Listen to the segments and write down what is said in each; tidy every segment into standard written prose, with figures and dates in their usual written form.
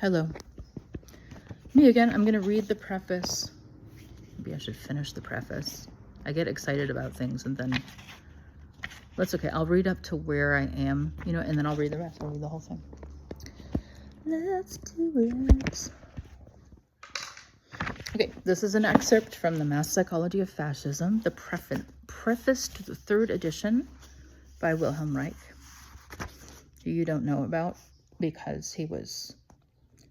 Hello. Me again. I'm going to read the preface. Maybe I should finish the preface. I get excited about things and then that's okay. I'll read up to where I am, and then I'll read the rest. I'll read the whole thing. Let's do it. Okay, this is an excerpt from The Mass Psychology of Fascism, the preface to the third edition by Wilhelm Reich, who you don't know about because he was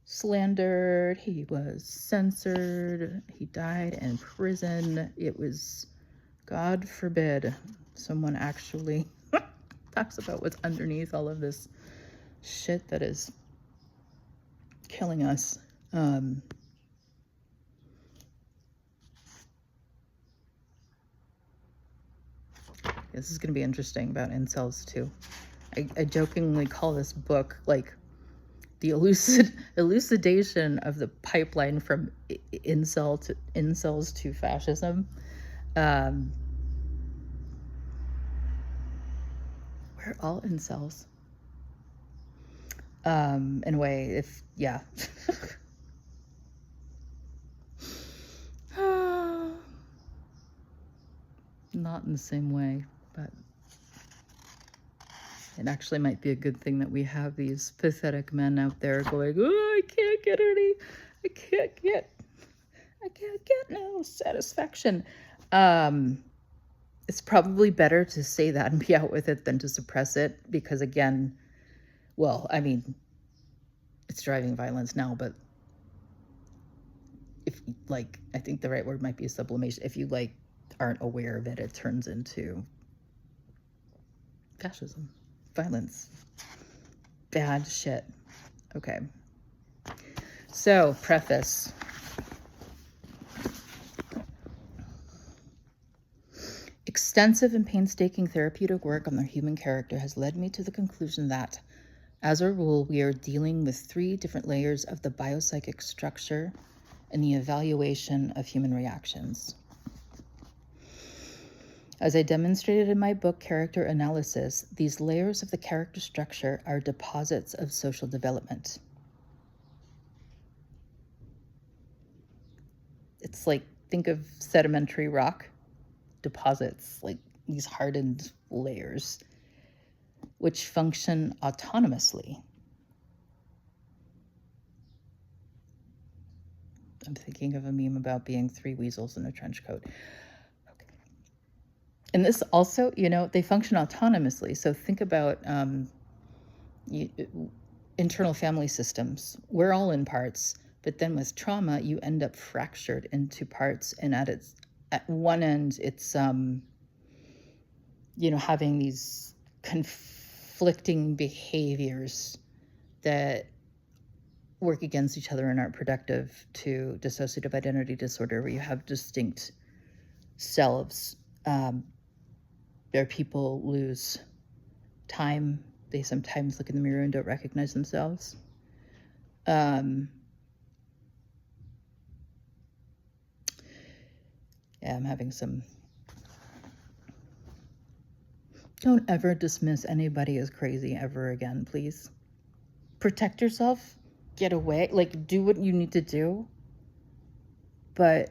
slandered, he was censored, he died in prison. It was, God forbid, someone actually talks about what's underneath all of this shit that is killing us. This is going to be interesting about incels too. I jokingly call this book like the elucidation of the pipeline from incels to fascism. We're all incels. In a way, yeah. Not in the same way, but it actually might be a good thing that we have these pathetic men out there going, oh, I can't get no satisfaction. It's probably better to say that and be out with it than to suppress it, because again, well, I mean, it's driving violence now, but if I think the right word might be sublimation. If you aren't aware of it, it turns into fascism, violence, bad shit. Okay. So, preface. Extensive and painstaking therapeutic work on the human character has led me to the conclusion that, as a rule, we are dealing with 3 different layers of the biopsychic structure and the evaluation of human reactions. As I demonstrated in my book, Character Analysis, these layers of the character structure are deposits of social development. It's think of sedimentary rock deposits, these hardened layers, which function autonomously. I'm thinking of a meme about being 3 weasels in a trench coat. And this also, they function autonomously. So think about internal family systems. We're all in parts, but then with trauma, you end up fractured into parts. And at one end, it's, having these conflicting behaviors that work against each other and aren't productive, to dissociative identity disorder, where you have distinct selves. There people lose time. They sometimes look in the mirror and don't recognize themselves. Yeah, I'm having some... Don't ever dismiss anybody as crazy ever again, please. Protect yourself. Get away. Do what you need to do. But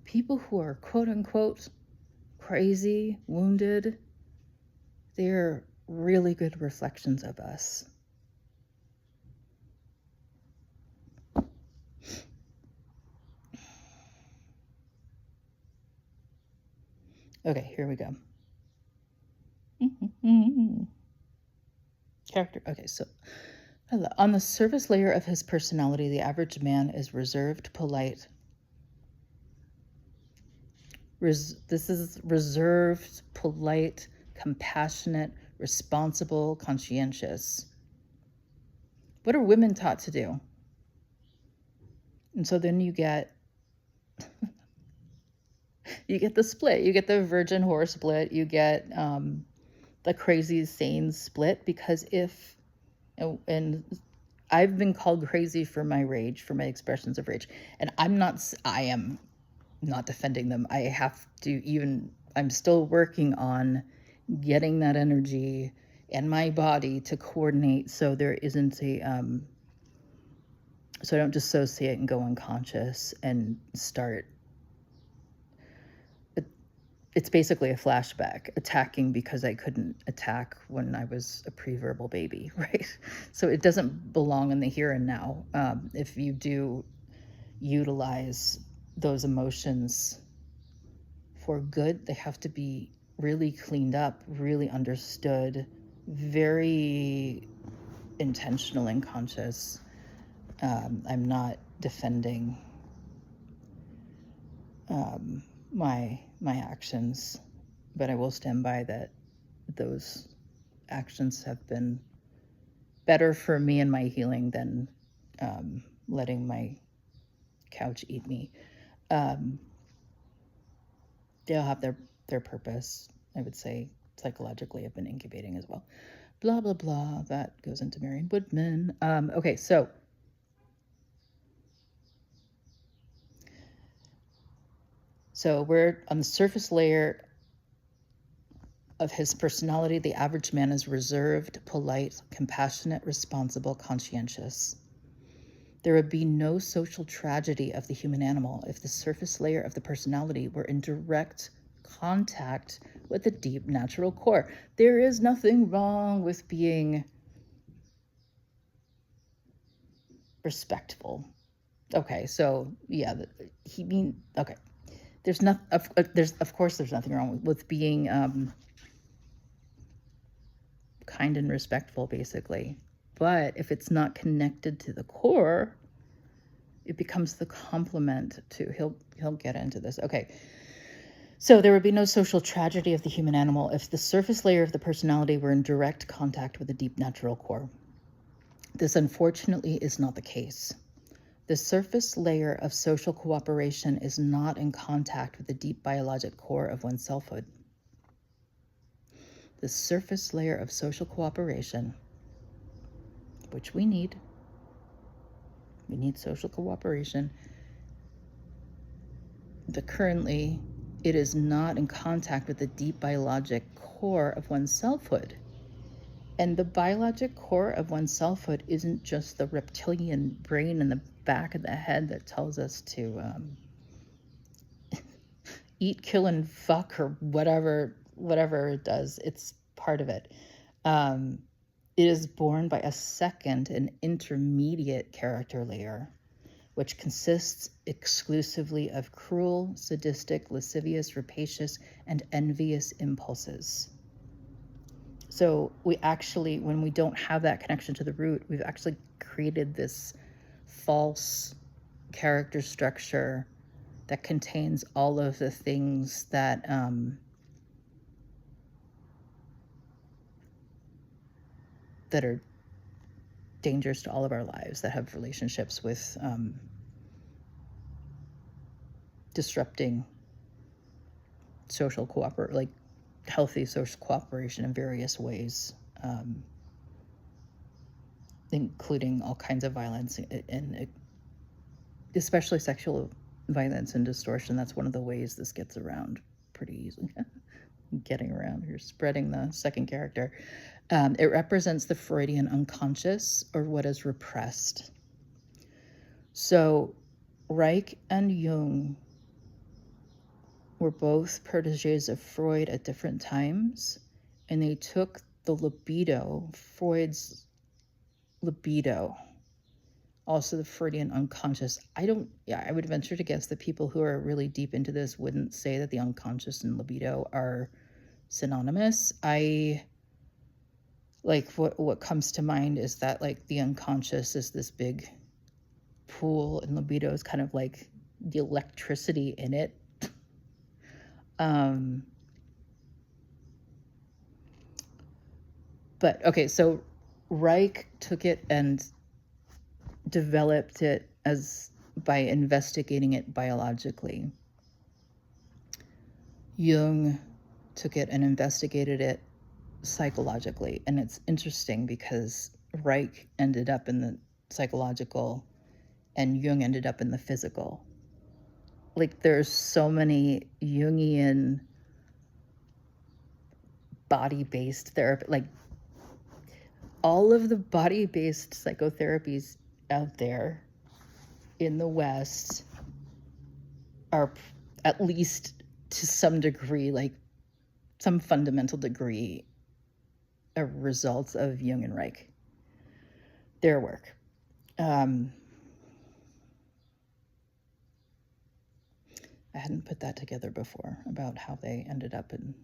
people who are quote-unquote crazy, wounded, they're really good reflections of us. Okay, here we go. Character. Okay, so on the surface layer of his personality, the average man is reserved, polite. This is reserved, polite, compassionate, responsible, conscientious. What are women taught to do? And so then you get the split. You get the virgin whore split. You get the crazy sane split, because and I've been called crazy for my rage, for my expressions of rage, and I am not defending them. I'm still working on getting that energy and my body to coordinate so there isn't a So I don't dissociate and go unconscious and start. It's basically a flashback, attacking because I couldn't attack when I was a pre-verbal baby, right? So it doesn't belong in the here and now. If you do utilize those emotions for good, they have to be really cleaned up, really understood, very intentional and conscious. I'm not defending my actions, but I will stand by that those actions have been better for me and my healing than letting my couch eat me. They'll have their purpose. I would say psychologically I've been incubating as well. Blah, blah, blah. That goes into Marion Woodman. Okay, so we're on the surface layer of his personality. The average man is reserved, polite, compassionate, responsible, conscientious. There would be no social tragedy of the human animal if the surface layer of the personality were in direct contact with the deep natural core. There is nothing wrong with being respectful. Okay, so yeah, okay. There's of course there's nothing wrong with being kind and respectful, basically. But if it's not connected to the core, it becomes the complement to, he'll get into this. Okay. So there would be no social tragedy of the human animal if the surface layer of the personality were in direct contact with the deep natural core. This unfortunately is not the case. The surface layer of social cooperation is not in contact with the deep biologic core of one's selfhood. The surface layer of social cooperation, which we need social cooperation, but currently it is not in contact with the deep biologic core of one's selfhood. And the biologic core of one's selfhood isn't just the reptilian brain in the back of the head that tells us to eat, kill, and fuck, or whatever it does. It's part of it. It is born by a second and intermediate character layer, which consists exclusively of cruel, sadistic, lascivious, rapacious, and envious impulses. So we actually, when we don't have that connection to the root, we've actually created this false character structure that contains all of the things that that are dangerous to all of our lives, that have relationships with disrupting social cooperation, like healthy social cooperation in various ways, including all kinds of violence and especially sexual violence and distortion. That's one of the ways this gets around pretty easily. Getting around, you're spreading the second character. It represents the Freudian unconscious, or what is repressed. So Reich and Jung were both proteges of Freud at different times, and they took the libido, Freud's libido, also the Freudian unconscious. I would venture to guess that people who are really deep into this wouldn't say that the unconscious and libido are synonymous. What comes to mind is that like the unconscious is this big pool and libido is kind of like the electricity in it. But okay, so Reich took it and developed it by investigating it biologically. Jung took it and investigated it psychologically. And it's interesting because Reich ended up in the psychological and Jung ended up in the physical. Like there's so many Jungian body-based therapy, like all of the body-based psychotherapies out there in the West are at least to some degree, like some fundamental degree, a result of Jung and Reich, their work. I hadn't put that together before about how they ended up in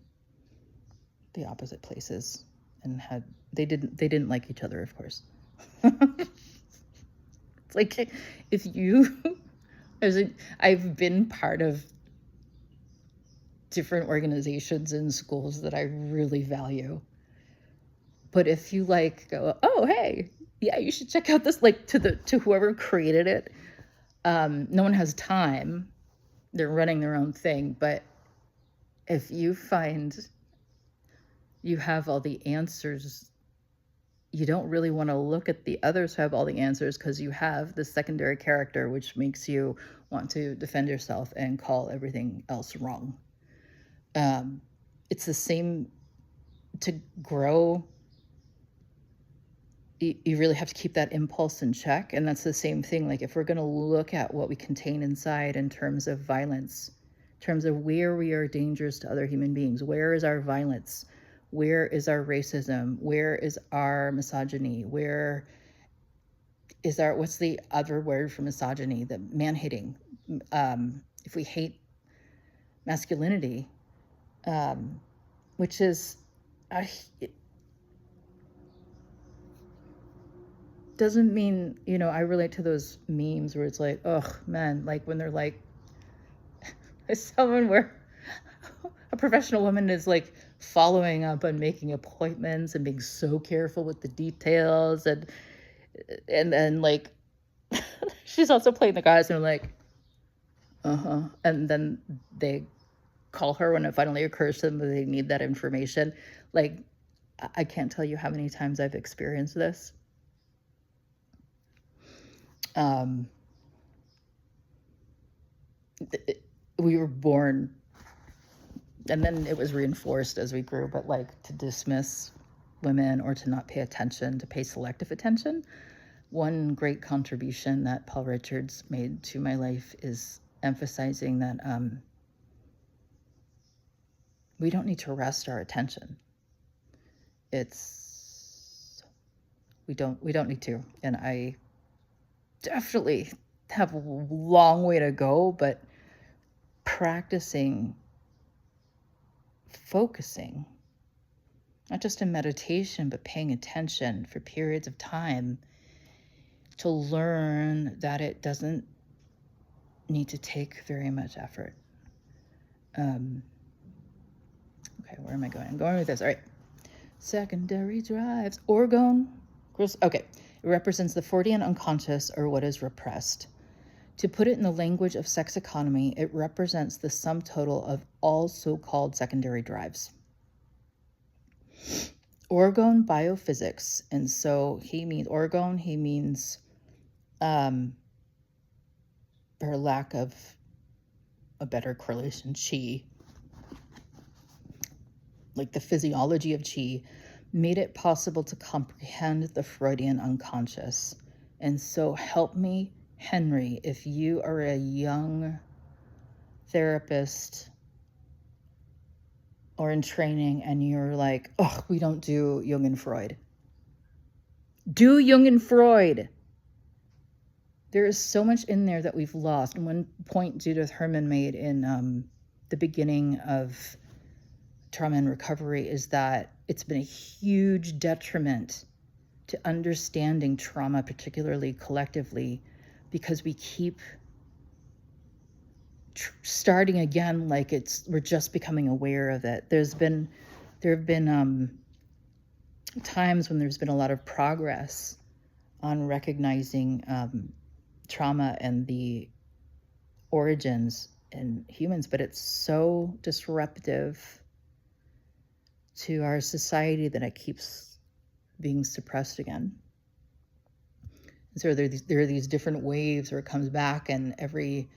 the opposite places and they didn't like each other, of course. It's like if you, I've been part of different organizations and schools that I really value. But if you like go, oh, hey, yeah, you should check out this, like to whoever created it. No one has time. They're running their own thing. But if you find you have all the answers, you don't really want to look at the others who have all the answers, because you have the secondary character, which makes you want to defend yourself and call everything else wrong. It's the same. To grow, you really have to keep that impulse in check. And that's the same thing. Like if we're going to look at what we contain inside in terms of violence, in terms of where we are dangerous to other human beings, where is our violence? Where is our racism? Where is our misogyny? Where is our, what's the other word for misogyny? The man-hating. If we hate masculinity, which is, it doesn't mean, I relate to those memes where it's like, oh man, like when they're like, someone where a professional woman is like following up on making appointments and being so careful with the details, and then like she's also playing the guys, and they're like, and then they call her when it finally occurs to them that they need that information. Like, I can't tell you how many times I've experienced this. We were born, and then it was reinforced as we grew, but like to dismiss women or to not pay attention, to pay selective attention. One great contribution that Paul Richards made to my life is emphasizing that we don't need to rest our attention. We don't need to. And I definitely have a long way to go, but practicing focusing, not just in meditation, but paying attention for periods of time, to learn that it doesn't need to take very much effort. Okay, where am I going? I'm going with this. All right. Secondary drives. Orgone. Okay. It represents the Freudian unconscious, or what is repressed. To put it in the language of sex economy, it represents the sum total of all so-called secondary drives. Orgone biophysics. And so he means orgone, he means for lack of a better correlation, chi, like the physiology of chi, made it possible to comprehend the Freudian unconscious. And so help me, Henry, if you are a young therapist or in training and you're like, oh, we don't do Jung and Freud. Do Jung and Freud. There is so much in there that we've lost. And one point Judith Herman made in the beginning of Trauma and Recovery is that it's been a huge detriment to understanding trauma, particularly collectively, because we keep starting again like we're just becoming aware of it. There have been times when there's been a lot of progress on recognizing trauma and the origins in humans, but it's so disruptive to our society that it keeps being suppressed again. So there are these different waves where it comes back, and every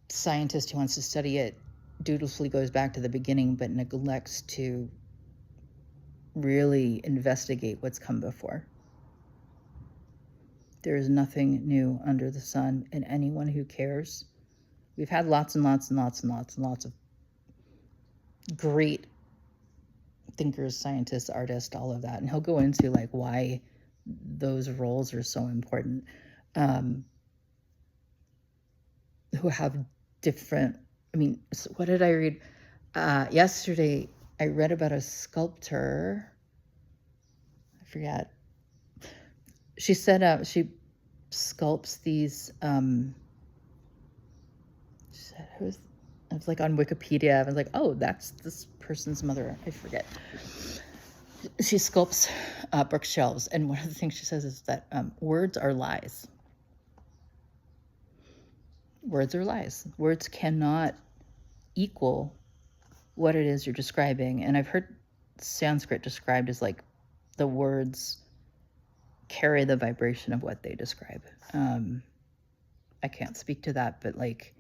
scientist who wants to study it dutifully goes back to the beginning, but neglects to really investigate what's come before. There is nothing new under the sun, and anyone who cares. We've had lots and lots and lots and lots and lots of great thinkers, scientists, artists, all of that. And he'll go into like why those roles are so important, who have different, I mean, so what did I read? Yesterday, I read about a sculptor. I forget. She said she sculpts these, she said, I was like on Wikipedia. I was like, oh, that's this person's mother. I forget. She sculpts bookshelves. And one of the things she says is that words are lies. Words are lies. Words cannot equal what it is you're describing. And I've heard Sanskrit described as like the words carry the vibration of what they describe. I can't speak to that, but like,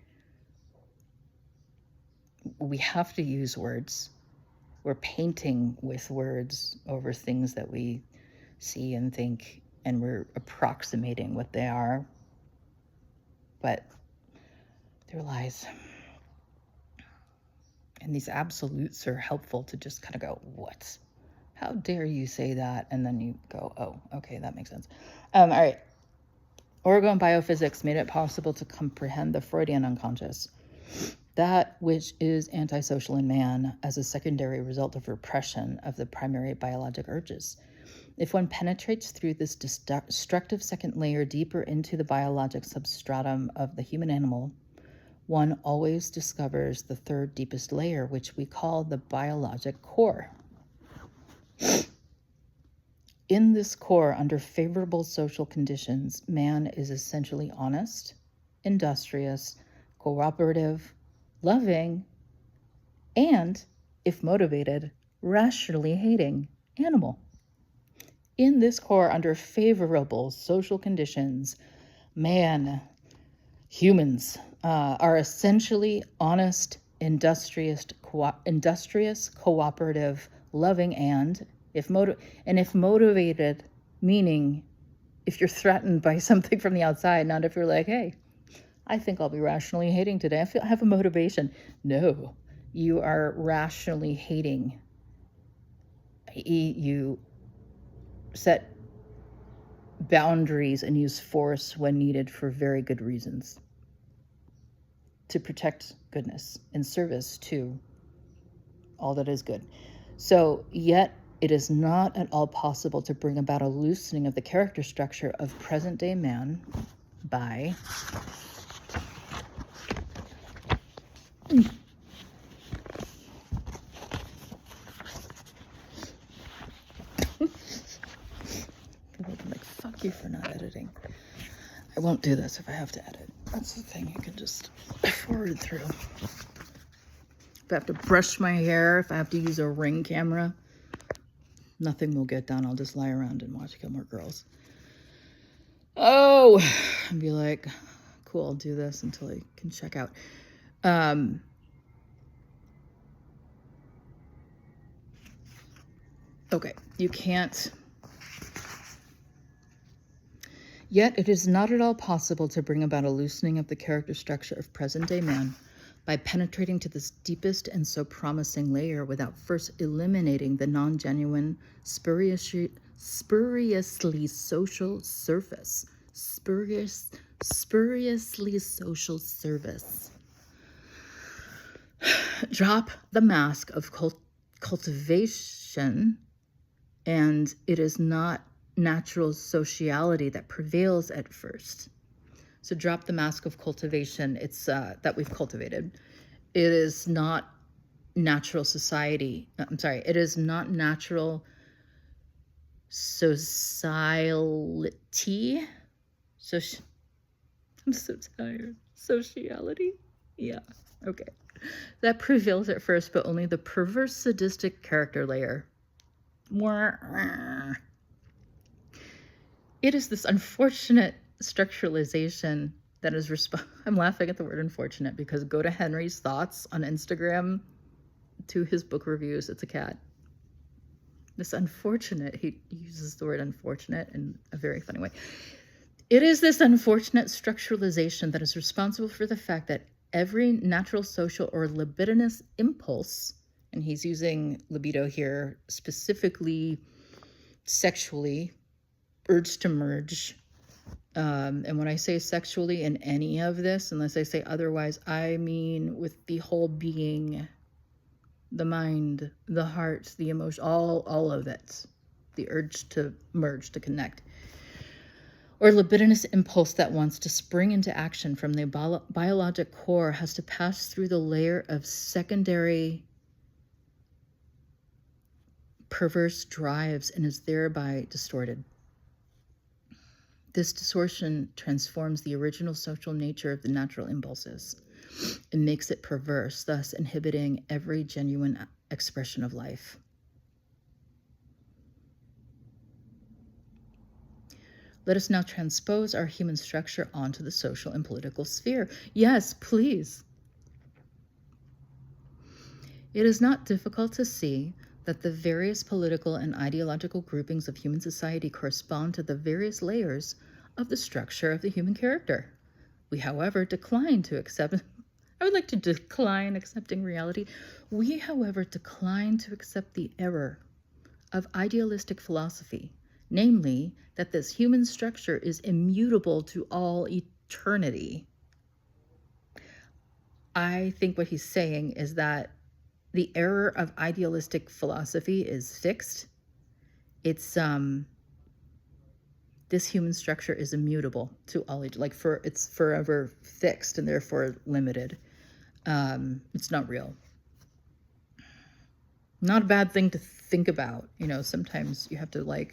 we have to use words. We're painting with words over things that we see and think, and we're approximating what they are, but they're lies. And these absolutes are helpful to just kind of go, what? How dare you say that? And then you go, oh, okay, that makes sense. All right. Orgone biophysics made it possible to comprehend the Freudian unconscious, that which is antisocial in man as a secondary result of repression of the primary biologic urges. If one penetrates through this destructive second layer deeper into the biologic substratum of the human animal, one always discovers the third deepest layer, which we call the biologic core. In this core, under favorable social conditions, man is essentially honest, industrious, cooperative, loving, and, if motivated, rationally hating animal. In this core, under favorable social conditions, humans are essentially honest, industrious, cooperative, loving, and, if motivated, meaning if you're threatened by something from the outside, not if you're like, hey, I think I'll be rationally hating today. I have a motivation. No, you are rationally hating. You set boundaries and use force when needed for very good reasons to protect goodness in service to all that is good. So, yet it is not at all possible to bring about a loosening of the character structure of present-day man by I'm like, fuck you for not editing. I won't do this if I have to edit. That's the thing, you can just forward through. If I have to brush my hair, if I have to use a Ring camera, nothing will get done. I'll just lie around and watch Gilmore Girls. Oh, and be like, cool, I'll do this until I can check out. Okay, you can't. Yet it is not at all possible to bring about a loosening of the character structure of present-day man by penetrating to this deepest and so promising layer without first eliminating the non-genuine, spuriously social surface. Spuriously social service. Drop the mask of cultivation, and it is not natural sociality that prevails at first. So drop the mask of cultivation. It's that we've cultivated. It is not natural society. It is not natural sociality. I'm so tired. Sociality? Yeah. Okay. That prevails at first, but only the perverse sadistic character layer. It is this unfortunate structuralization that is I'm laughing at the word unfortunate because go to Henry's thoughts on Instagram to his book reviews. It's a cat. This unfortunate, he uses the word unfortunate in a very funny way. It is this unfortunate structuralization that is responsible for the fact that every natural, social, or libidinous impulse, and he's using libido here specifically sexually, urge to merge. And when I say sexually in any of this, unless I say otherwise, I mean with the whole being, the mind, the heart, the emotion, all of it. The urge to merge, to connect. Or libidinous impulse that wants to spring into action from the biologic core has to pass through the layer of secondary perverse drives and is thereby distorted. This distortion transforms the original social nature of the natural impulses and makes it perverse, thus inhibiting every genuine expression of life. Let us now transpose our human structure onto the social and political sphere. Yes, please. It is not difficult to see that the various political and ideological groupings of human society correspond to the various layers of the structure of the human character. We, however, decline to accept, I would like to decline accepting reality. We, however, decline to accept the error of idealistic philosophy, namely that this human structure is immutable to all eternity. I think what he's saying is that the error of idealistic philosophy is fixed. It's this human structure is immutable to all, it's forever fixed and therefore limited. It's not real. Not a bad thing to think about. You know, sometimes you have to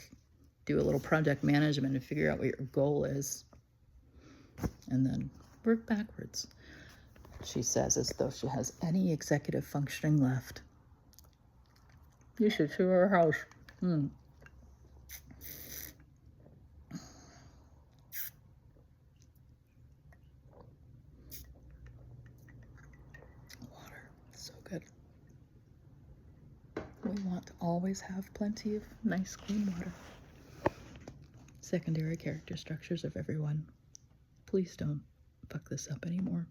do a little project management and figure out what your goal is and then work backwards. She says, as though she has any executive functioning left. You should see her house. Water. So good. We want to always have plenty of nice, clean water. Secondary character structures of everyone. Please don't fuck this up anymore.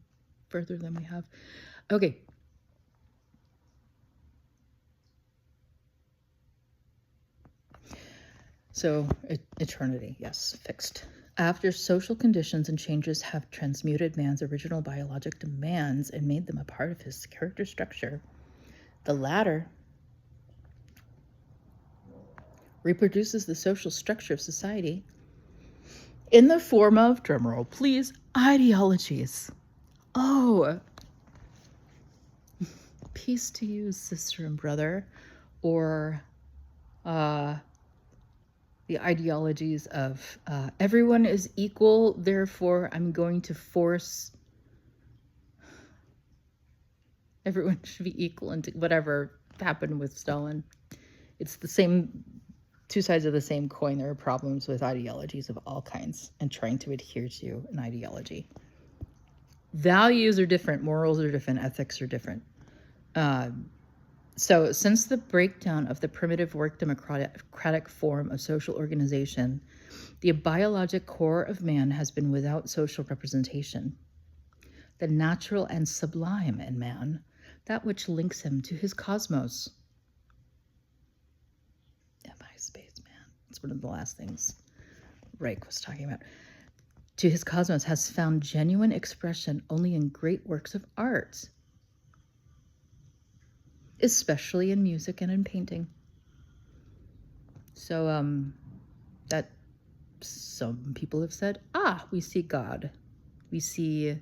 Further than we have. Okay. So, eternity, yes, fixed. After social conditions and changes have transmuted man's original biologic demands and made them a part of his character structure, the latter reproduces the social structure of society in the form of, drumroll please, ideologies. Oh, peace to you, sister and brother, or the ideologies of everyone is equal, therefore I'm going to force everyone should be equal, and whatever happened with Stalin. It's the same, two sides of the same coin. There are problems with ideologies of all kinds and trying to adhere to an ideology. Values are different, morals are different, ethics are different. So since the breakdown of the primitive work democratic form of social organization, the biologic core of man has been without social representation. The natural and sublime in man, that which links him to his cosmos. Space man. It's one of the last things Reich was talking about. To his cosmos has found genuine expression only in great works of art, especially in music and in painting. So that some people have said, we see God. We see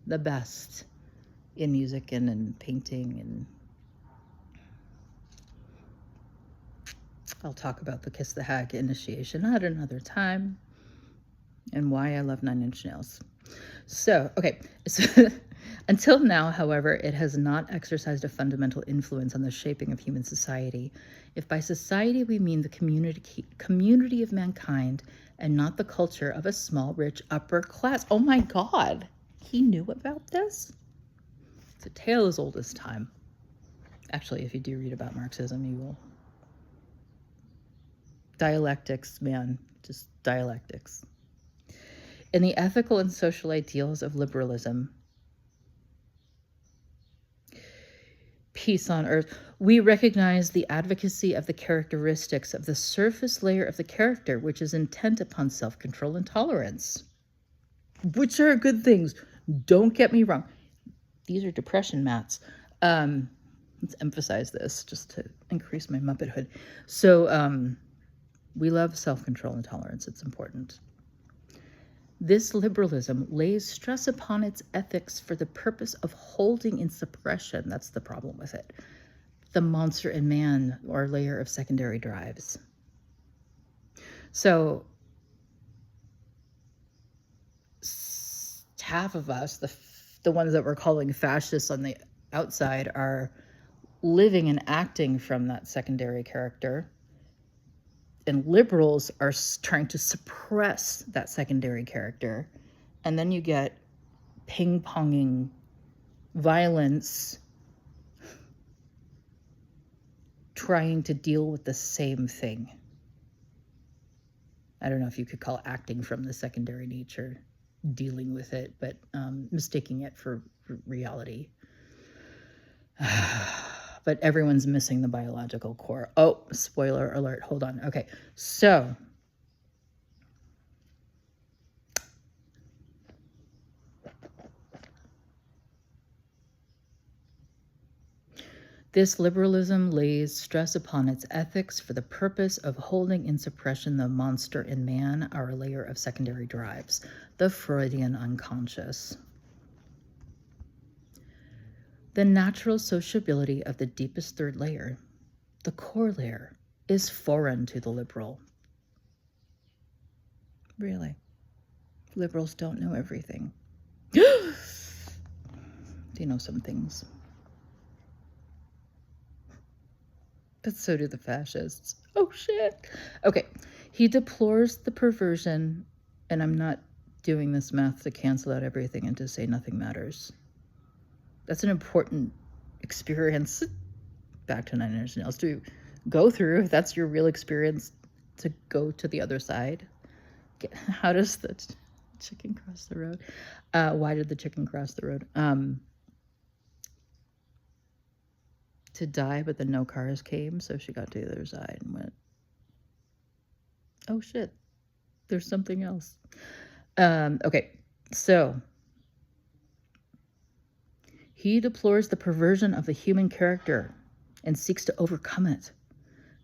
the best in music and in painting. And I'll talk about the Kiss the Hag initiation at another time and why I love 9 Inch Nails. So, okay. So, until now, however, it has not exercised a fundamental influence on the shaping of human society. If by society we mean the community of mankind and not the culture of a small, rich, upper class. Oh my God. He knew about this? It's a tale as old as time. Actually, if you do read about Marxism, you will. Dialectics, man, just dialectics. In the ethical and social ideals of liberalism, peace on earth, we recognize the advocacy of the characteristics of the surface layer of the character, which is intent upon self-control and tolerance, which are good things. Don't get me wrong. These are depression mats. Let's emphasize this just to increase my Muppethood. So we love self-control and tolerance. It's important. This liberalism lays stress upon its ethics for the purpose of holding in suppression, that's the problem with it, the monster in man, or layer of secondary drives. So half of us, the ones that we're calling fascists on the outside, are living and acting from that secondary character. And liberals are trying to suppress that secondary character. And then you get ping-ponging violence trying to deal with the same thing. I don't know if you could call acting from the secondary nature dealing with it, but mistaking it for reality. But everyone's missing the biological core. Oh, spoiler alert. Hold on. Okay. So this liberalism lays stress upon its ethics for the purpose of holding in suppression the monster in man, our layer of secondary drives, the Freudian unconscious. The natural sociability of the deepest third layer, the core layer, is foreign to the liberal. Really? Liberals don't know everything. They know some things. But so do the fascists. Oh, shit. Okay. He deplores the perversion, and I'm not doing this math to cancel out everything and to say nothing matters. That's an important experience, back to 9 Inch Nails, to go through. If that's your real experience, to go to the other side. How does the chicken cross the road? Why did the chicken cross the road? To die, but then no cars came, so she got to the other side and went, oh shit, there's something else. Okay, so he deplores the perversion of the human character and seeks to overcome it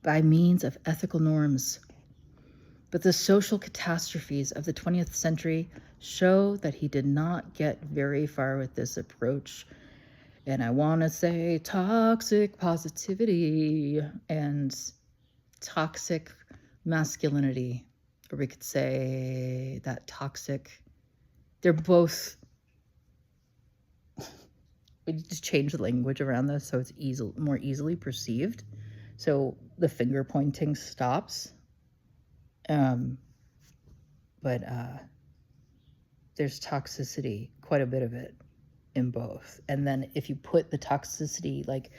by means of ethical norms. But the social catastrophes of the 20th century show that he did not get very far with this approach. And I want to say toxic positivity and toxic masculinity. Or we could say that toxic, they're both, we just change the language around this so it's more easily perceived. So the finger pointing stops. But there's toxicity, quite a bit of it, in both. And then if you put the toxicity, like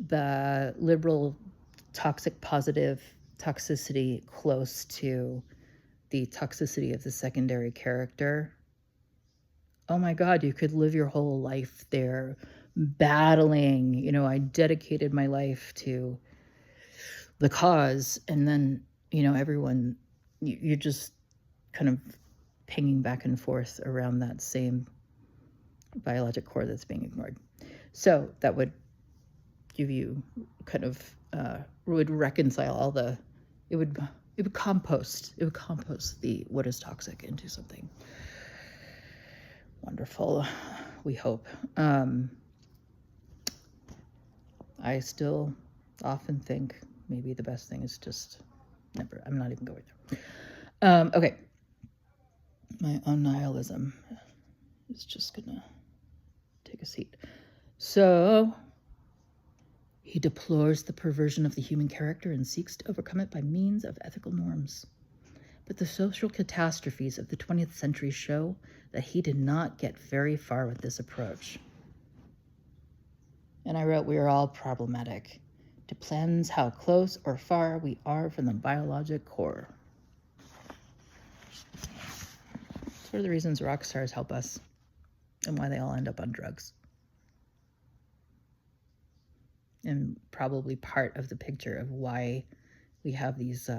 the liberal toxic positive toxicity, close to the toxicity of the secondary character, oh my God, you could live your whole life there battling. You know, I dedicated my life to the cause, and then, you know, everyone, you're just kind of pinging back and forth around that same biologic core that's being ignored. So that would give you kind of would reconcile all the, it would compost the what is toxic into something wonderful, we hope. I still often think maybe the best thing is just never, I'm not even going there. Okay, my own nihilism is just gonna take a seat. So he deplores the perversion of the human character and seeks to overcome it by means of ethical norms. But the social catastrophes of the 20th century show that he did not get very far with this approach. And I wrote, we are all problematic. Depends how close or far we are from the biologic core. It's one of the reasons rock stars help us and why they all end up on drugs. And probably part of the picture of why we have these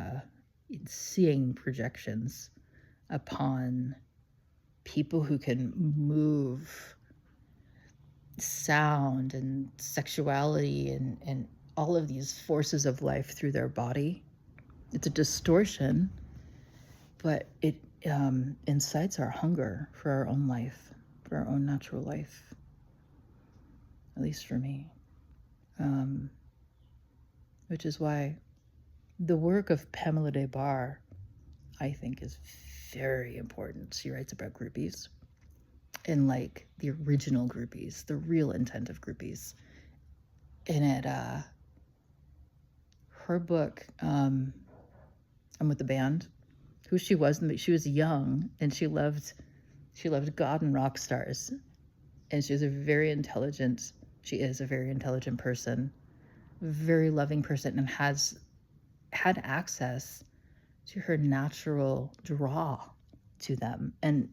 insane projections upon people who can move sound and sexuality and all of these forces of life through their body. It's a distortion, but it incites our hunger for our own life, for our own natural life, at least for me. Which is why the work of Pamela Des Barres, I think, is very important. She writes about groupies and like the original groupies, the real intent of groupies. And it, her book, I'm with the band, who she was young and she loved God and rock stars. And she is a very intelligent person, very loving person, and had access to her natural draw to them. And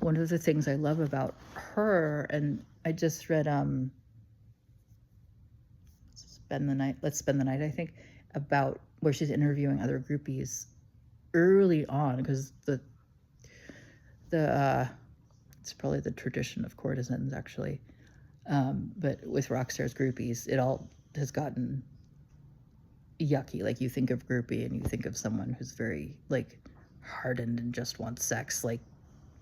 one of the things I love about her, and I just read Let's Spend the Night, I think, about where she's interviewing other groupies early on, because it's probably the tradition of courtesans, actually. But with rock stars groupies, it all has gotten yucky. Like, you think of groupie and you think of someone who's very like hardened and just wants sex. Like,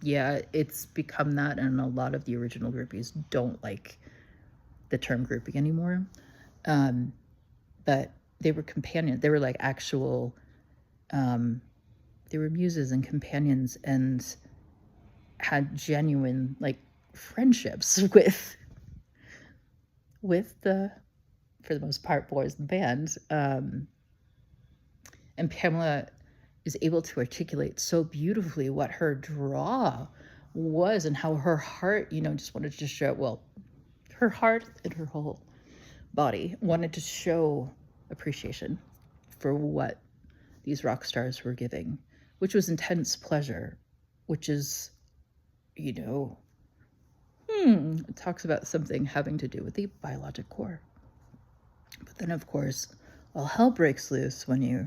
yeah, it's become that, and a lot of the original groupies don't like the term groupie anymore. But they were companions. They were like actual, they were muses and companions, and had genuine like friendships with the, for the most part, boys in the band. And Pamela is able to articulate so beautifully what her draw was and how her heart, just wanted to show, well, her heart and her whole body wanted to show appreciation for what these rock stars were giving, which was intense pleasure, which is, it talks about something having to do with the biologic core. But then, of course, all hell breaks loose when you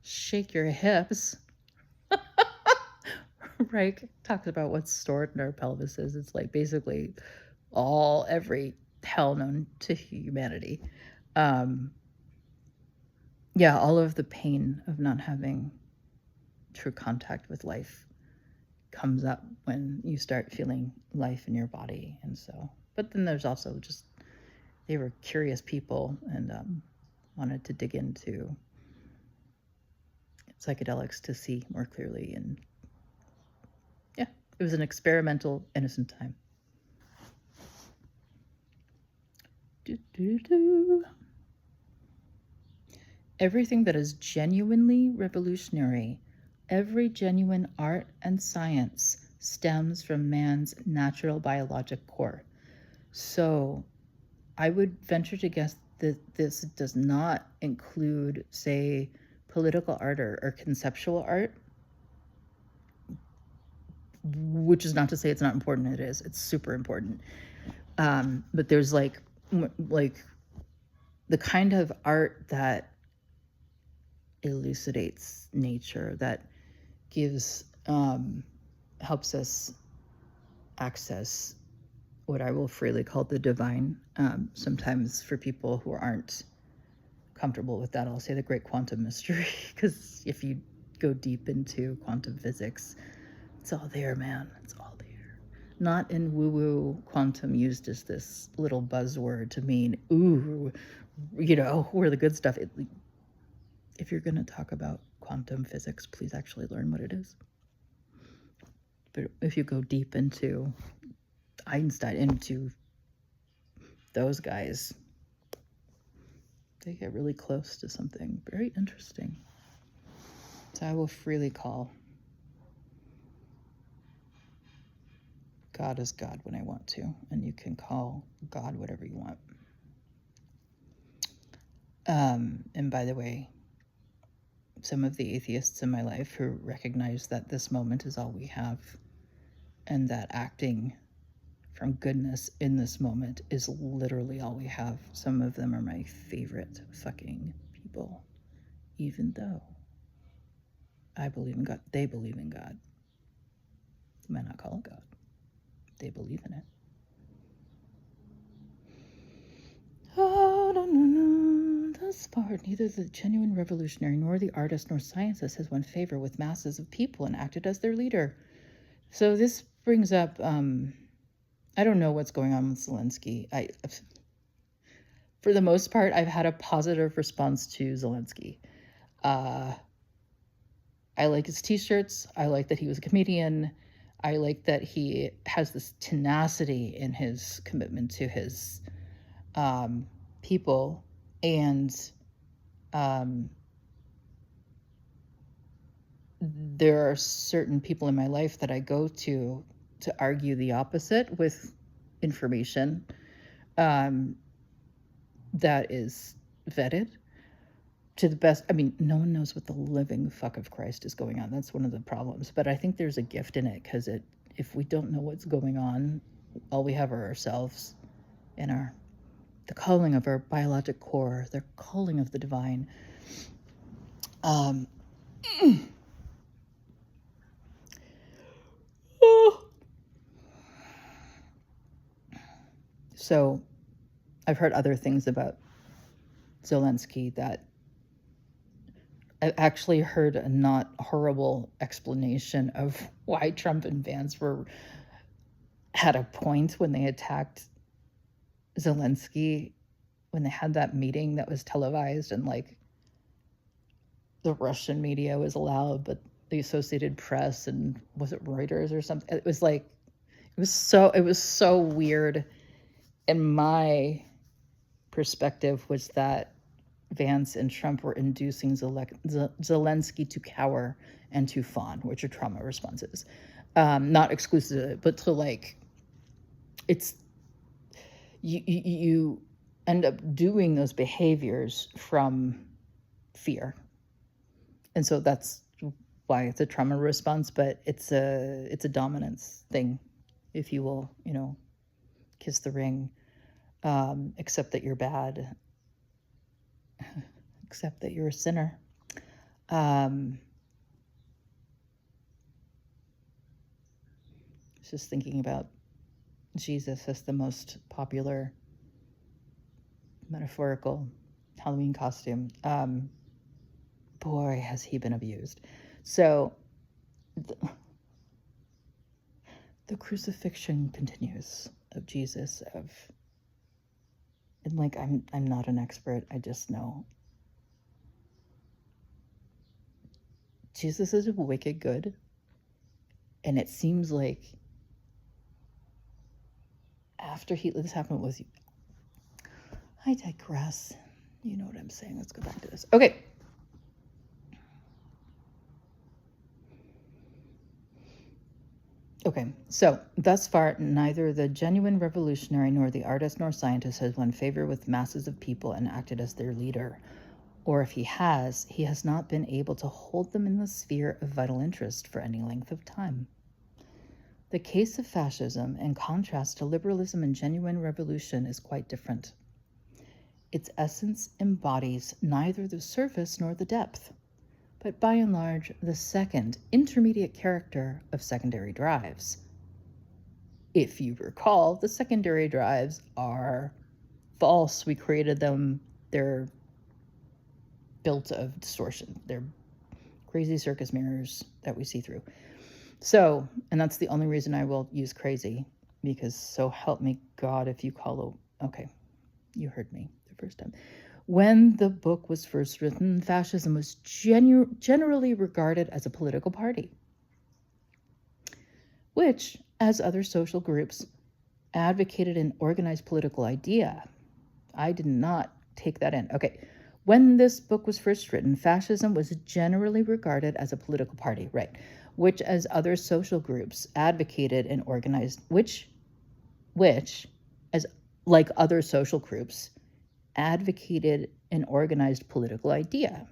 shake your hips. Reich talks about what's stored in our pelvises. It's like basically every hell known to humanity. All of the pain of not having true contact with life comes up when you start feeling life in your body. And so, but then there's also just, they were curious people and wanted to dig into psychedelics to see more clearly. And yeah, it was an experimental, innocent time. Everything that is genuinely revolutionary, every genuine art and science stems from man's natural biologic core. So I would venture to guess that this does not include, say, political art or conceptual art, which is not to say it's not important. It is. It's super important. But there's like the kind of art that elucidates nature, that gives, helps us access what I will freely call the divine. Sometimes for people who aren't comfortable with that, I'll say the great quantum mystery, because if you go deep into quantum physics, it's all there, man. It's all there. Not in woo-woo quantum used as this little buzzword to mean, ooh, where the good stuff. If you're going to talk about quantum physics, please actually learn what it is. But if you go deep into Einstein, into those guys, they get really close to something very interesting. So I will freely call God is God when I want to, and you can call God whatever you want. And by the way, some of the atheists in my life who recognize that this moment is all we have, and that acting from goodness in this moment is literally all we have. Some of them are my favorite fucking people, even though I believe in God. They believe in God. You might not call it God. They believe in it. Oh, no. Thus far, neither the genuine revolutionary nor the artist nor scientist has won favor with masses of people and acted as their leader. So this brings up, I don't know what's going on with Zelensky. For the most part, I've had a positive response to Zelensky. I like his t-shirts. I like that he was a comedian. I like that he has this tenacity in his commitment to his people. And there are certain people in my life that I go to argue the opposite with information that is vetted to the best. I mean, no one knows what the living fuck of Christ is going on. That's one of the problems. But I think there's a gift in it, because if we don't know what's going on, all we have are ourselves and the calling of our biologic core, the calling of the divine. So I've heard other things about Zelensky that I've actually heard a not horrible explanation of why Trump and Vance had a point when they attacked Zelensky, when they had that meeting that was televised, and like the Russian media was allowed, but the Associated Press and was it Reuters or something? It was so weird. And my perspective was that Vance and Trump were inducing Zelensky to cower and to fawn, which are trauma responses. Not exclusive, but to like, it's, you end up doing those behaviors from fear. And so that's why it's a trauma response, but it's a dominance thing, if you will, kiss the ring, accept that you're bad, accept that you're a sinner. Just thinking about Jesus as the most popular metaphorical Halloween costume. Boy, has he been abused. So the crucifixion continues of Jesus, and like, I'm not an expert. I just know Jesus is wicked good. And it seems like after this happened with you. I digress. You know what I'm saying. Let's go back to this. Okay. Okay, so thus far, neither the genuine revolutionary nor the artist nor scientist has won favor with masses of people and acted as their leader. Or if he has not been able to hold them in the sphere of vital interest for any length of time. The case of fascism, in contrast to liberalism and genuine revolution, is quite different. Its essence embodies neither the surface nor the depth, but by and large, the second, intermediate character of secondary drives. If you recall, the secondary drives are false. We created them. They're built of distortion. They're crazy circus mirrors that we see through. So, and that's the only reason I will use crazy, because so help me God if you call okay, you heard me the first time. When the book was first written, fascism was generally regarded as a political party, which, as other social groups, advocated an organized political idea. I did not take that in. Okay, when this book was first written, fascism was generally regarded as a political party, right? Which, as other social groups, advocated an organized, which, as like other social groups, advocated an organized political idea.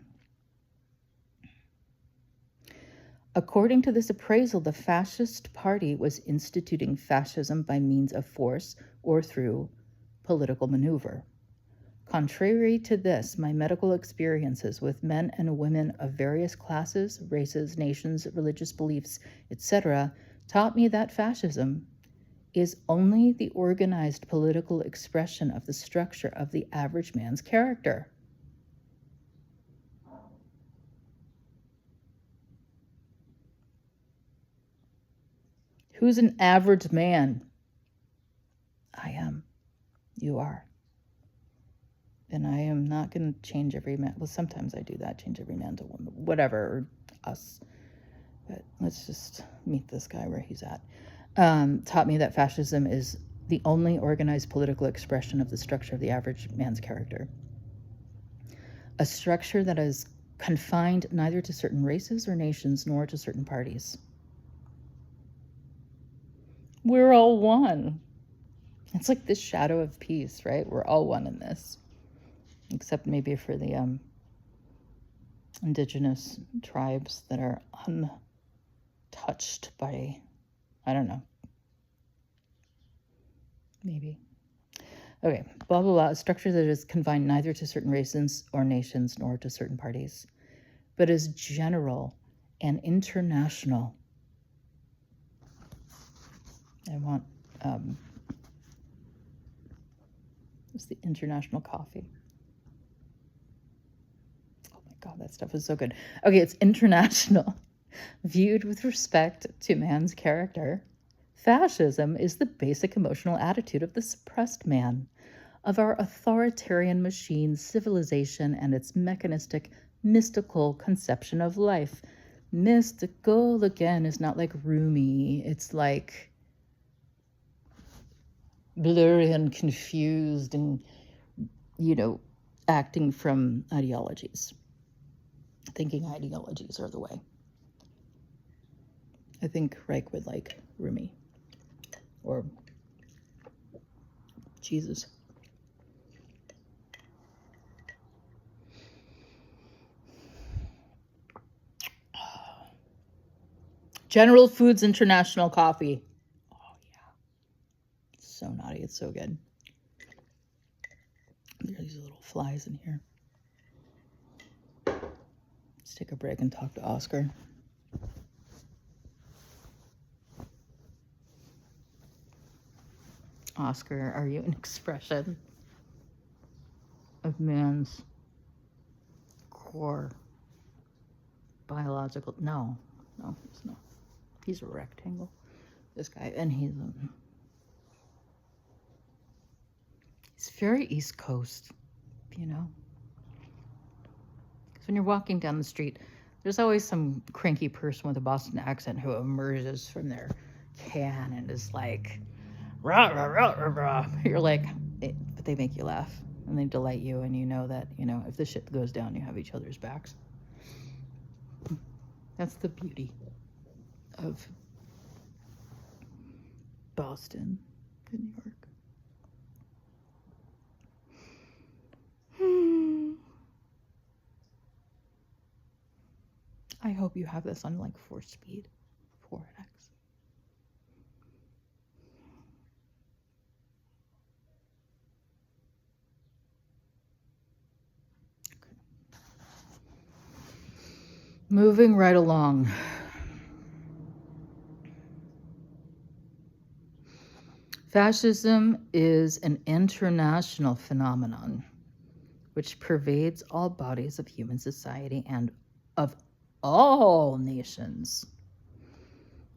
According to this appraisal, the fascist party was instituting fascism by means of force or through political maneuver. Contrary to this, my medical experiences with men and women of various classes, races, nations, religious beliefs, etc., taught me that fascism is only the organized political expression of the structure of the average man's character. Who's an average man? I am. You are. And I am not going to change every man. Well, sometimes I do that, change every man to woman, whatever, or us. But let's just meet this guy where he's at. Taught me that fascism is the only organized political expression of the structure of the average man's character. A structure that is confined neither to certain races or nations nor to certain parties. We're all one. It's like this shadow of peace, right? We're all one in this. Except maybe for the indigenous tribes that are untouched by, I don't know. Maybe. Okay, blah, blah, blah. A structure that is confined neither to certain races or nations nor to certain parties, but is general and international. I want, it's the international coffee. God, that stuff is so good. Okay, it's international. Viewed with respect to man's character, fascism is the basic emotional attitude of the suppressed man, of our authoritarian machine civilization and its mechanistic, mystical conception of life. Mystical, again, is not like Rumi. It's like blurry and confused and, acting from ideologies. Thinking ideologies are the way. I think Reich would like Rumi or Jesus. General Foods International coffee. Oh, yeah. It's so naughty. It's so good. There's these little flies in here. Let's take a break and talk to Oscar. Oscar, are you an expression of man's core biological? No, he's not. He's a rectangle, this guy, and he's very East Coast, Because when you're walking down the street, there's always some cranky person with a Boston accent who emerges from their can and is like, rah, rah, rah, rah, rah. You're like, but they make you laugh and they delight you, and you know that, if the shit goes down, you have each other's backs. That's the beauty of Boston and New York. I hope you have this on like 4-speed, 4x. Okay. Moving right along. Fascism is an international phenomenon which pervades all bodies of human society and of all nations.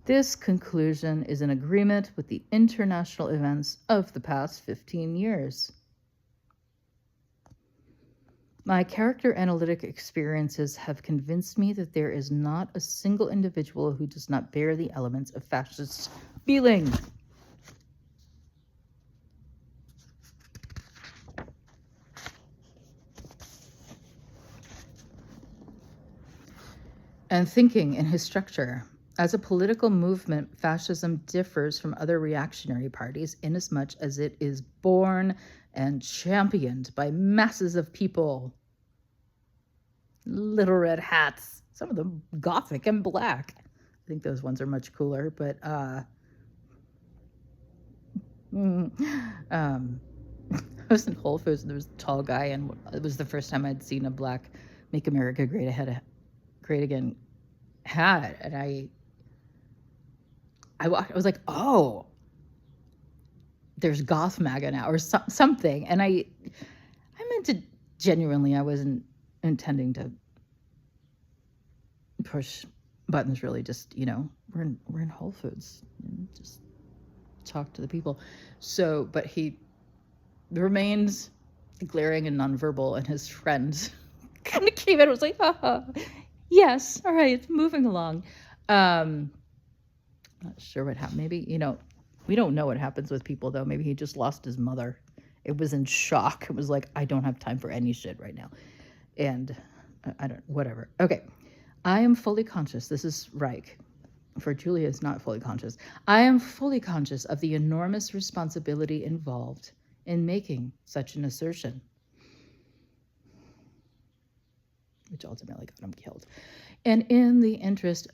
This conclusion is in agreement with the international events of the past 15 years. My character analytic experiences have convinced me that there is not a single individual who does not bear the elements of fascist feeling. And thinking in his structure. As a political movement, fascism differs from other reactionary parties inasmuch as it is born and championed by masses of people. Little red hats, some of them gothic and black. I think those ones are much cooler, but I was in Whole Foods and there was a tall guy, and it was the first time I'd seen a black Make America Great Again hat, and I was like, oh, there's Goth MAGA now, or something. And I meant to genuinely, I wasn't intending to push buttons, really. Just, we're in Whole Foods, just talk to the people. So, but he remains glaring and nonverbal, and his friend kind of came in and was like, yes, all right, moving along. Not sure what happened. Maybe, we don't know what happens with people, though. Maybe he just lost his mother. It was in shock. It was like, I don't have time for any shit right now. And whatever. Okay. I am fully conscious. This is Reich. For Julia is not fully conscious. I am fully conscious of the enormous responsibility involved in making such an assertion, which ultimately got him killed. And in the interest,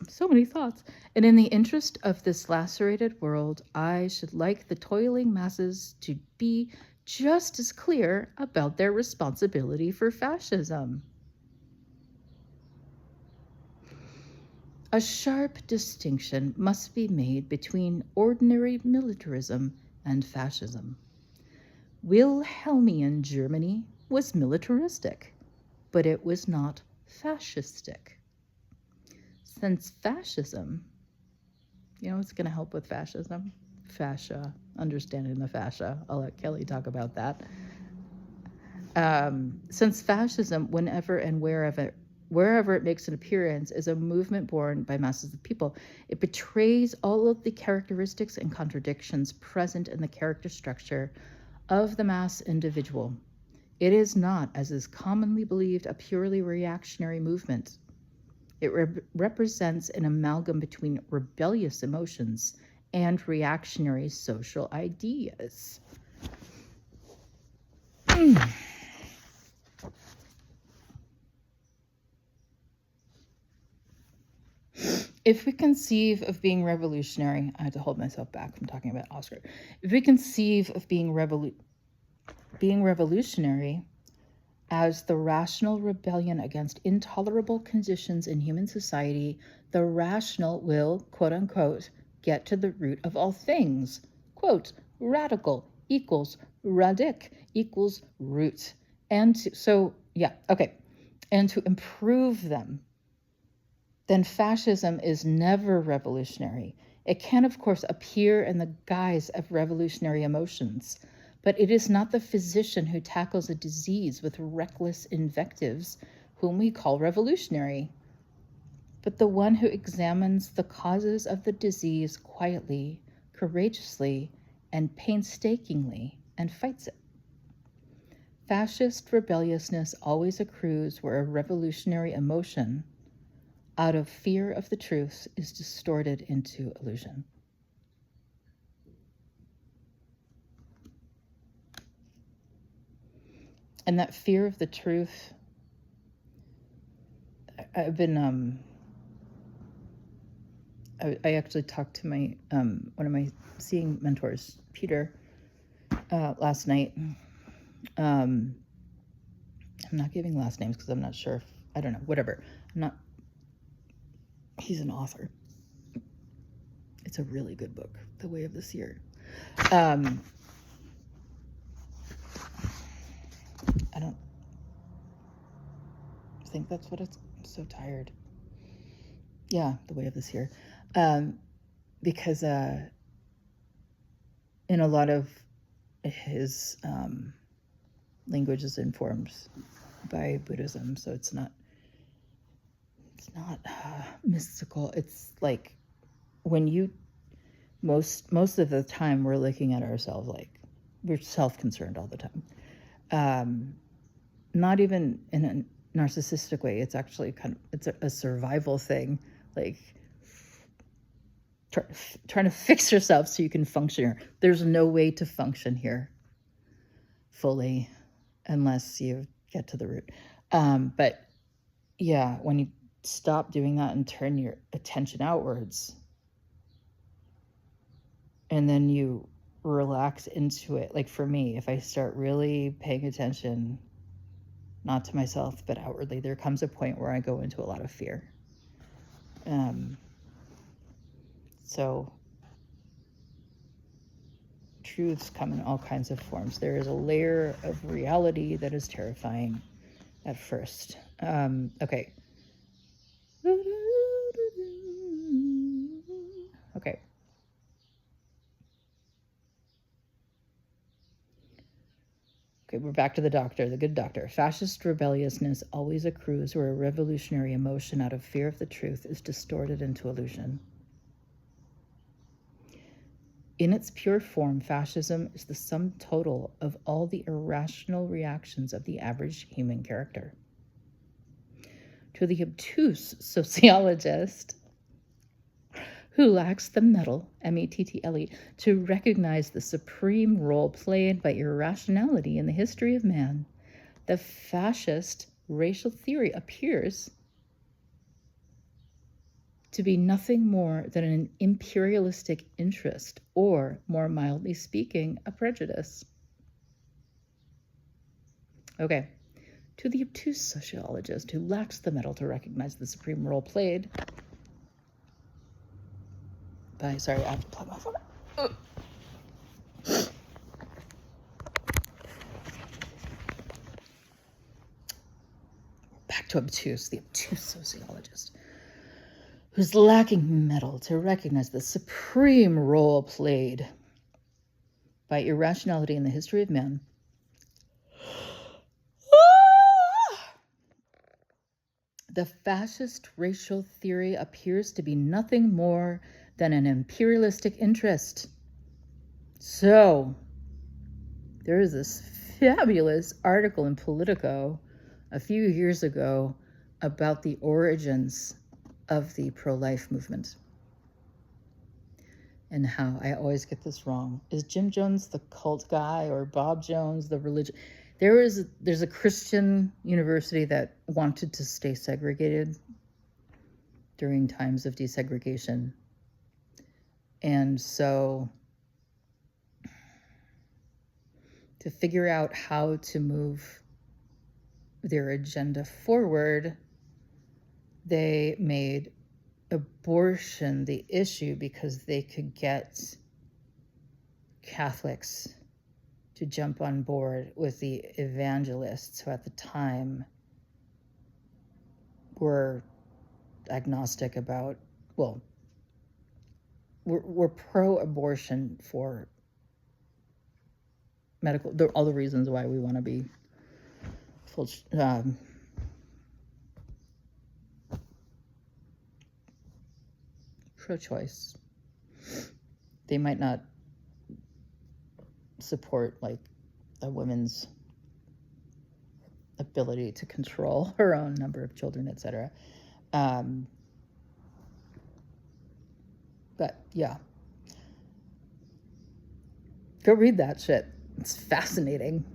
so many thoughts. And in the interest of this lacerated world, I should like the toiling masses to be just as clear about their responsibility for fascism. A sharp distinction must be made between ordinary militarism and fascism. Wilhelmian Germany was militaristic, but it was not fascistic. Since fascism, what's going to help with fascism? Fascia, understanding the fascia. I'll let Kelly talk about that. Since fascism, whenever and wherever it makes an appearance, is a movement born by masses of people, it betrays all of the characteristics and contradictions present in the character structure of the mass individual. It is not, as is commonly believed, a purely reactionary movement. It represents an amalgam between rebellious emotions and reactionary social ideas. If we conceive of being revolutionary, I had to hold myself back from talking about Oscar. If we conceive of being revolutionary as the rational rebellion against intolerable conditions in human society, the rational will, quote unquote, get to the root of all things. Quote, radical equals radic equals root. And to improve them. Then fascism is never revolutionary. It can, of course, appear in the guise of revolutionary emotions, but it is not the physician who tackles a disease with reckless invectives whom we call revolutionary, but the one who examines the causes of the disease quietly, courageously, and painstakingly, and fights it. Fascist rebelliousness always accrues where a revolutionary emotion, out of fear of the truth, is distorted into illusion. And that fear of the truth, I've been, I actually talked to my, one of my seeing mentors, Peter, last night. I'm not giving last names because I'm not sure I don't know, whatever. He's an author. It's a really good book, The Way of the Seer. I don't think that's what it's, I'm so tired. Yeah, The Way of the Seer. Because in a lot of his language is informed by Buddhism, so it's not mystical. It's like when you most of the time we're looking at ourselves like we're self-concerned all the time. Not even in a narcissistic way. It's actually it's a survival thing, like trying to fix yourself so you can function here. There's no way to function here fully unless you get to the root. But yeah, when you stop doing that and turn your attention outwards, and then you relax into it. Like for me, if I start really paying attention, not to myself, but outwardly, there comes a point where I go into a lot of fear. So truths come in all kinds of forms. There is a layer of reality that is terrifying at first. Okay. Okay. Okay, we're back to the doctor, the good doctor. Fascist rebelliousness always accrues where a revolutionary emotion out of fear of the truth is distorted into illusion. In its pure form, fascism is the sum total of all the irrational reactions of the average human character. To the obtuse sociologist who lacks the mettle, M-E-T-T-L-E, to recognize the supreme role played by irrationality in the history of man, the fascist racial theory appears to be nothing more than an imperialistic interest, or, more mildly speaking, a prejudice. Okay, to the obtuse sociologist who lacks the mettle to recognize the supreme role played by, sorry, I have to plug my phone. Back to obtuse, the obtuse sociologist who's lacking mettle to recognize the supreme role played by irrationality in the history of man. The fascist racial theory appears to be nothing more than an imperialistic interest. So, there is this fabulous article in Politico a few years ago about the origins of the pro-life movement. And how, I always get this wrong. Is Jim Jones the cult guy, or Bob Jones the religion? There's a Christian university that wanted to stay segregated during times of desegregation. And so to figure out how to move their agenda forward, they made abortion the issue because they could get Catholics to jump on board with the evangelists who at the time were agnostic about, well, were pro-abortion for medical, all the reasons why we want to be full, pro-choice. They might not support like a woman's ability to control her own number of children, etc. But yeah, go read that shit. It's fascinating.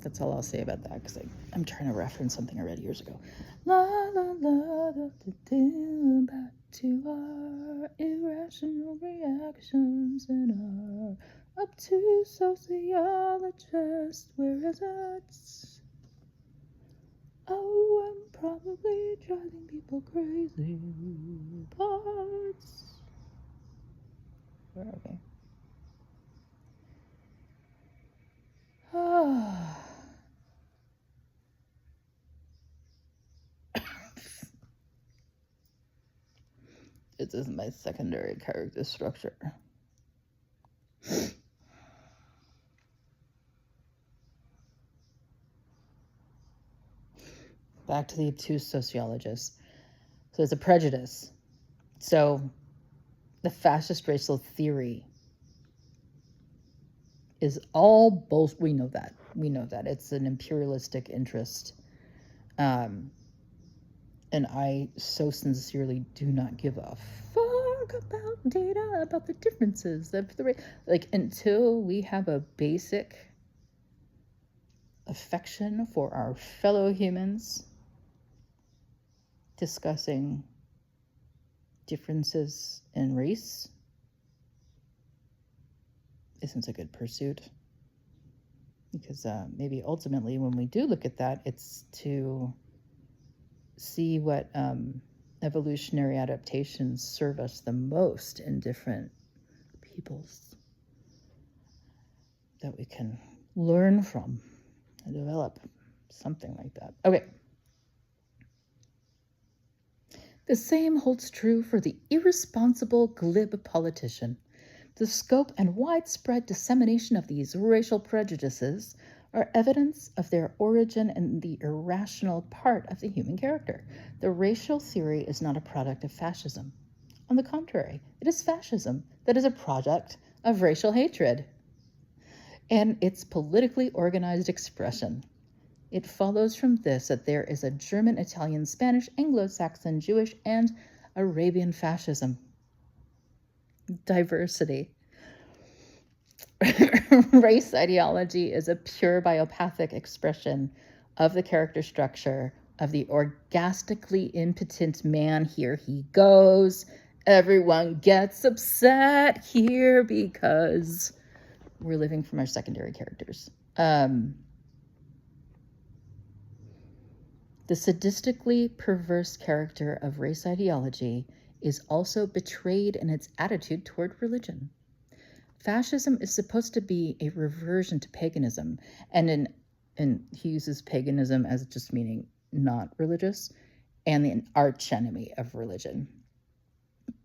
That's all I'll say about that, because I'm trying to reference something I read years ago. La la la da, da, da, back to our irrational reactions and our obtuse sociologists. Where is it? Oh, I'm probably driving people crazy. Parts. Where are we? This is my secondary character structure. Back to the obtuse sociologists. So it's a prejudice. So the fascist racial theory is all both. We know that. It's an imperialistic interest. And I so sincerely do not give a fuck about data, about the differences of the race. Like, until we have a basic affection for our fellow humans, discussing differences in race isn't a good pursuit. Because maybe ultimately when we do look at that, it's to see what evolutionary adaptations serve us the most in different peoples that we can learn from and develop something like that. Okay. The same holds true for the irresponsible, glib politician. The scope and widespread dissemination of these racial prejudices are evidence of their origin in the irrational part of the human character. The racial theory is not a product of fascism. On the contrary, it is fascism that is a product of racial hatred and its politically organized expression. It follows from this that there is a German, Italian, Spanish, Anglo-Saxon, Jewish, and Arabian fascism. Diversity. Race ideology is a pure biopathic expression of the character structure of the orgastically impotent man. Here he goes. Everyone gets upset here because we're living from our secondary characters. The sadistically perverse character of race ideology is also betrayed in its attitude toward religion. Fascism is supposed to be a reversion to paganism, and he uses paganism as just meaning not religious, and the archenemy of religion,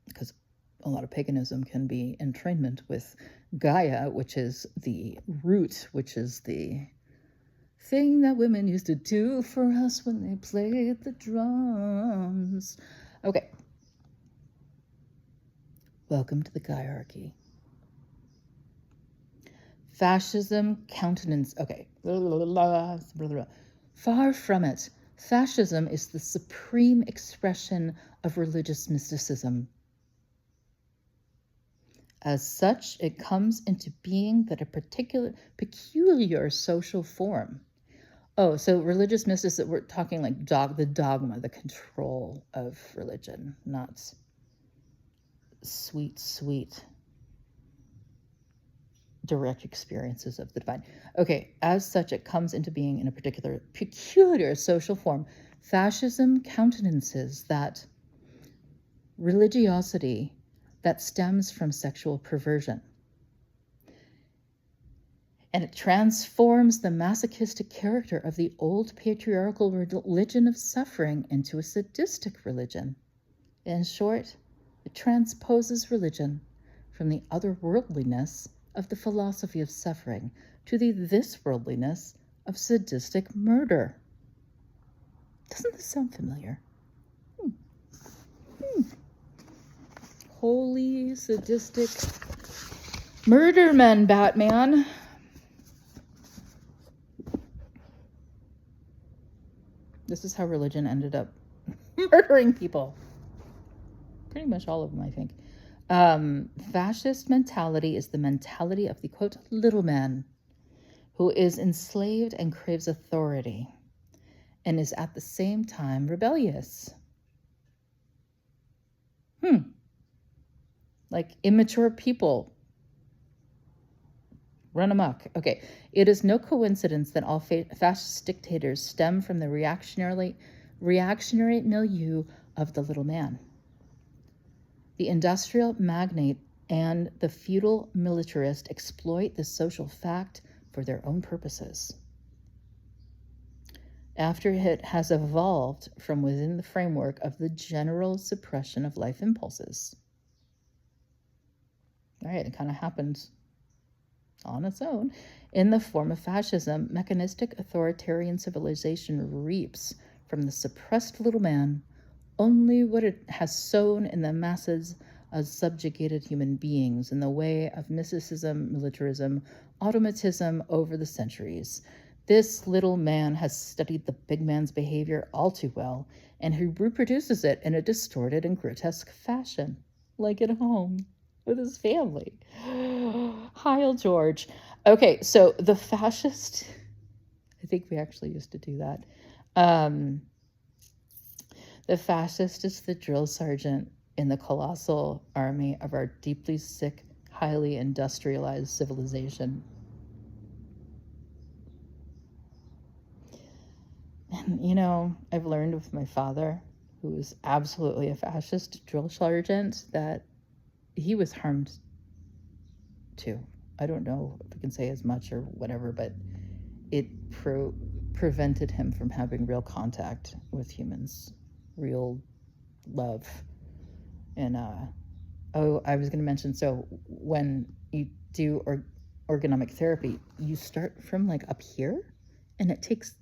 because a lot of paganism can be entrainment with Gaia, which is the root, which is the thing that women used to do for us when they played the drums. Okay. Welcome to the Gaiarchy. Fascism countenance. Okay. Far from it. Fascism is the supreme expression of religious mysticism. As such, it comes into being that a peculiar social form. Oh, so religious mysticism, we're talking like the dogma, the control of religion, not sweet direct experiences of the divine. Okay, as such, it comes into being in a peculiar social form. Fascism countenances that religiosity that stems from sexual perversion. And it transforms the masochistic character of the old patriarchal religion of suffering into a sadistic religion. In short, it transposes religion from the otherworldliness of the philosophy of suffering to the thisworldliness of sadistic murder. Doesn't this sound familiar? Holy sadistic murder men, Batman. This is how religion ended up murdering people. Pretty much all of them, I think. Fascist mentality is the mentality of the, quote, little man who is enslaved and craves authority and is at the same time rebellious. Like immature people run amok. Okay, it is no coincidence that all fascist dictators stem from the reactionary milieu of the little man. The industrial magnate and the feudal militarist exploit this social fact for their own purposes. After it has evolved from within the framework of the general suppression of life impulses. All right, it kind of happens on its own. In the form of fascism, mechanistic authoritarian civilization reaps from the suppressed little man only what it has sown in the masses of subjugated human beings in the way of mysticism, militarism, automatism over the centuries. This little man has studied the big man's behavior all too well, and he reproduces it in a distorted and grotesque fashion, like at home with his family. Heil George. Okay, so the fascist, I think we actually used to do that. The fascist is the drill sergeant in the colossal army of our deeply sick, highly industrialized civilization. And, you know, I've learned with my father, who was absolutely a fascist drill sergeant, that he was harmed too. I don't know if we can say as much or whatever, but it prevented him from having real contact with humans, real love. And I was going to mention, so when you do ergonomic therapy, you start from like up here, and it takes,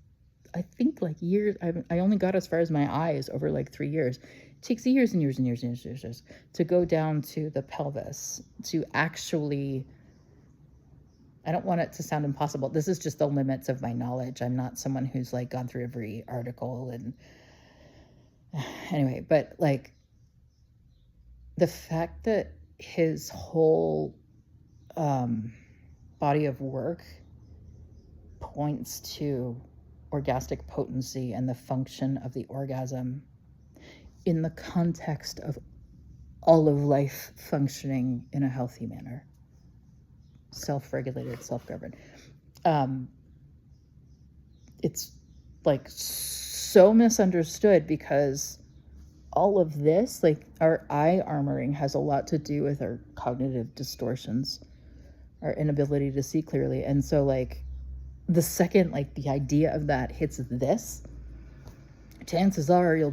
I think, like years. I only got as far as my eyes over like 3 years. It takes years and years and years and years and years to go down to the pelvis, to actually, I don't want it to sound impossible. This is just the limits of my knowledge. I'm not someone who's like gone through every article and anyway, but like the fact that his whole body of work points to orgastic potency and the function of the orgasm in the context of all of life functioning in a healthy manner. Self-regulated, self-governed. It's like so misunderstood because all of this, like our eye armoring, has a lot to do with our cognitive distortions, our inability to see clearly. And so like the second like the idea of that hits this, chances are you'll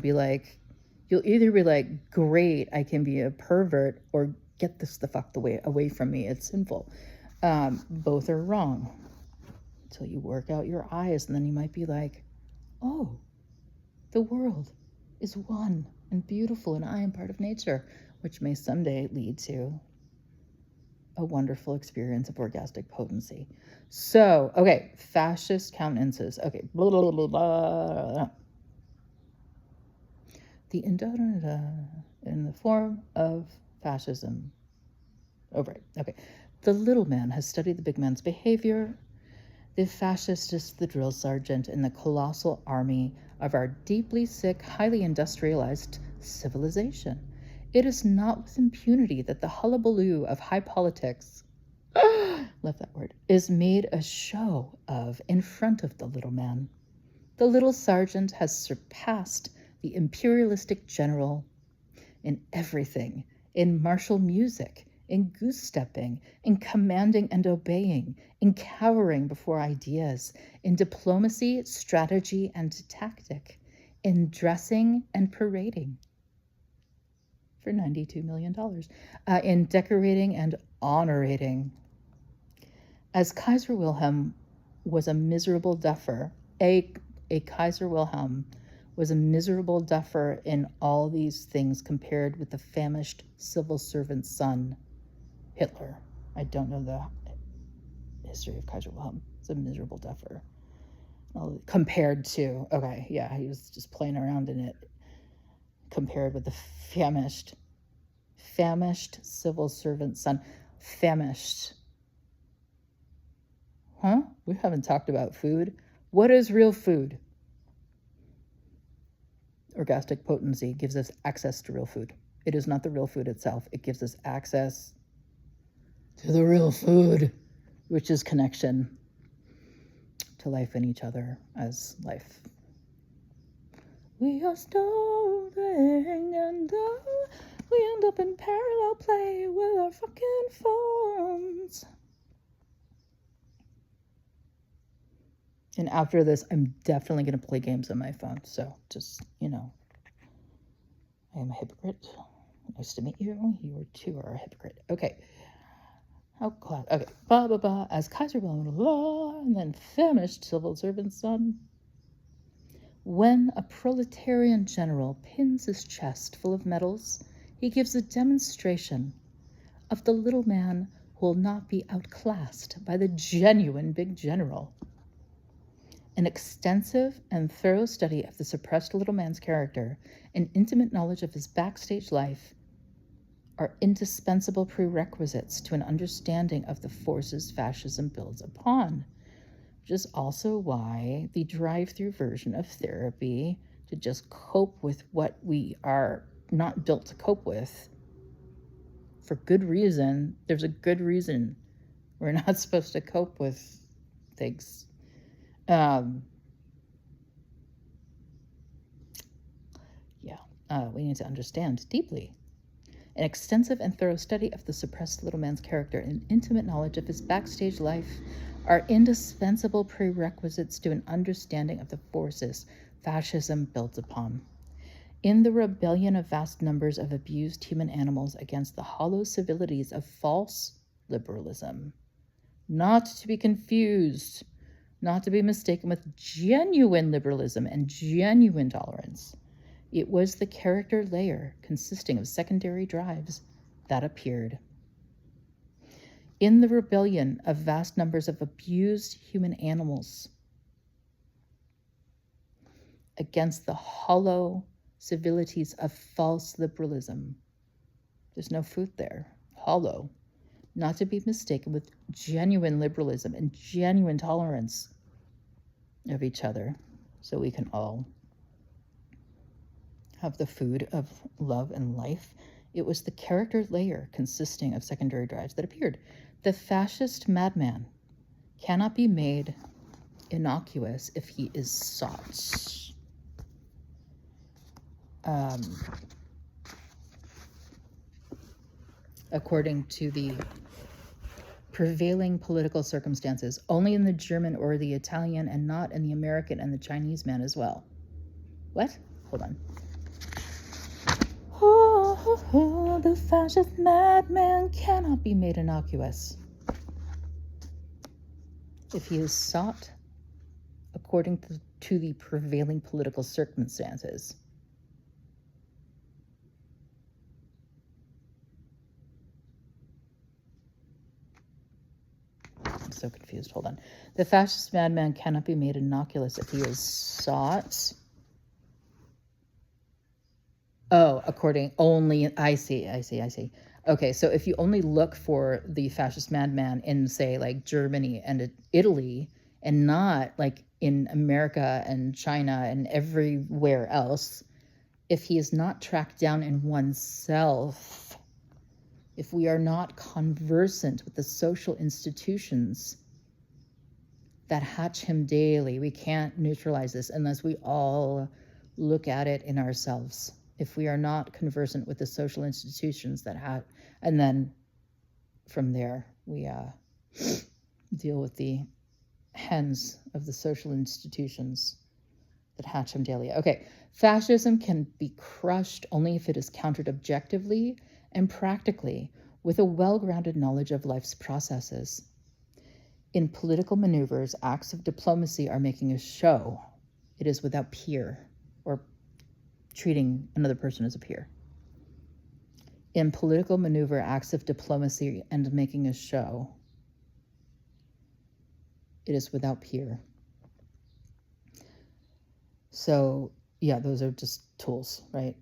either be like, great, I can be a pervert, or get this the fuck away from me, it's sinful. Both are wrong until you work out your eyes, and then you might be like, oh, the world is one and beautiful, and I am part of nature, which may someday lead to a wonderful experience of orgastic potency. So, okay, fascist countenances. Okay, blah, blah, blah, blah. The in the form of fascism. Oh, right, okay. The little man has studied the big man's behavior. The fascist is the drill sergeant in the colossal army of our deeply sick, highly industrialized civilization. It is not with impunity that the hullabaloo of high politics, love that word, is made a show of in front of the little man. The little sergeant has surpassed the imperialistic general in everything, in martial music, in goose-stepping, in commanding and obeying, in cowering before ideas, in diplomacy, strategy, and tactic, in dressing and parading for $92 million, in decorating and honorating. As Kaiser Wilhelm was a miserable duffer, a Kaiser Wilhelm was a miserable duffer in all these things compared with the famished civil servant's son, Hitler. I don't know the history of Kaiser Wilhelm. It's a miserable duffer. Compared to, okay, yeah, he was just playing around in it. Compared with the famished civil servant's son. Famished. Huh? We haven't talked about food. What is real food? Orgastic potency gives us access to real food. It is not the real food itself. It gives us access to the real food, which is connection to life and each other as life. We are starving and we end up in parallel play with our fucking phones. And after this, I'm definitely going to play games on my phone. So just, you know, I am a hypocrite. Nice to meet you. You too are a hypocrite. Okay. How class. Okay. Blah, blah, blah. As Kaiser blah, and then famished civil servant's son. When a proletarian general pins his chest full of medals, he gives a demonstration of the little man who will not be outclassed by the genuine big general. An extensive and thorough study of the suppressed little man's character and intimate knowledge of his backstage life are indispensable prerequisites to an understanding of the forces fascism builds upon, which is also why the drive-through version of therapy to just cope with what we are not built to cope with for good reason. There's a good reason we're not supposed to cope with things. We need to understand deeply. An extensive and thorough study of the suppressed little man's character and intimate knowledge of his backstage life are indispensable prerequisites to an understanding of the forces fascism built upon. In the rebellion of vast numbers of abused human animals against the hollow civilities of false liberalism, not to be confused, not to be mistaken with genuine liberalism and genuine tolerance, it was the character layer consisting of secondary drives that appeared. In the rebellion of vast numbers of abused human animals against the hollow civilities of false liberalism. There's no fruit there. Hollow. Not to be mistaken with genuine liberalism and genuine tolerance of each other, so we can all have the food of love and life. It was the character layer consisting of secondary drives that appeared. The fascist madman cannot be made innocuous if he is sought. According to the prevailing political circumstances, only in the German or the Italian and not in the American and the Chinese man as well. What? Hold on. Oh, the fascist madman cannot be made innocuous if he is sought according to the prevailing political circumstances. I'm so confused. Hold on. The fascist madman cannot be made innocuous if he is sought. Oh, according only, I see. Okay, so if you only look for the fascist madman in, say, like Germany and Italy, and not like in America and China and everywhere else, if he is not tracked down in oneself, if we are not conversant with the social institutions that hatch him daily, we can't neutralize this unless we all look at it in ourselves. If we are not conversant with the social institutions that have, and then from there we deal with the hens of the social institutions that hatch him daily. Okay, fascism can be crushed only if it is countered objectively and practically with a well-grounded knowledge of life's processes. In political maneuvers, acts of diplomacy are making a show. It is without peer, or treating another person as a peer. In political maneuver, acts of diplomacy and making a show, it is without peer. So, yeah, those are just tools, right?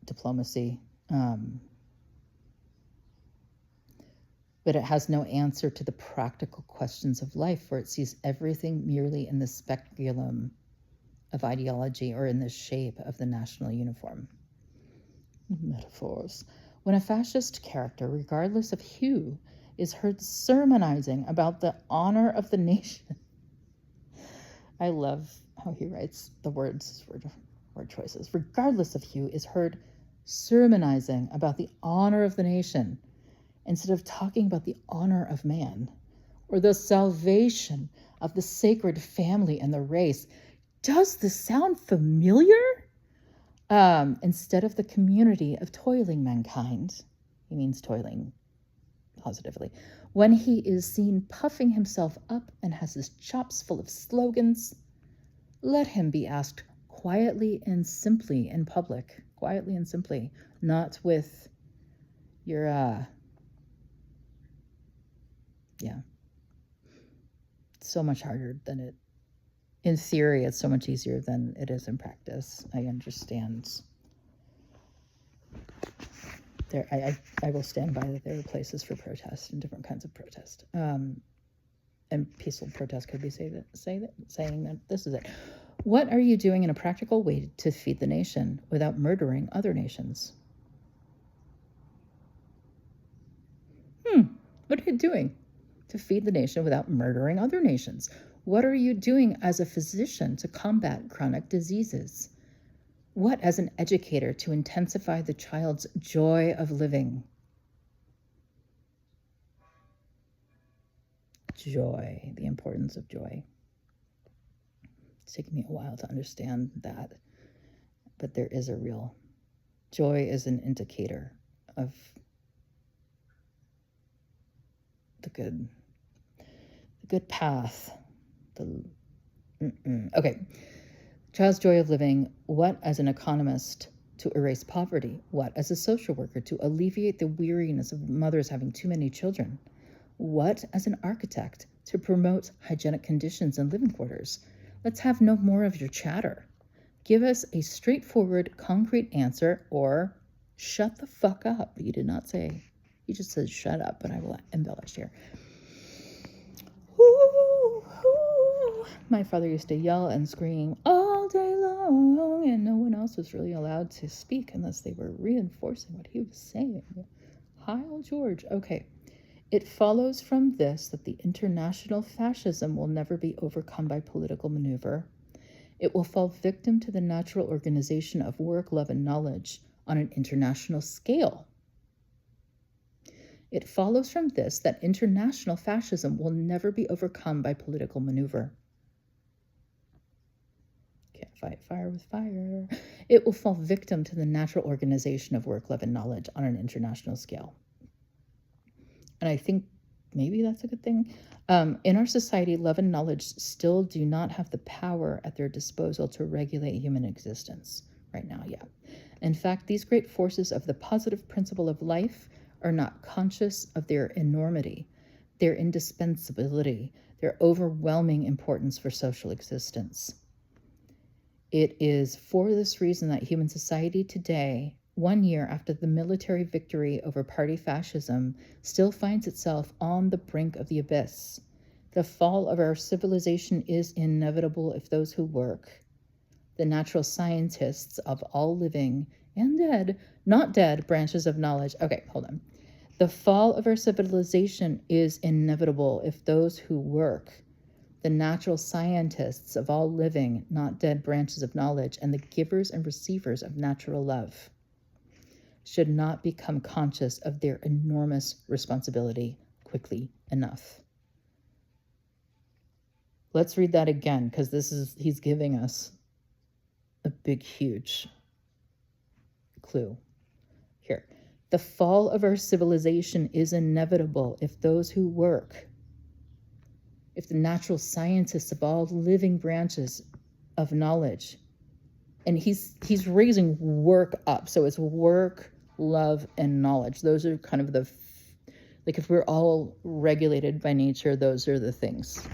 Diplomacy. But it has no answer to the practical questions of life, for it sees everything merely in the speculum of ideology or in the shape of the national uniform. Metaphors. When a fascist character, regardless of hue, is heard sermonizing about the honor of the nation. I love how he writes the words, word choices. Regardless of hue, is heard sermonizing about the honor of the nation, instead of talking about the honor of man, or the salvation of the sacred family and the race. Does this sound familiar? Instead of the community of toiling mankind, he means toiling positively, when he is seen puffing himself up and has his chops full of slogans, let him be asked quietly and simply in public, quietly and simply, not with your, so much harder than it, in theory, it's so much easier than it is in practice. I understand. I will stand by that there are places for protest and different kinds of protest. And peaceful protest could be saying that this is it. What are you doing in a practical way to feed the nation without murdering other nations? What are you doing to feed the nation without murdering other nations? What are you doing as a physician to combat chronic diseases? What as an educator to intensify the child's joy of living? Joy, the importance of joy. It's taken me a while to understand that, but there is a real joy is an indicator of the good path. Okay. Child's joy of living. What as an economist to erase poverty? What as a social worker to alleviate the weariness of mothers having too many children? What as an architect to promote hygienic conditions in living quarters? Let's have no more of your chatter. Give us a straightforward, concrete answer, or shut the fuck up. You did not say. You just said shut up, but I will embellish here. Ooh, ooh. My father used to yell and scream all day long, and no one else was really allowed to speak unless they were reinforcing what he was saying. Hi, old George. Okay. It follows from this that the international fascism will never be overcome by political maneuver. It will fall victim to the natural organization of work, love, and knowledge on an international scale. It follows from this that international fascism will never be overcome by political maneuver. Can't fight fire with fire. It will fall victim to the natural organization of work, love, and knowledge on an international scale. And I think maybe that's a good thing. In our society, love and knowledge still do not have the power at their disposal to regulate human existence right now, yeah. In fact, these great forces of the positive principle of life are not conscious of their enormity, their indispensability, their overwhelming importance for social existence. It is for this reason that human society today, 1 year after the military victory over party fascism, still finds itself on the brink of the abyss. The fall of our civilization is inevitable if those who work, the natural scientists of all living and dead, not dead, branches of knowledge. Okay, hold on. The fall of our civilization is inevitable if those who work, the natural scientists of all living, not dead, branches of knowledge, and the givers and receivers of natural love, should not become conscious of their enormous responsibility quickly enough. Let's read that again, because he's giving us a big, huge clue here. The fall of our civilization is inevitable if those who work, if the natural scientists of all living branches of knowledge, and he's raising work up, so it's work, love, and knowledge. Those are kind of like if we're all regulated by nature, those are the things.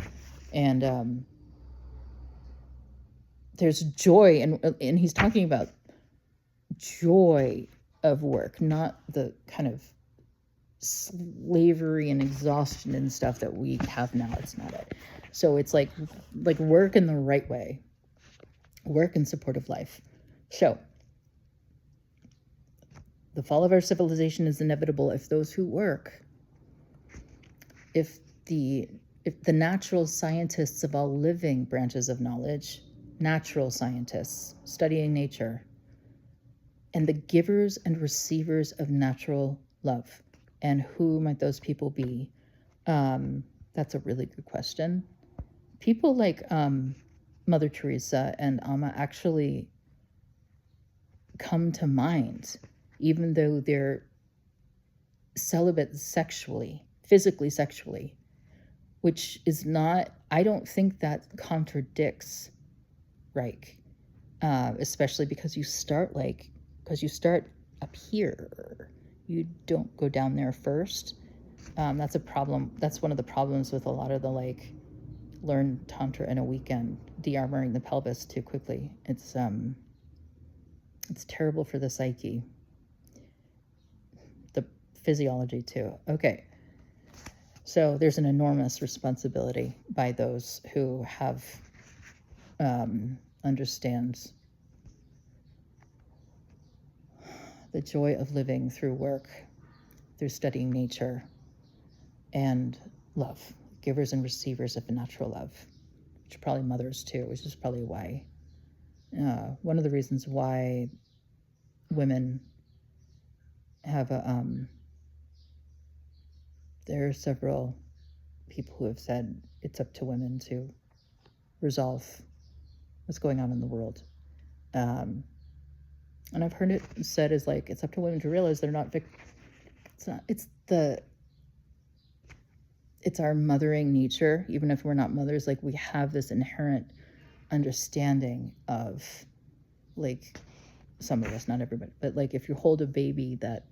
And there's joy, and he's talking about joy of work, not the kind of slavery and exhaustion and stuff that we have now. It's not it. So it's like work in the right way, work in support of life. So the fall of our civilization is inevitable if those who work, if the natural scientists of all living branches of knowledge, natural scientists studying nature, and the givers and receivers of natural love. And who might those people be? That's a really good question. People like Mother Teresa and Amma actually come to mind, even though they're celibate sexually, physically sexually, which is not, I don't think that contradicts Reich, especially because you start up here. You don't go down there first. That's a problem. That's one of the problems with a lot of the learn Tantra in a weekend, de-armoring the pelvis too quickly. It's terrible for the psyche. The physiology too. Okay. So there's an enormous responsibility by those who have understands the joy of living through work, through studying nature, and love, givers and receivers of natural love, which are probably mothers too, which is probably why, one of the reasons why women have there are several people who have said it's up to women to resolve what's going on in the world. And I've heard it said as like, it's up to women to realize they're not it's our mothering nature. Even if we're not mothers, like we have this inherent understanding of, like, some of us, not everybody, but like if you hold a baby, that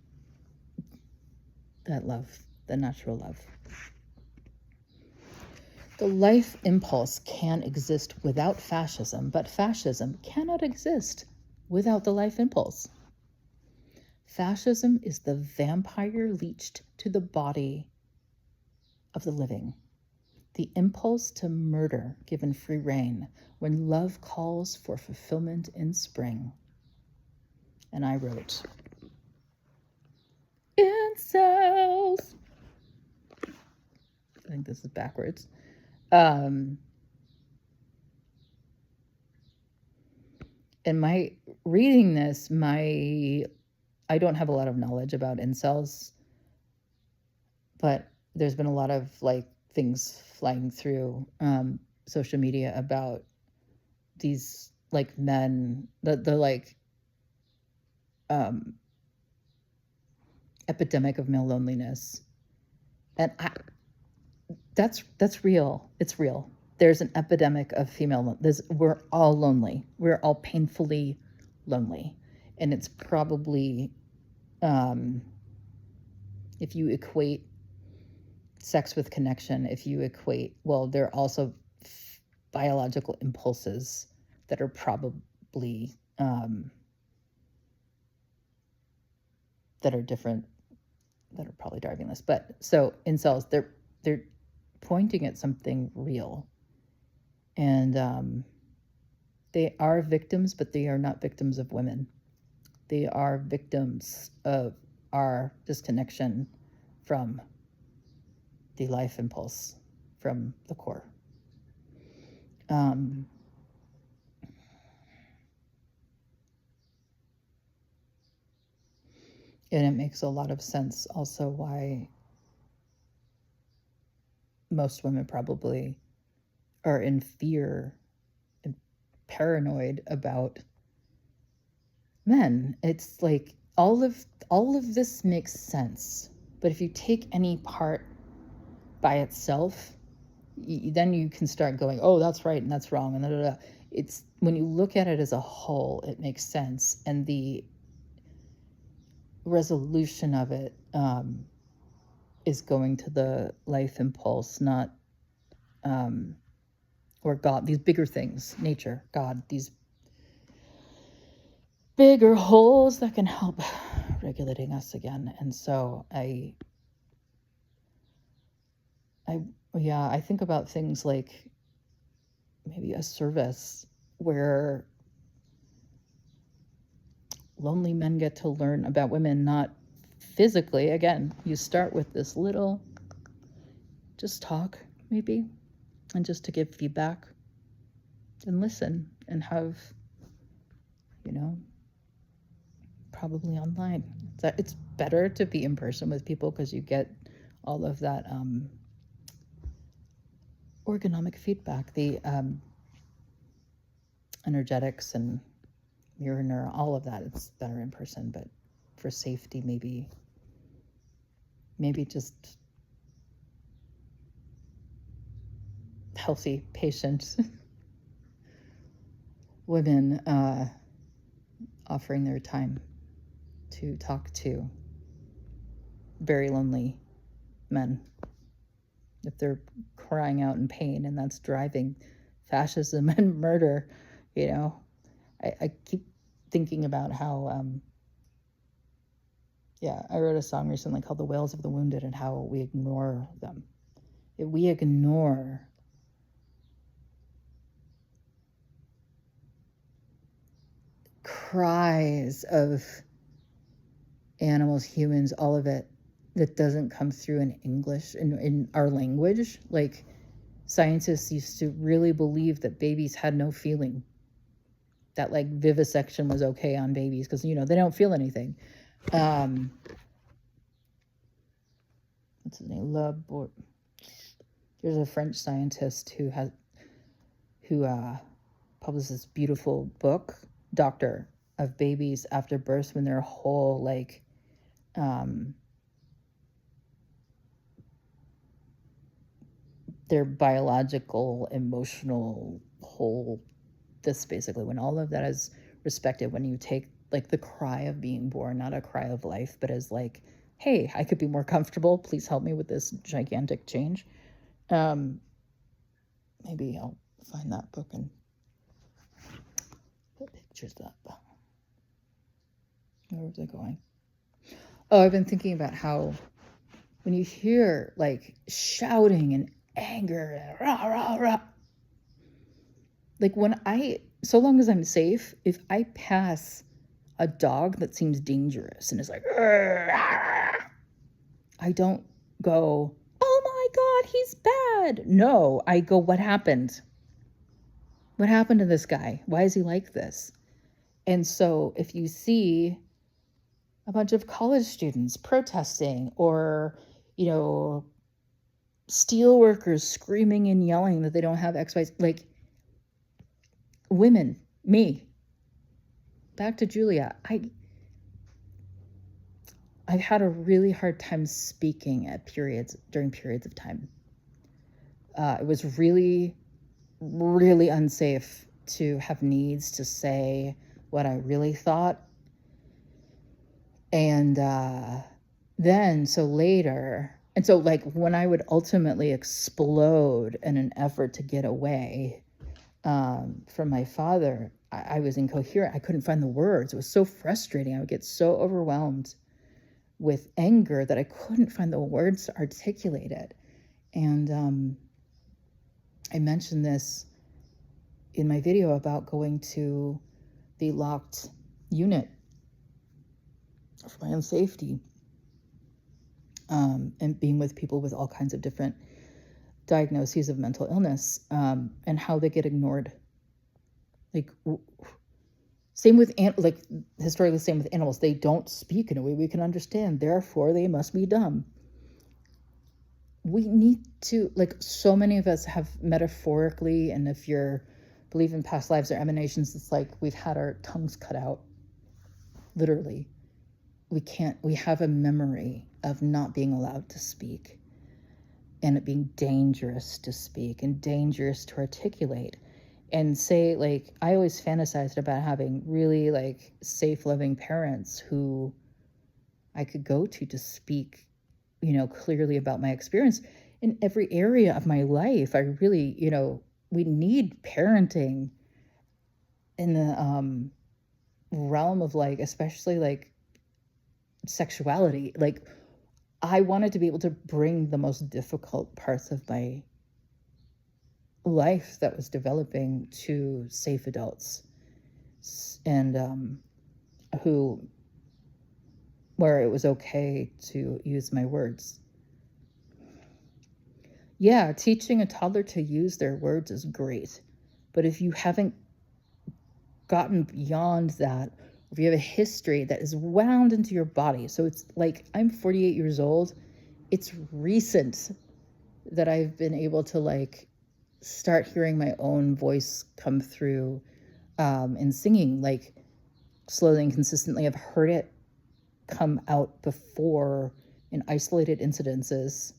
love, the natural love. The life impulse can exist without fascism, but fascism cannot exist without the life impulse. Fascism is the vampire leached to the body of the living, the impulse to murder given free rein when love calls for fulfillment in spring. And I wrote, incels. I think this is backwards. In my reading this, I don't have a lot of knowledge about incels, but there's been a lot of like things flying through social media about these like men, the like epidemic of male loneliness, and that's real. It's real. There's an epidemic of female. We're all lonely. We're all painfully lonely, and it's probably, if you equate sex with connection, there are also biological impulses that are probably that are different, that are probably driving this. But so incels, they're pointing at something real, and they are victims, but they are not victims of women. They are victims of our disconnection from the life impulse, from the core. And it makes a lot of sense also why most women probably are in fear and paranoid about men. It's like all of this makes sense, but if you take any part by itself, then you can start going, oh, that's right and that's wrong, and da, da, da. It's when you look at it as a whole, it makes sense, and the resolution of it is going to the life impulse, not or God, these bigger things, nature, God, these bigger wholes that can help regulating us again. And so I think about things like maybe a service where lonely men get to learn about women, not physically. Again, you start with this little, just talk maybe, and just to give feedback and listen and have, probably online. It's better to be in person with people because you get all of that ergonomic feedback, the energetics and mirror neural, all of that. It's better in person, but for safety, maybe just healthy, patient women offering their time to talk to very lonely men if they're crying out in pain, and that's driving fascism and murder. I keep thinking about how I wrote a song recently called The Wails of the Wounded, and how we ignore them. If we ignore cries of animals, humans, all of it, that doesn't come through in English, in our language. Like, scientists used to really believe that babies had no feeling, that like vivisection was okay on babies because, you know, they don't feel anything. What's his name? There's a French scientist who published this beautiful book, Doctor, of babies after birth when their whole like their biological, emotional whole, this basically, when all of that is respected, when you take like the cry of being born, not a cry of life, but as like, hey, I could be more comfortable, please help me with this gigantic change. Maybe I'll find that book and put pictures up. Where was I going? Oh, I've been thinking about how when you hear like shouting and anger, rah, rah, rah, like so long as I'm safe, if I pass a dog that seems dangerous and is like, I don't go, oh my God, he's bad. No, I go, what happened? What happened to this guy? Why is he like this? And so if you see a bunch of college students protesting, or, you know, steel workers screaming and yelling that they don't have X, Y, like women, me, back to Julia, I've had a really hard time speaking during periods of time. It was really, really unsafe to have needs to say what I really thought. And then, so later, and so like when I would ultimately explode in an effort to get away from my father, I was incoherent. I couldn't find the words. It was so frustrating. I would get so overwhelmed with anger that I couldn't find the words to articulate it. And I mentioned this in my video about going to the locked unit for my own safety, and being with people with all kinds of different diagnoses of mental illness, and how they get ignored. Like, same with historically, same with animals. They don't speak in a way we can understand, therefore they must be dumb. We need to, like, so many of us have metaphorically, and if you're believe in past lives or emanations, it's like we've had our tongues cut out, literally. We have a memory of not being allowed to speak, and it being dangerous to speak and dangerous to articulate and say, like, I always fantasized about having really like safe, loving parents who I could go to speak, you know, clearly about my experience in every area of my life. I really, you know, we need parenting in the realm of like, especially like sexuality. Like, I wanted to be able to bring the most difficult parts of my life that was developing to safe adults, and where it was okay to use my words. Yeah, teaching a toddler to use their words is great, but if you haven't gotten beyond that, if you have a history that is wound into your body, so it's like, I'm 48 years old, it's recent that I've been able to like start hearing my own voice come through in singing, like slowly and consistently. I've heard it come out before in isolated incidences,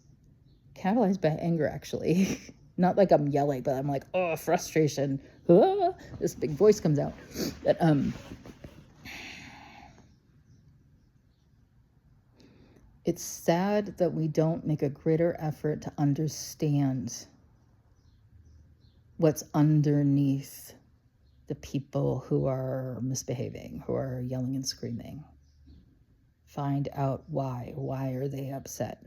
catalyzed by anger, actually. Not like I'm yelling, but I'm like, oh, frustration. Ah, this big voice comes out. But it's sad that we don't make a greater effort to understand what's underneath the people who are misbehaving, who are yelling and screaming. Find out why. Why are they upset?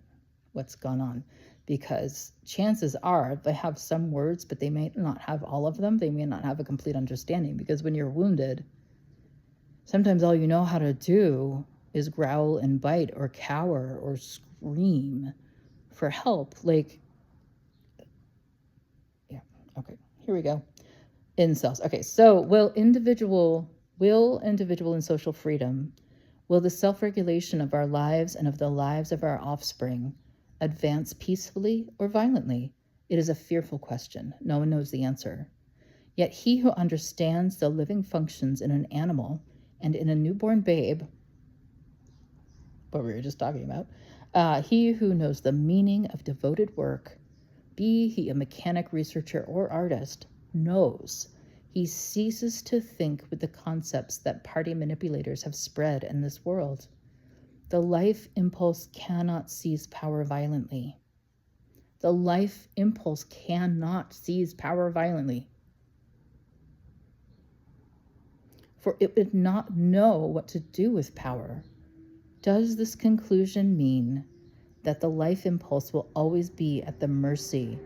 What's gone on? Because chances are they have some words, but they may not have all of them. They may not have a complete understanding, because when you're wounded, Sometimes all you know how to do is growl and bite or cower or scream for help. Like, yeah, okay, here we go. Incels. Okay, so will individual and social freedom, will the self-regulation of our lives and of the lives of our offspring advance peacefully or violently? It is a fearful question. No one knows the answer. Yet he who understands the living functions in an animal and in a newborn babe, what we were just talking about, he who knows the meaning of devoted work, be he a mechanic, researcher, or artist, knows he ceases to think with the concepts that party manipulators have spread in this world. The life impulse cannot seize power violently. The life impulse cannot seize power violently. For it would not know what to do with power. Does this conclusion mean that the life impulse will always be at the mercy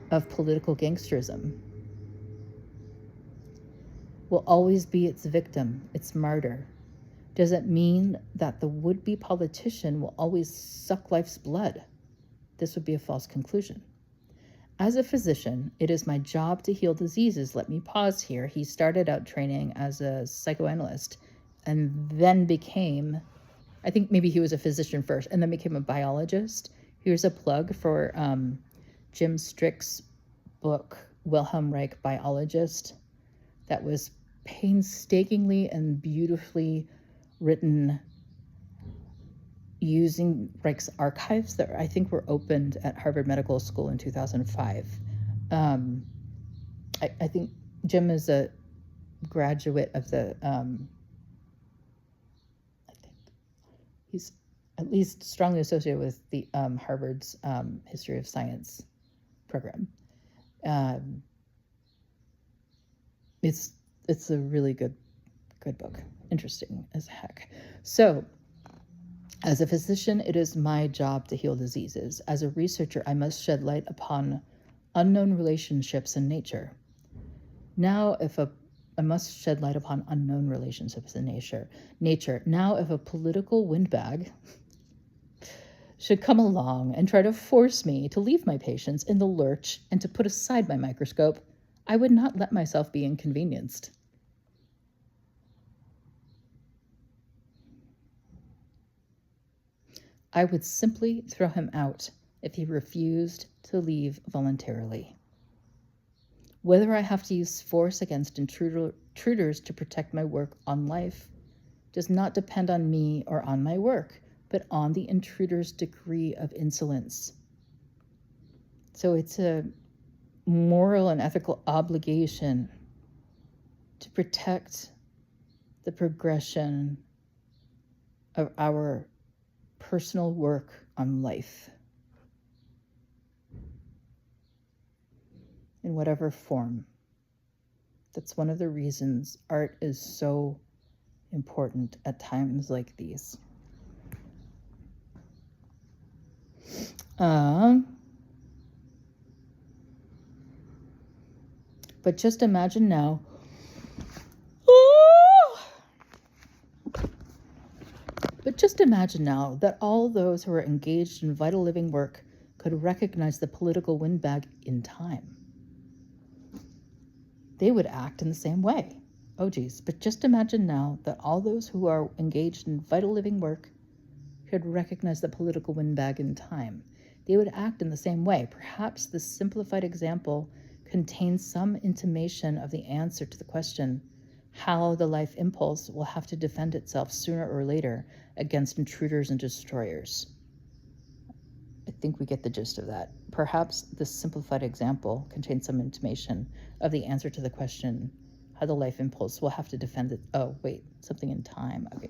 of political gangsterism? Will always be its victim, its martyr? Does it mean that the would-be politician will always suck life's blood? This would be a false conclusion. As a physician, it is my job to heal diseases. Let me pause here. He started out training as a psychoanalyst and then became, I think maybe he was a physician first and then became a biologist. Here's a plug for Jim Strick's book, Wilhelm Reich, Biologist, that was painstakingly and beautifully written using Reich's archives that I think were opened at Harvard Medical School in 2005. I think Jim is a graduate of the, I think he's at least strongly associated with the Harvard's History of Science program. It's a really good book. Interesting as heck. So, as a physician, it is my job to heal diseases. As a researcher, I must shed light upon unknown relationships in nature. Now, I must shed light upon unknown relationships in nature. Now, if a political windbag should come along and try to force me to leave my patients in the lurch and to put aside my microscope, I would not let myself be inconvenienced. I would simply throw him out if he refused to leave voluntarily. Whether I have to use force against intruders to protect my work on life does not depend on me or on my work, but on the intruder's degree of insolence. So it's a moral and ethical obligation to protect the progression of our personal work on life in whatever form. That's one of the reasons art is so important at times like these. But just imagine now, that all those who are engaged in vital living work could recognize the political windbag in time. They would act in the same way. Oh geez, but just imagine now that all those who are engaged in vital living work could recognize the political windbag in time. They would act in the same way. Perhaps this simplified example contains some intimation of the answer to the question how the life impulse will have to defend itself sooner or later against intruders and destroyers. I think we get the gist of that. Perhaps this simplified example contains some intimation of the answer to the question how the life impulse will have to defend it. Oh, wait, something in time. Okay.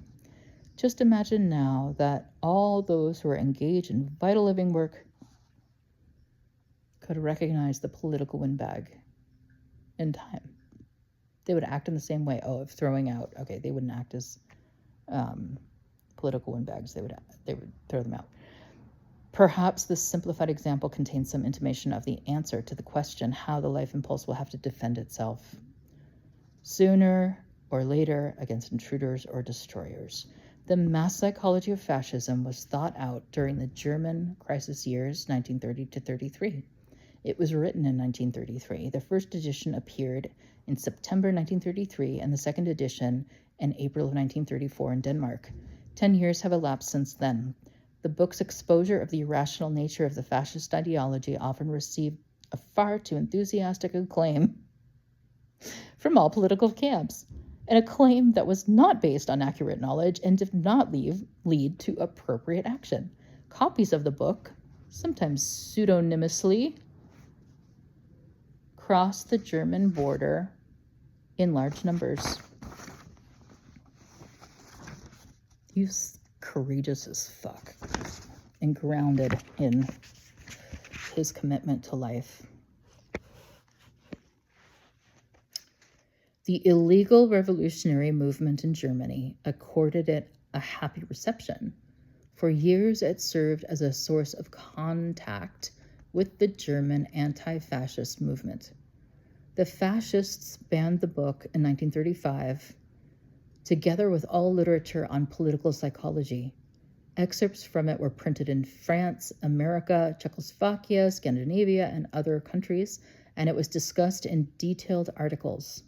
Just imagine now that all those who are engaged in vital living work could recognize the political windbag in time. They would act in the same way. Oh, if throwing out, okay, they wouldn't act as political windbags. They would throw them out. Perhaps this simplified example contains some intimation of the answer to the question how the life impulse will have to defend itself sooner or later against intruders or destroyers. The mass psychology of fascism was thought out during the German crisis years 1930 to 33. It was written in 1933. The first edition appeared in September 1933 and the second edition in April of 1934 in Denmark. 10 years have elapsed since then. The book's exposure of the irrational nature of the fascist ideology often received a far too enthusiastic acclaim from all political camps, an acclaim that was not based on accurate knowledge and did not lead to appropriate action. Copies of the book, sometimes pseudonymously, crossed the German border in large numbers. He was courageous as fuck and grounded in his commitment to life. The illegal revolutionary movement in Germany accorded it a happy reception. For years, it served as a source of contact with the German anti-fascist movement. The fascists banned the book in 1935, together with all literature on political psychology. Excerpts from it were printed in France, America, Czechoslovakia, Scandinavia, and other countries, and it was discussed in detailed articles.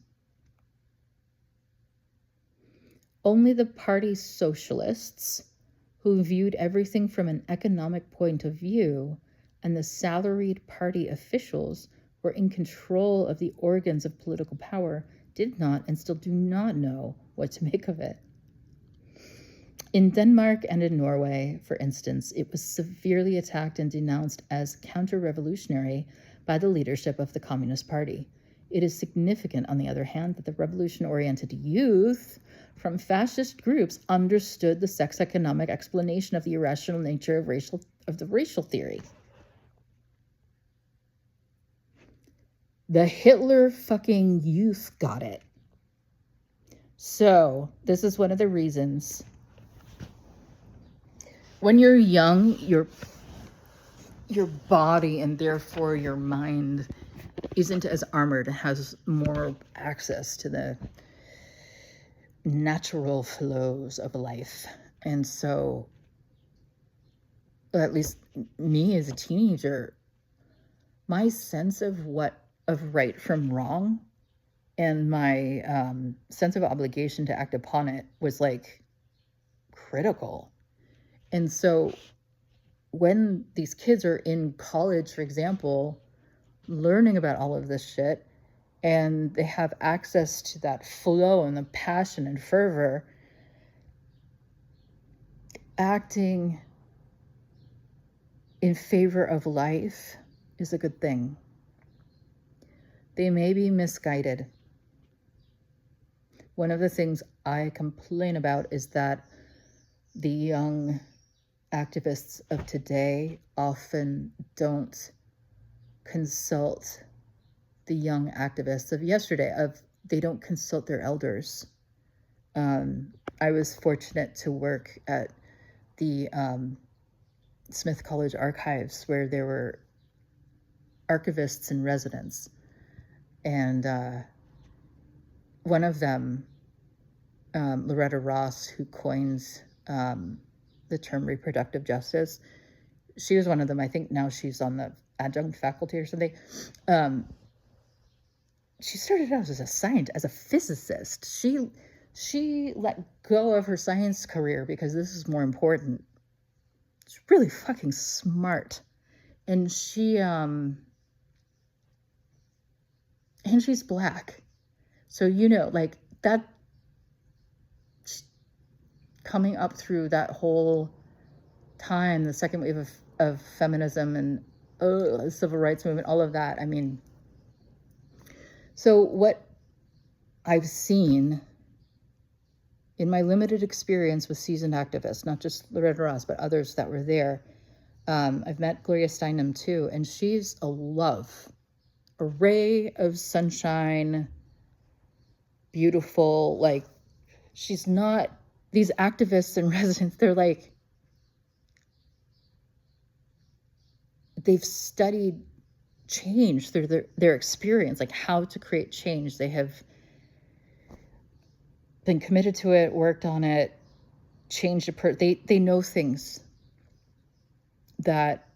Only the party socialists, who viewed everything from an economic point of view, and the salaried party officials were in control of the organs of political power, did not and still do not know what to make of it. In Denmark and in Norway, for instance, it was severely attacked and denounced as counter-revolutionary by the leadership of the Communist Party. It is significant, on the other hand, that the revolution-oriented youth from fascist groups understood the sex-economic explanation of the irrational nature of the racial theory. The Hitler fucking youth got it. So, this is one of the reasons. When you're young, your body and therefore your mind isn't as armored and has more access to the natural flows of life. And so, at least me as a teenager, my sense of right from wrong and my sense of obligation to act upon it was like critical. And so when these kids are in college, for example, learning about all of this shit, and they have access to that flow and the passion and fervor, acting in favor of life is a good thing. They may be misguided. One of the things I complain about is that the young activists of today often don't consult the young activists of yesterday. They don't consult their elders. I was fortunate to work at the Smith College archives, where there were archivists in residence, and one of them, Loretta Ross, who coins the term reproductive justice, she was one of them. I think now she's on the adjunct faculty or something. She started out as a physicist. She let go of her science career because this is more important. She's really fucking smart. And she's Black. So, like that, coming up through that whole time, the second wave of feminism and the civil rights movement, all of that. I mean, so what I've seen in my limited experience with seasoned activists, not just Loretta Ross, but others that were there, I've met Gloria Steinem too, and she's a love, a ray of sunshine, beautiful. Like, she's not, these activists in residence, they're like, they've studied change through their experience, like how to create change. They have been committed to it, worked on it, changed they know things that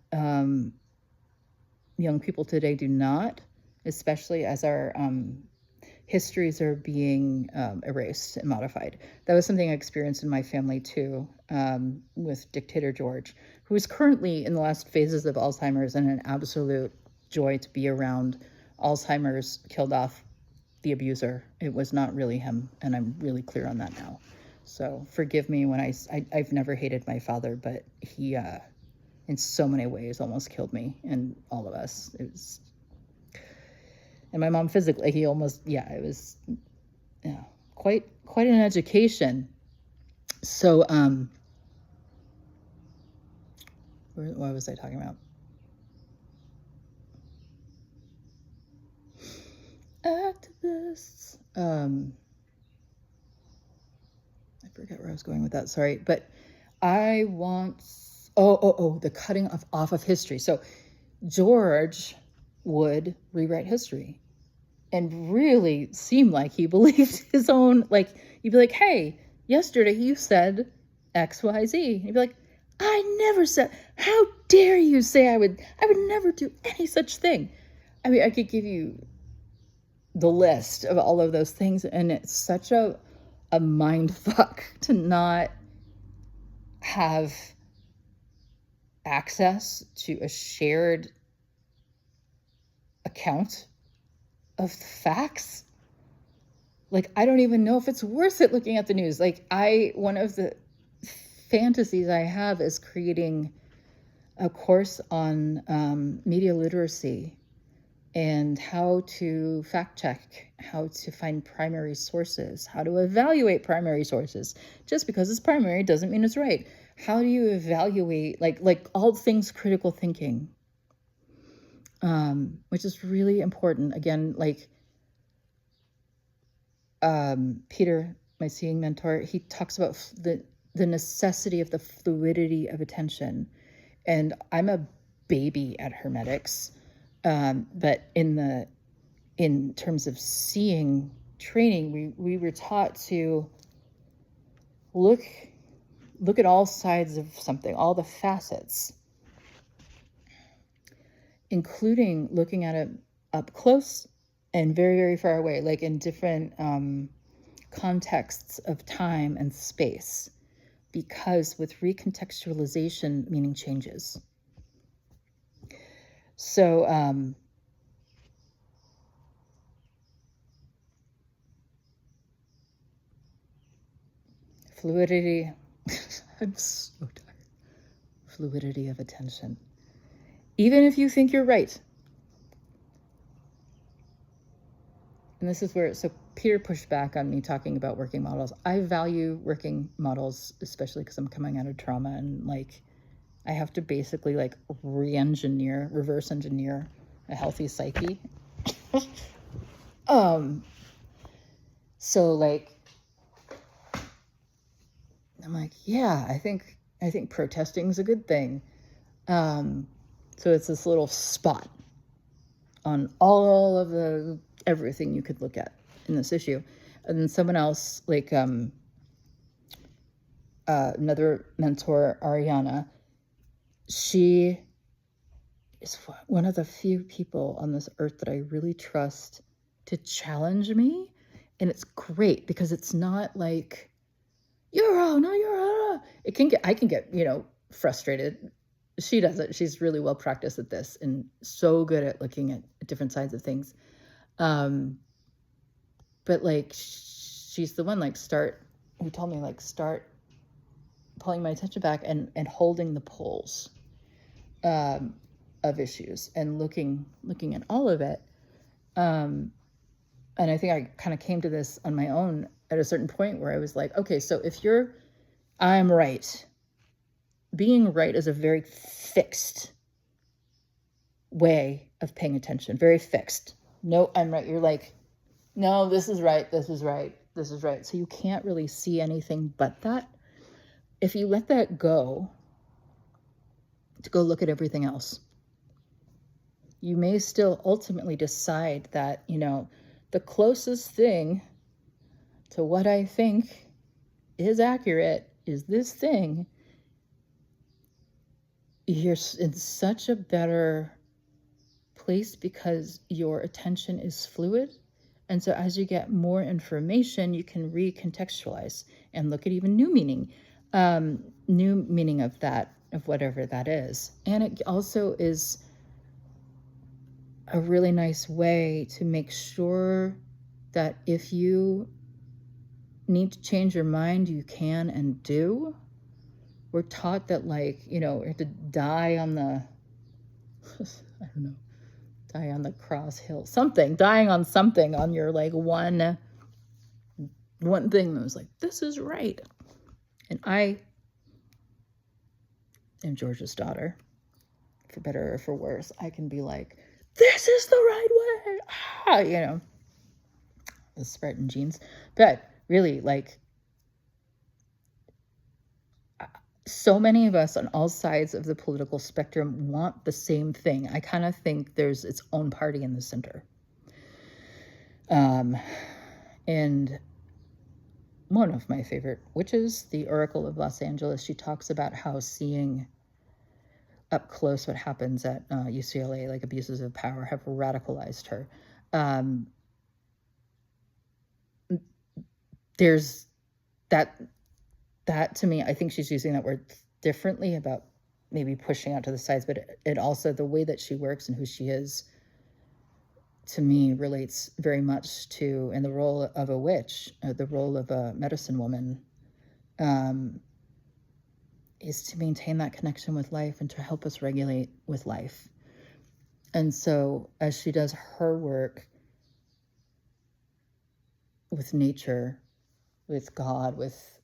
young people today do not, especially as our histories are being erased and modified. That was something I experienced in my family too, with dictator George, who is currently in the last phases of Alzheimer's, and an absolute joy to be around. Alzheimer's killed off the abuser. It was not really him, and I'm really clear on that now. So forgive me when I've never hated my father, but he, in so many ways, almost killed me and all of us. It was, and my mom physically, he almost, it was, quite an education. So, what was I talking about? Activists. I forget where I was going with that. Sorry, but I want. The cutting off of history. So George would rewrite history, and really seemed like he believed his own. Like, you'd be like, "Hey, yesterday you said X, Y, Z." And he'd be like, "I never said. How dare you say I would never do any such thing." I mean, I could give you the list of all of those things, and it's such a mind fuck to not have access to a shared account of the facts. Like, I don't even know if it's worth it looking at the news. Like, one of the fantasies I have is creating a course on media literacy and how to fact check, how to find primary sources, how to evaluate primary sources. Just because it's primary doesn't mean it's right. How do you evaluate, like all things critical thinking, which is really important. Again, like Peter, my seeing mentor, he talks about the necessity of the fluidity of attention. And I'm a baby at hermetics, but in terms of seeing training, we were taught to look at all sides of something, all the facets, including looking at it up close and very, very far away, like in different contexts of time and space, because with recontextualization, meaning changes. So fluidity, I'm so tired. Fluidity of attention. Even if you think you're right. And this is where, so Peter pushed back on me talking about working models. I value working models, especially because I'm coming out of trauma, and like, I have to basically like reverse engineer a healthy psyche. So like, I'm like, yeah, I think protesting is a good thing. So it's this little spot on all of everything you could look at in this issue. And then someone else, like another mentor, Ariana, she is one of the few people on this earth that I really trust to challenge me. And it's great because it's not like, you're wrong, no, you're wrong. I can get, frustrated. She doesn't. She's really well practiced at this and so good at looking at different sides of things. But like, she's the one who told me start pulling my attention back and holding the pulse of issues and looking at all of it. And I think I kind of came to this on my own at a certain point where I was like, okay, so if I'm right. Being right is a very fixed way of paying attention, very fixed. No, I'm right. You're like, no, this is right. This is right. This is right. So you can't really see anything but that. If you let that go, to go look at everything else, you may still ultimately decide that, the closest thing So what I think is accurate is this thing, you're in such a better place because your attention is fluid. And so as you get more information, you can recontextualize and look at even new meaning of that, of whatever that is. And it also is a really nice way to make sure that if you need to change your mind, you can and do. We're taught that, like, you know, we have to die on the, I don't know, die on the cross hill, something, dying on something, on your, like, one thing that was like, this is right. And I am George's daughter, for better or for worse. I can be like, this is the right way, you know, the Spartan genes. But really, like, so many of us on all sides of the political spectrum want the same thing. I kind of think there's its own party in the center. And one of my favorite witches, the Oracle of Los Angeles, she talks about how seeing up close what happens at UCLA, like abuses of power, have radicalized her. There's that to me, I think she's using that word differently about maybe pushing out to the sides, but it also, the way that she works and who she is, to me, relates very much to, in the role of a witch, the role of a medicine woman, is to maintain that connection with life and to help us regulate with life. And so as she does her work with nature, with God, with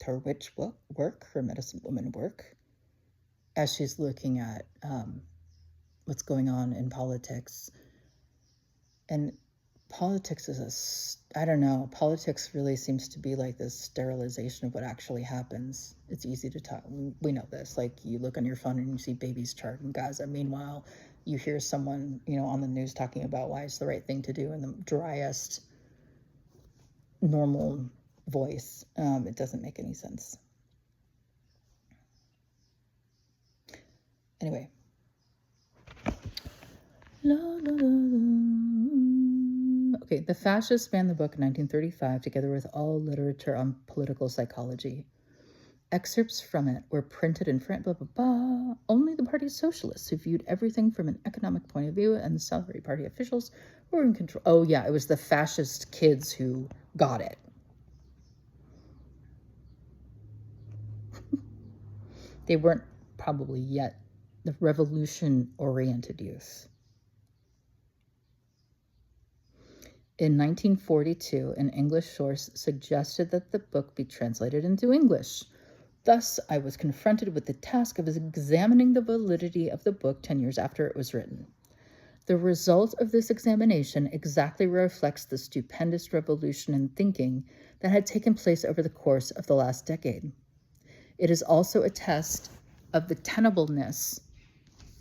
her witch work, her medicine woman work, as she's looking at what's going on in politics. And politics is I don't know, politics really seems to be like this sterilization of what actually happens. It's easy to talk. We know this. Like, you look on your phone and you see babies charred in Gaza. Meanwhile, you hear someone, you know, on the news talking about why it's the right thing to do in the driest, normal voice. It doesn't make any sense. Anyway. Okay, the Fascists banned the book in 1935, together with all literature on political psychology. Excerpts from it were printed in French, blah, blah, blah. Only the party's socialists, who viewed everything from an economic point of view, and the Salvary Party officials were in control. Oh, yeah, it was the fascist kids who got it. They weren't probably yet the revolution-oriented youth. In 1942, an English source suggested that the book be translated into English. Thus, I was confronted with the task of examining the validity of the book 10 years after it was written. The result of this examination exactly reflects the stupendous revolution in thinking that had taken place over the course of the last decade. It is also a test of the tenableness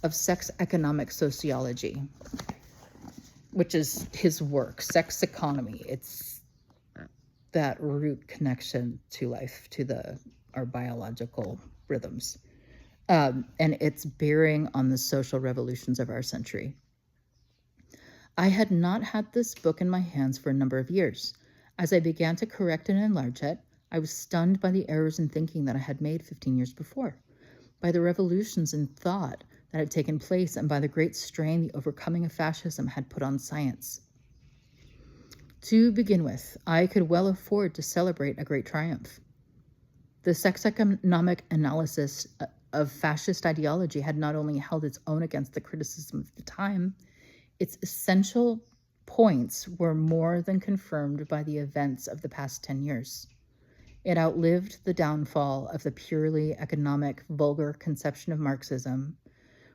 of sex economic sociology, which is his work, sex economy. It's that root connection to life, to our biological rhythms. And its bearing on the social revolutions of our century. I had not had this book in my hands for a number of years. As I began to correct and enlarge it, I was stunned by the errors in thinking that I had made 15 years before, by the revolutions in thought that had taken place, and by the great strain the overcoming of fascism had put on science. To begin with, I could well afford to celebrate a great triumph. The sex economic analysis of fascist ideology had not only held its own against the criticism of the time, its essential points were more than confirmed by the events of the past 10 years. It outlived the downfall of the purely economic, vulgar conception of Marxism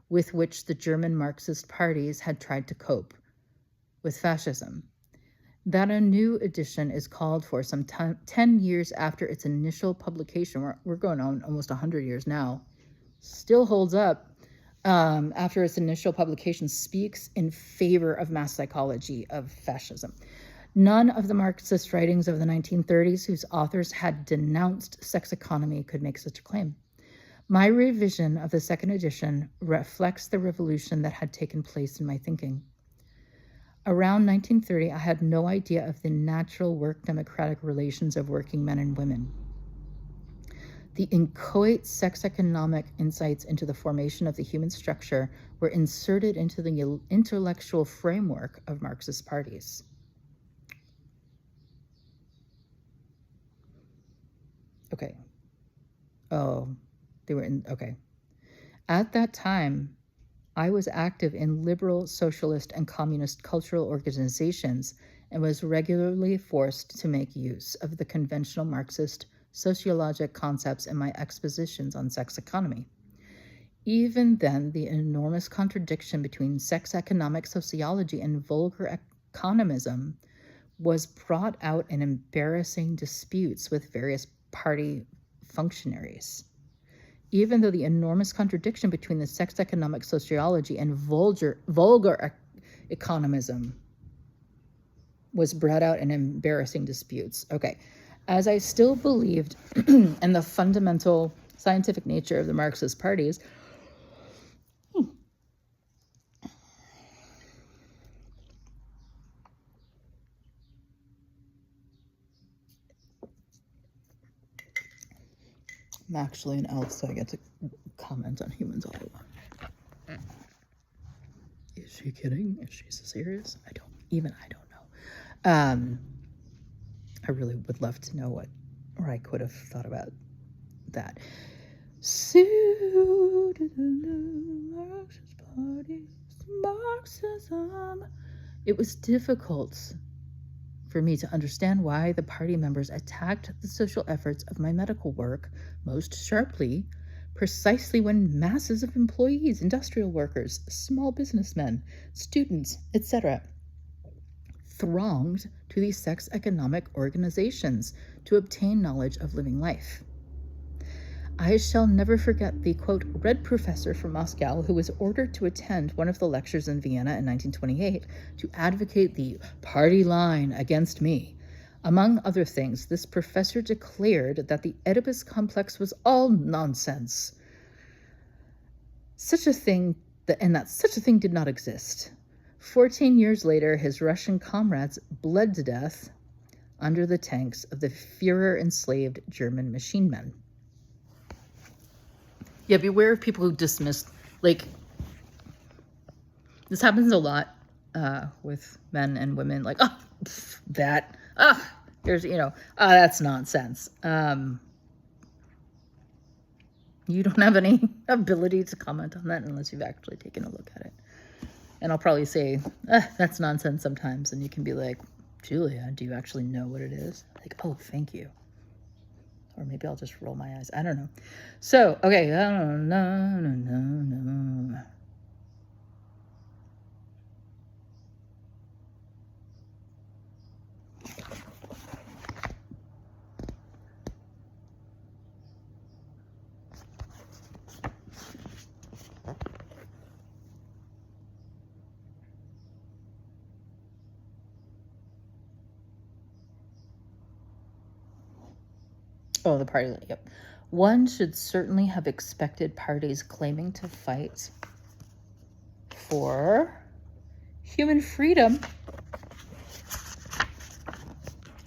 with which the German Marxist parties had tried to cope with fascism. That a new edition is called for some 10 years after its initial publication. We're going on almost 100 years now. Still holds up. After its initial publication, speaks in favor of mass psychology of fascism. None of the Marxist writings of the 1930s whose authors had denounced sex economy could make such a claim. My revision of the second edition reflects the revolution that had taken place in my thinking. Around 1930, I had no idea of the natural work democratic relations of working men and women. The inchoate sex economic insights into the formation of the human structure were inserted into the intellectual framework of Marxist parties. Okay. Oh, they were in, okay. At that time, I was active in liberal, socialist, and communist cultural organizations and was regularly forced to make use of the conventional Marxist sociologic concepts in my expositions on sex economy. Even then, the enormous contradiction between sex economic sociology and vulgar economism was brought out in embarrassing disputes with various party functionaries. Even though the enormous contradiction between the sex economic sociology and vulgar economism was brought out in embarrassing disputes. Okay, as I still believed in the fundamental scientific nature of the Marxist parties, I'm actually an elf, so I get to comment on humans all I want. Is she kidding? Is she serious? I don't know. I really would love to know what Reich would have thought about that. So to the new Marxist party, Marxism. It was difficult for me to understand why the party members attacked the social efforts of my medical work most sharply, precisely when masses of employees, industrial workers, small businessmen, students, etc., thronged to these sex economic organizations to obtain knowledge of living life. I shall never forget the, quote, red professor from Moscow who was ordered to attend one of the lectures in Vienna in 1928 to advocate the party line against me. Among other things, this professor declared that the Oedipus complex was all nonsense. Such a thing did not exist. 14 years later, his Russian comrades bled to death under the tanks of the Führer-enslaved German machine men. Yeah, beware of people who dismiss, like, this happens a lot with men and women, like, oh, that, there's, that's nonsense. You don't have any ability to comment on that unless you've actually taken a look at it. And I'll probably say, that's nonsense sometimes. And you can be like, Julia, do you actually know what it is? Like, oh, thank you. Or maybe I'll just roll my eyes. I don't know. So, okay. No. Oh, the party. Yep. One should certainly have expected parties claiming to fight for human freedom.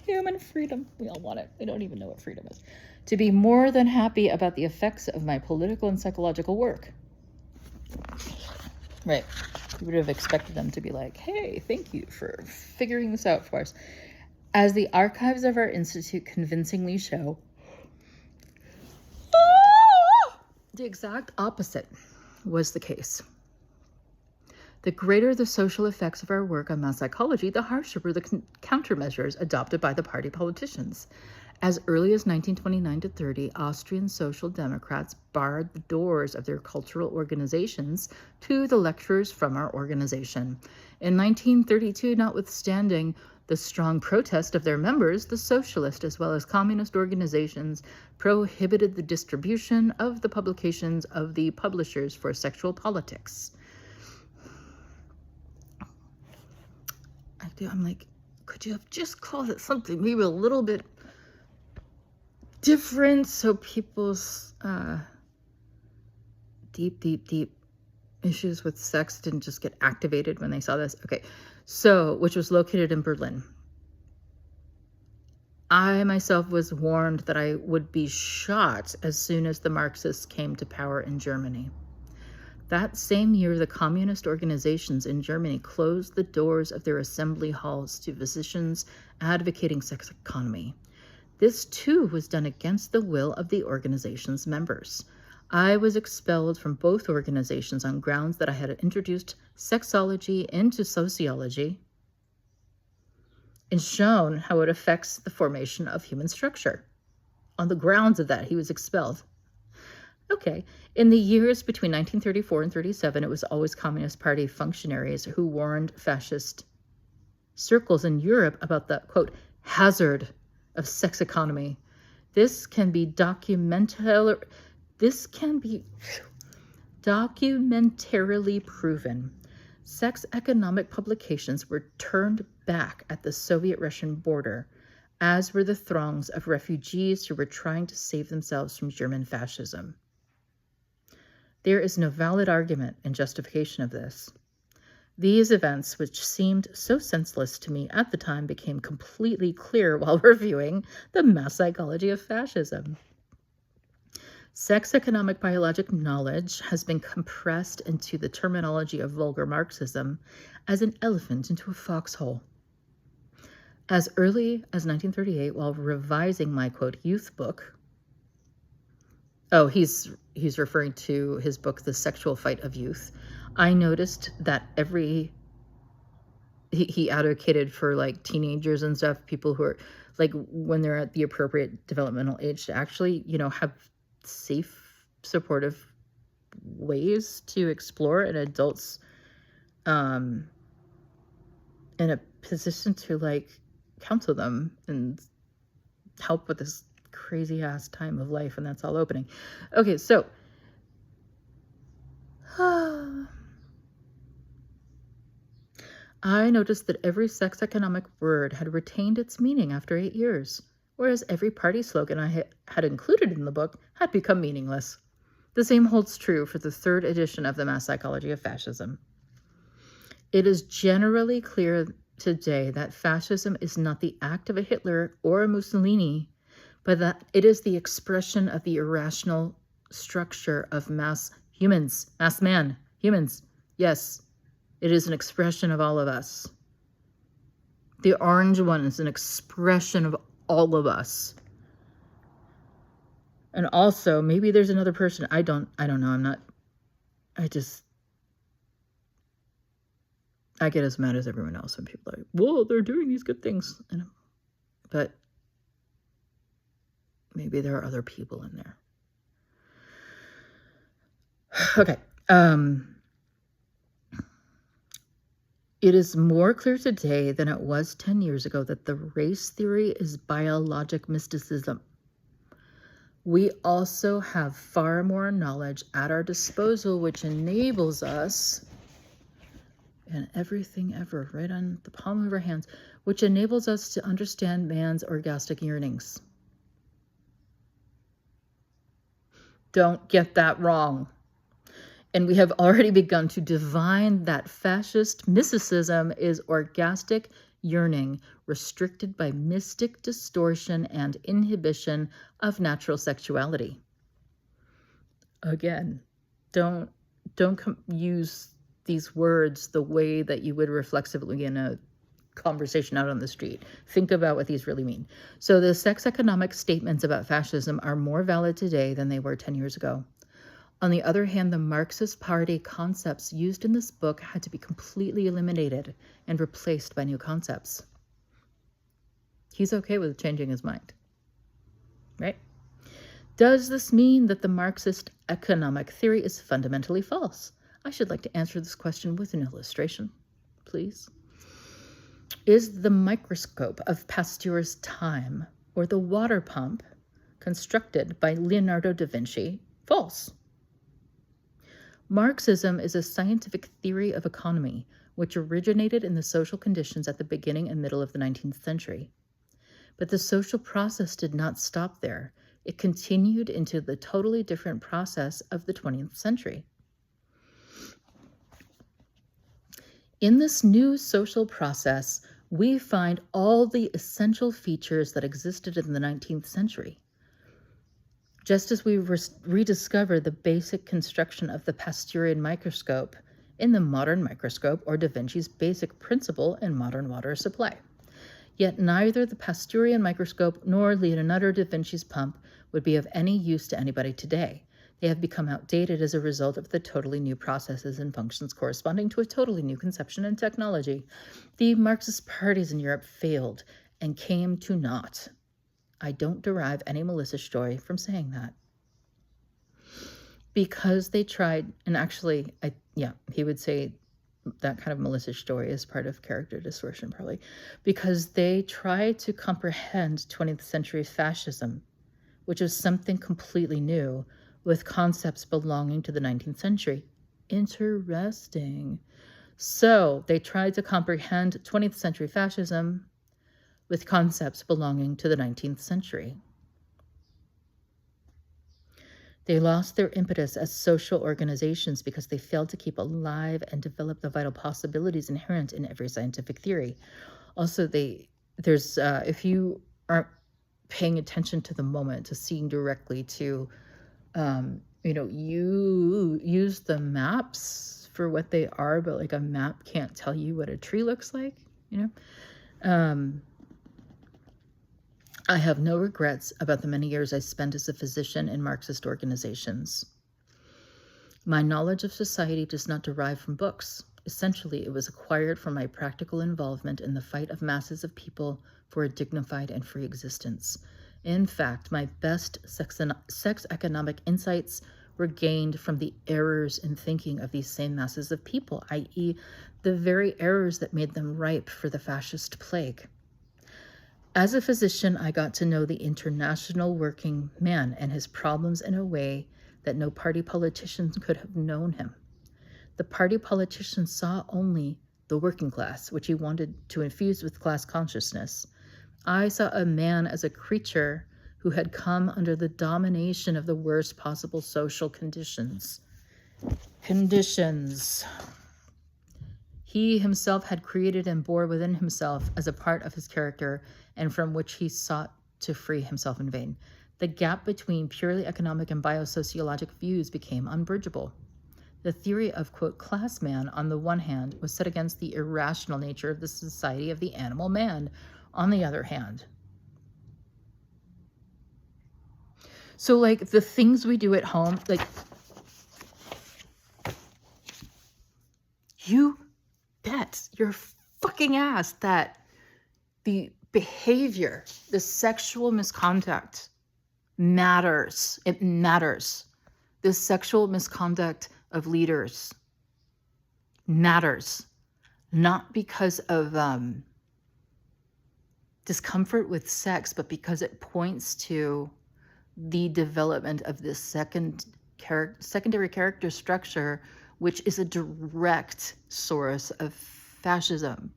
Human freedom. We all want it. We don't even know what freedom is. To be more than happy about the effects of my political and psychological work. Right. You would have expected them to be like, hey, thank you for figuring this out for us. As the archives of our institute convincingly show, the exact opposite was the case. The greater the social effects of our work on mass psychology, the harsher were the countermeasures adopted by the party politicians. As early as 1929 to 30, Austrian social democrats barred the doors of their cultural organizations to the lecturers from our organization. In 1932, notwithstanding the strong protest of their members, the socialist as well as communist organizations prohibited the distribution of the publications of the publishers for sexual politics. I'm like, could you have just called it something maybe a little bit different so people's deep issues with sex didn't just get activated when they saw this? Okay, so, which was located in Berlin. I myself was warned that I would be shot as soon as the Marxists came to power in Germany. That same year, the communist organizations in Germany closed the doors of their assembly halls to physicians advocating sex economy. This, too, was done against the will of the organization's members. I was expelled from both organizations on grounds that I had introduced sexology into sociology and shown how it affects the formation of human structure. On the grounds of that, he was expelled. Okay, in the years between 1934 and 37, it was always Communist Party functionaries who warned fascist circles in Europe about the, quote, hazard of sex economy. This can be documentarily proven. Sex economic publications were turned back at the Soviet-Russian border, as were the throngs of refugees who were trying to save themselves from German fascism. There is no valid argument in justification of this. These events, which seemed so senseless to me at the time, became completely clear while reviewing the mass psychology of fascism. Sex economic biologic knowledge has been compressed into the terminology of vulgar Marxism as an elephant into a foxhole. As early as 1938, while revising my, quote, youth book, he's referring to his book, The Sexual Fight of Youth, I noticed that he advocated for like teenagers and stuff, people who are like when they're at the appropriate developmental age to actually, have safe, supportive ways to explore, and adults in a position to like counsel them and help with this crazy ass time of life, and that's all opening. Okay, so I noticed that every sex economic word had retained its meaning after 8 years, whereas every party slogan I had included in the book had become meaningless. The same holds true for the third edition of the Mass Psychology of Fascism. It is generally clear today that fascism is not the act of a Hitler or a Mussolini, but that it is the expression of the irrational structure of mass humans, mass man, humans. Yes, it is an expression of all of us. The orange one is an expression of all of us. And also, maybe there's another person. I don't know. I get as mad as everyone else when people are like, whoa, they're doing these good things. But maybe there are other people in there. Okay. It is more clear today than it was 10 years ago that the race theory is biologic mysticism. We also have far more knowledge at our disposal, which enables us, and everything ever, right on the palm of our hands, which enables us to understand man's orgastic yearnings. Don't get that wrong. And we have already begun to divine that fascist mysticism is orgastic yearning, restricted by mystic distortion and inhibition of natural sexuality. Again, don't use these words the way that you would reflexively in a conversation out on the street. Think about what these really mean. So the sex economic statements about fascism are more valid today than they were 10 years ago. On the other hand, the Marxist Party concepts used in this book had to be completely eliminated and replaced by new concepts. He's okay with changing his mind, right? Does this mean that the Marxist economic theory is fundamentally false? I should like to answer this question with an illustration, please. Is the microscope of Pasteur's time or the water pump constructed by Leonardo da Vinci false? Marxism is a scientific theory of economy which originated in the social conditions at the beginning and middle of the 19th century. But the social process did not stop there. It continued into the totally different process of the 20th century. In this new social process, we find all the essential features that existed in the 19th century. Just as we rediscover the basic construction of the Pasteurian microscope in the modern microscope, or Da Vinci's basic principle in modern water supply. Yet neither the Pasteurian microscope nor Leonardo da Vinci's pump would be of any use to anybody today. They have become outdated as a result of the totally new processes and functions corresponding to a totally new conception and technology. The Marxist parties in Europe failed and came to naught. I don't derive any malicious joy from saying that. Because they tried, and actually, he would say that kind of malicious joy is part of character distortion, probably, because they tried to comprehend 20th century fascism, which was something completely new, with concepts belonging to the 19th century. Interesting. So they tried to comprehend 20th century fascism with concepts belonging to the 19th century. They lost their impetus as social organizations because they failed to keep alive and develop the vital possibilities inherent in every scientific theory. Also, if you aren't paying attention to the moment, to seeing directly, to you use the maps for what they are, but like a map can't tell you what a tree looks like, I have no regrets about the many years I spent as a physician in Marxist organizations. My knowledge of society does not derive from books. Essentially, it was acquired from my practical involvement in the fight of masses of people for a dignified and free existence. In fact, my best sex economic insights were gained from the errors in thinking of these same masses of people, i.e., the very errors that made them ripe for the fascist plague. As a physician, I got to know the international working man and his problems in a way that no party politician could have known him. The party politician saw only the working class, which he wanted to infuse with class consciousness. I saw a man as a creature who had come under the domination of the worst possible social conditions. He himself had created and bore within himself as a part of his character, and from which he sought to free himself in vain. The gap between purely economic and biosociologic views became unbridgeable. The theory of, quote, class man, on the one hand, was set against the irrational nature of the society of the animal man, on the other hand. So, like, the things we do at home, like, you bet your fucking ass that the behavior, the sexual misconduct matters. It matters. The sexual misconduct of leaders matters. Not because of discomfort with sex, but because it points to the development of this secondary character structure, which is a direct source of fascism.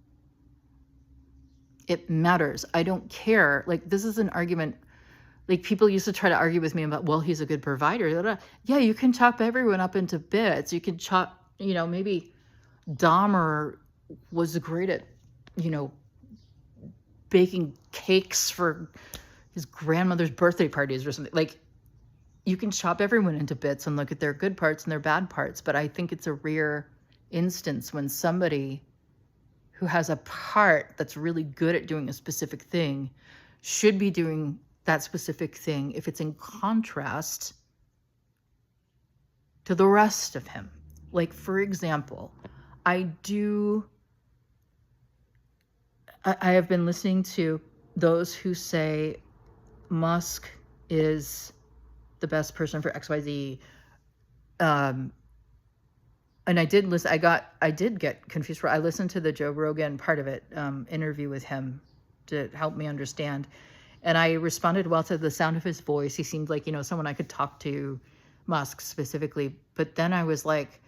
It matters. I don't care. Like, this is an argument. Like, people used to try to argue with me about, well, he's a good provider. Yeah, you can chop everyone up into bits. You can chop, maybe Dahmer was great at, baking cakes for his grandmother's birthday parties or something. Like, you can chop everyone into bits and look at their good parts and their bad parts. But I think it's a rare instance when somebody who has a part that's really good at doing a specific thing should be doing that specific thing if it's in contrast to the rest of him. Like, for example, I have been listening to those who say Musk is the best person for XYZ. And I did listen, I did get confused. I listened to the Joe Rogan part of it, interview with him to help me understand. And I responded well to the sound of his voice. He seemed like, someone I could talk to, Musk specifically. But then I was like,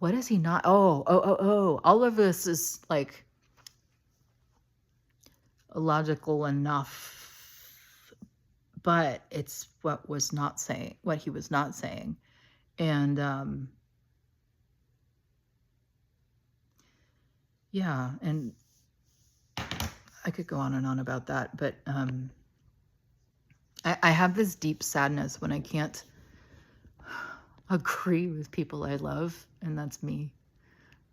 what is he not? Oh. All of this is like logical enough, but it's what he was not saying. And yeah, and I could go on and on about that, but I have this deep sadness when I can't agree with people I love, and that's me.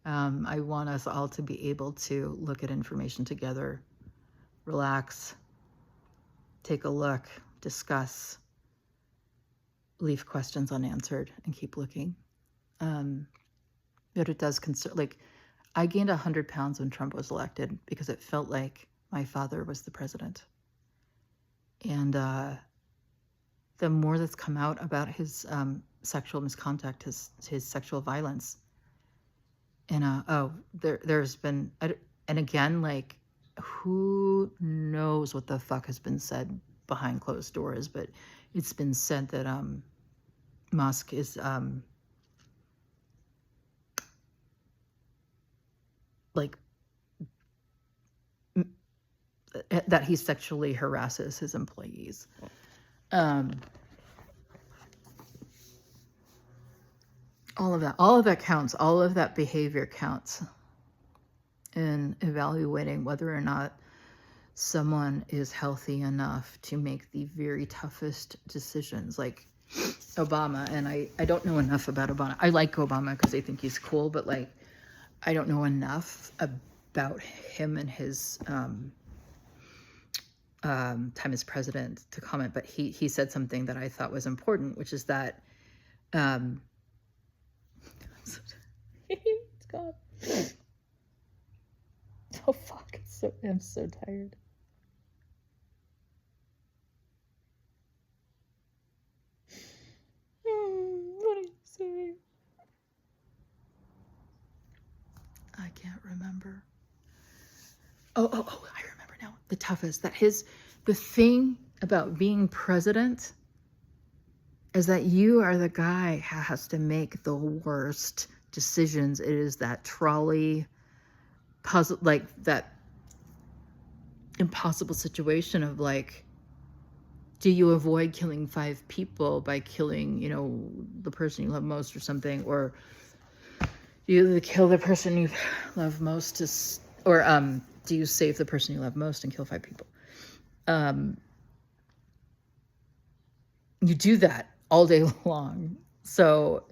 I want us all to be able to look at information together, relax, take a look, discuss, leave questions unanswered, and keep looking. But it does concern, like, I gained 100 pounds when Trump was elected because it felt like my father was the president. And the more that's come out about his sexual misconduct, his sexual violence, and there's been, and again, like, who knows what the fuck has been said behind closed doors, but it's been said that Musk is like that he sexually harasses his employees. All of that counts. All of that behavior counts in evaluating whether or not someone is healthy enough to make the very toughest decisions, like Obama. And I don't know enough about Obama. I like Obama because I think he's cool, but like, I don't know enough about him and his time as president to comment. But he said something that I thought was important, which is that it's gone. Oh fuck! I'm so tired. What did you say? I can't remember. Oh! I remember now. The toughest. The thing about being president is that you are the guy who has to make the worst decisions. It is that trolley puzzle, like that impossible situation of like, do you avoid killing 5 people by killing, the person you love most or something, or do you kill the person you love most or do you save the person you love most and kill 5 people? You do that all day long. So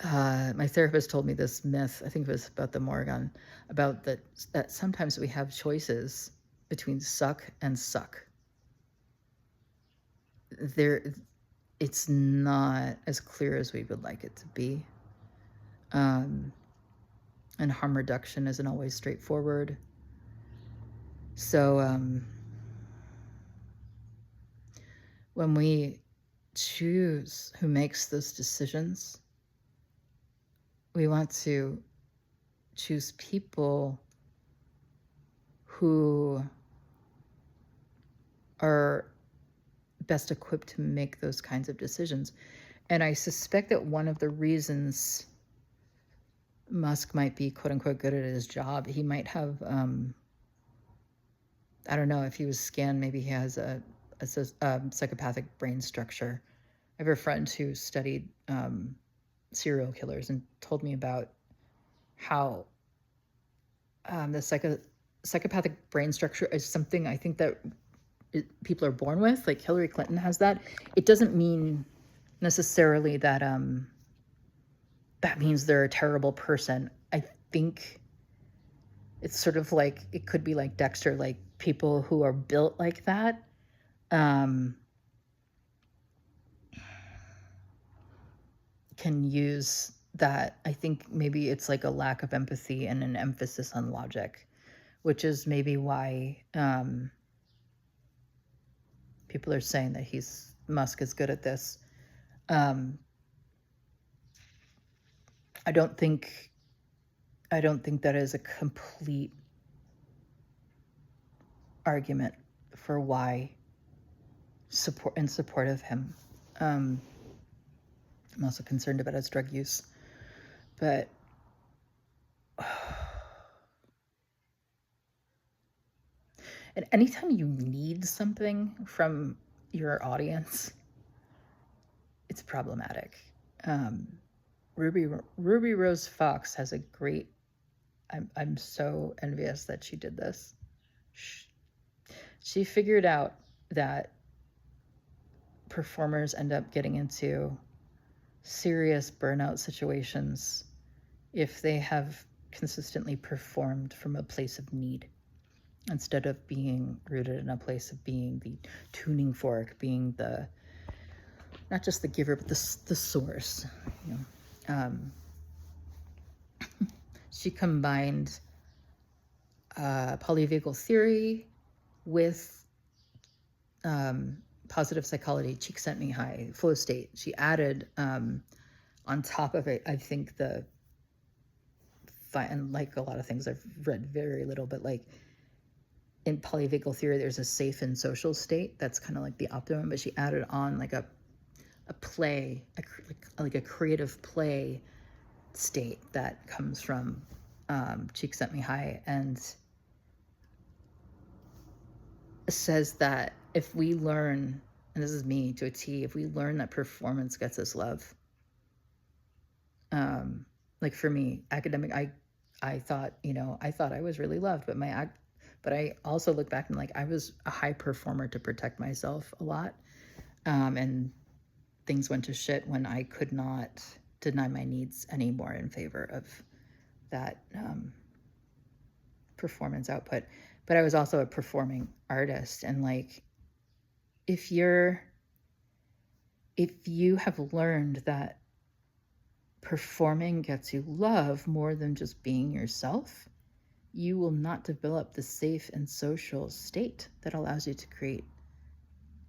my therapist told me this myth, I think it was about the Morgan, about that sometimes we have choices between suck and suck. It's not as clear as we would like it to be. And harm reduction isn't always straightforward. So when we choose who makes those decisions, we want to choose people who are best equipped to make those kinds of decisions. And I suspect that one of the reasons Musk might be quote unquote good at his job, he might have, I don't know, if he was scanned, maybe he has a psychopathic brain structure. I have a friend who studied serial killers and told me about how the psychopathic brain structure is something I think that people are born with. Like Hillary Clinton has that. It doesn't mean necessarily that that means they're a terrible person. I think it's sort of like, it could be like Dexter, like people who are built like that can use that. I think maybe it's like a lack of empathy and an emphasis on logic, which is maybe why people are saying that Musk is good at this. I don't think that is a complete argument for why in support of him. I'm also concerned about his drug use, But and anytime you need something from your audience, it's problematic. Ruby Rose Fox has a great, I'm so envious that she did this. She figured out that performers end up getting into serious burnout situations if they have consistently performed from a place of need instead of being rooted in a place of being the tuning fork, being the, not just the giver, but the source. You know? She combined polyvagal theory with positive psychology, Csikszentmihalyi, flow state. She added on top of it, I think and like a lot of things I've read very little, but like in polyvagal theory, there's a safe and social state that's kind of like the optimum, but she added on like a play, like a creative play state that comes from Csikszentmihalyi, and says that if we learn, and this is me to a T, if we learn that performance gets us love, like for me, academic, I thought, I thought I was really loved, but I also look back and like, I was a high performer to protect myself a lot. And things went to shit when I could not deny my needs anymore in favor of that performance output. But I was also a performing artist. And like, if you have learned that performing gets you love more than just being yourself, you will not develop the safe and social state that allows you to create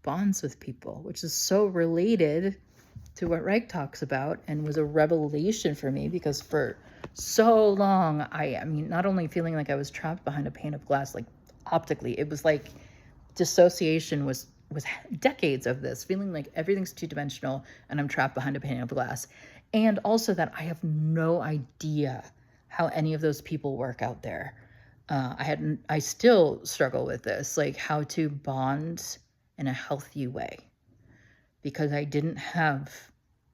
bonds with people, which is so related to what Reich talks about and was a revelation for me, because for so long, I mean, not only feeling like I was trapped behind a pane of glass, like optically, it was like dissociation was decades of this, feeling like everything's two-dimensional and I'm trapped behind a pane of glass. And also that I have no idea how any of those people work out there. I still struggle with this, like how to bond in a healthy way, because I didn't have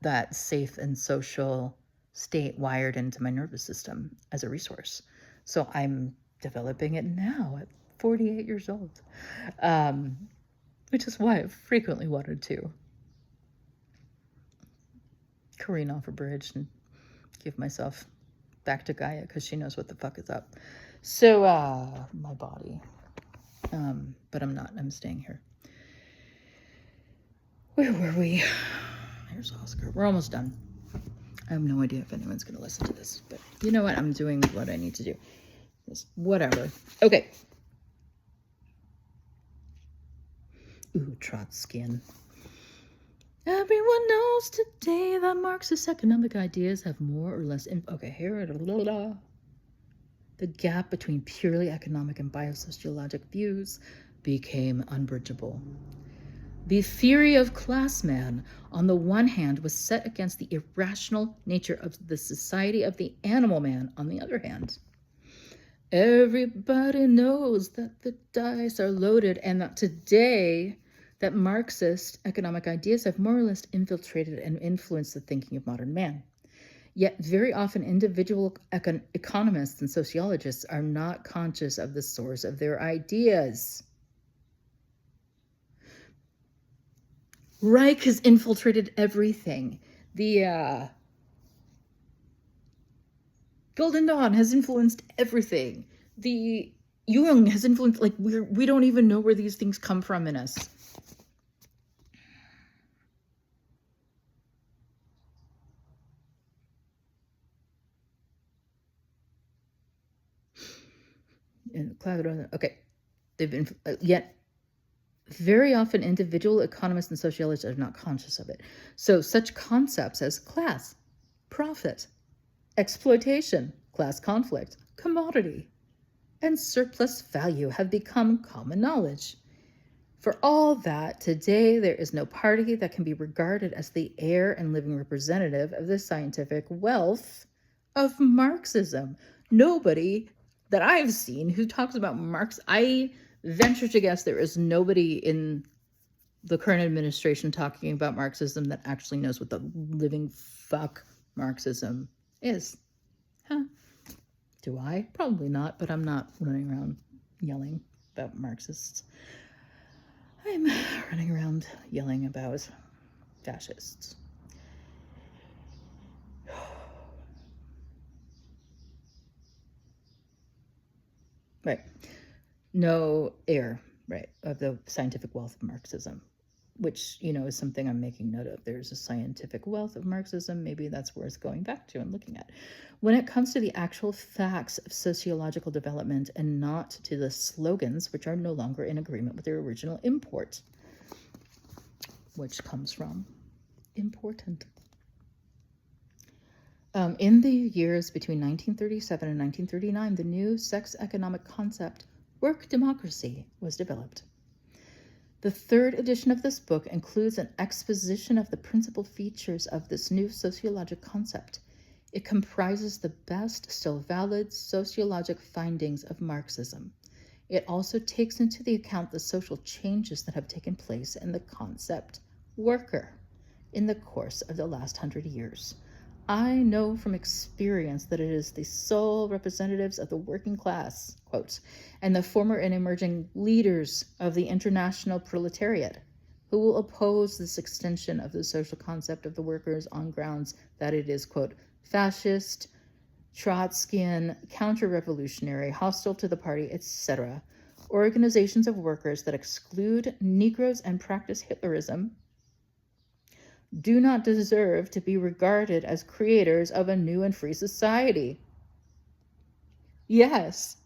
that safe and social state wired into my nervous system as a resource. So I'm developing it now at 48 years old, which is why I've frequently wanted to careen off a bridge and give myself back to Gaia, because she knows what the fuck is up. So my body, but I'm not, I'm staying here. Where were we? Here's Oscar. We're almost done. I have no idea if anyone's going to listen to this, but you know what? I'm doing what I need to do. Just whatever. Okay. Ooh, Trotskyan. Everyone knows today that Marxist economic ideas have more or less... Okay, here it is. The gap between purely economic and biosociologic views became unbridgeable. The theory of class man, on the one hand, was set against the irrational nature of the society of the animal man, on the other hand. Everybody knows that the dice are loaded, and that today that Marxist economic ideas have more or less infiltrated and influenced the thinking of modern man. Yet very often individual economists and sociologists are not conscious of the source of their ideas. Reich has infiltrated everything. The Golden Dawn has influenced everything. The Jung has influenced, like, we don't even know where these things come from in us. Okay, they've been yet very often individual economists and sociologists are not conscious of it. So such concepts as class, profit, exploitation, class conflict, commodity, and surplus value have become common knowledge. For all that, today there is no party that can be regarded as the heir and living representative of the scientific wealth of Marxism. Nobody that I've seen who talks about Marx, I venture to guess there is nobody in the current administration talking about Marxism that actually knows what the living fuck Marxism is. Huh? Do I? Probably not, but I'm not running around yelling about Marxists. I'm running around yelling about fascists. Right. No heir, right, of the scientific wealth of Marxism, which, is something I'm making note of. There's a scientific wealth of Marxism. Maybe that's worth going back to and looking at. When it comes to the actual facts of sociological development and not to the slogans, which are no longer in agreement with their original import, which comes from important. In the years between 1937 and 1939, the new sex economic concept, work democracy, was developed. The third edition of this book includes an exposition of the principal features of this new sociologic concept. It comprises the best, still valid, sociologic findings of Marxism. It also takes into the account the social changes that have taken place in the concept worker in the course of the last 100 years. I know from experience that it is the sole representatives of the working class, quotes, and the former and emerging leaders of the international proletariat who will oppose this extension of the social concept of the workers on grounds that it is, quote, fascist, Trotskyian, counter-revolutionary, hostile to the party, etc. Organizations of workers that exclude Negroes and practice Hitlerism do not deserve to be regarded as creators of a new and free society. Yes.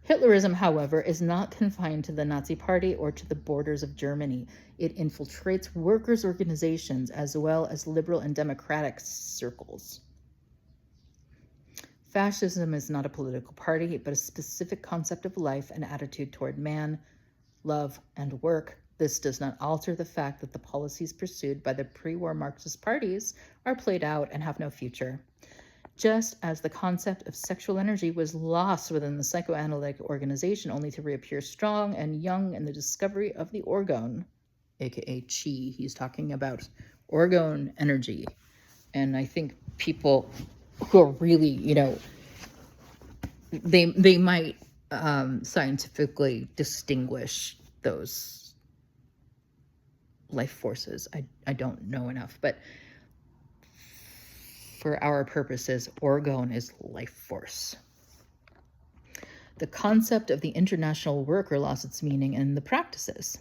Hitlerism, however, is not confined to the Nazi Party or to the borders of Germany. It infiltrates workers' organizations as well as liberal and democratic circles. Fascism is not a political party, but a specific concept of life and attitude toward man, love, and work. This does not alter the fact that the policies pursued by the pre-war Marxist parties are played out and have no future. Just as the concept of sexual energy was lost within the psychoanalytic organization only to reappear strong and young in the discovery of the orgone, aka chi. He's talking about orgone energy. And I think people who are really, they might scientifically distinguish those life forces. I don't know enough, but for our purposes, orgone is life force. The concept of the international worker lost its meaning in the practices.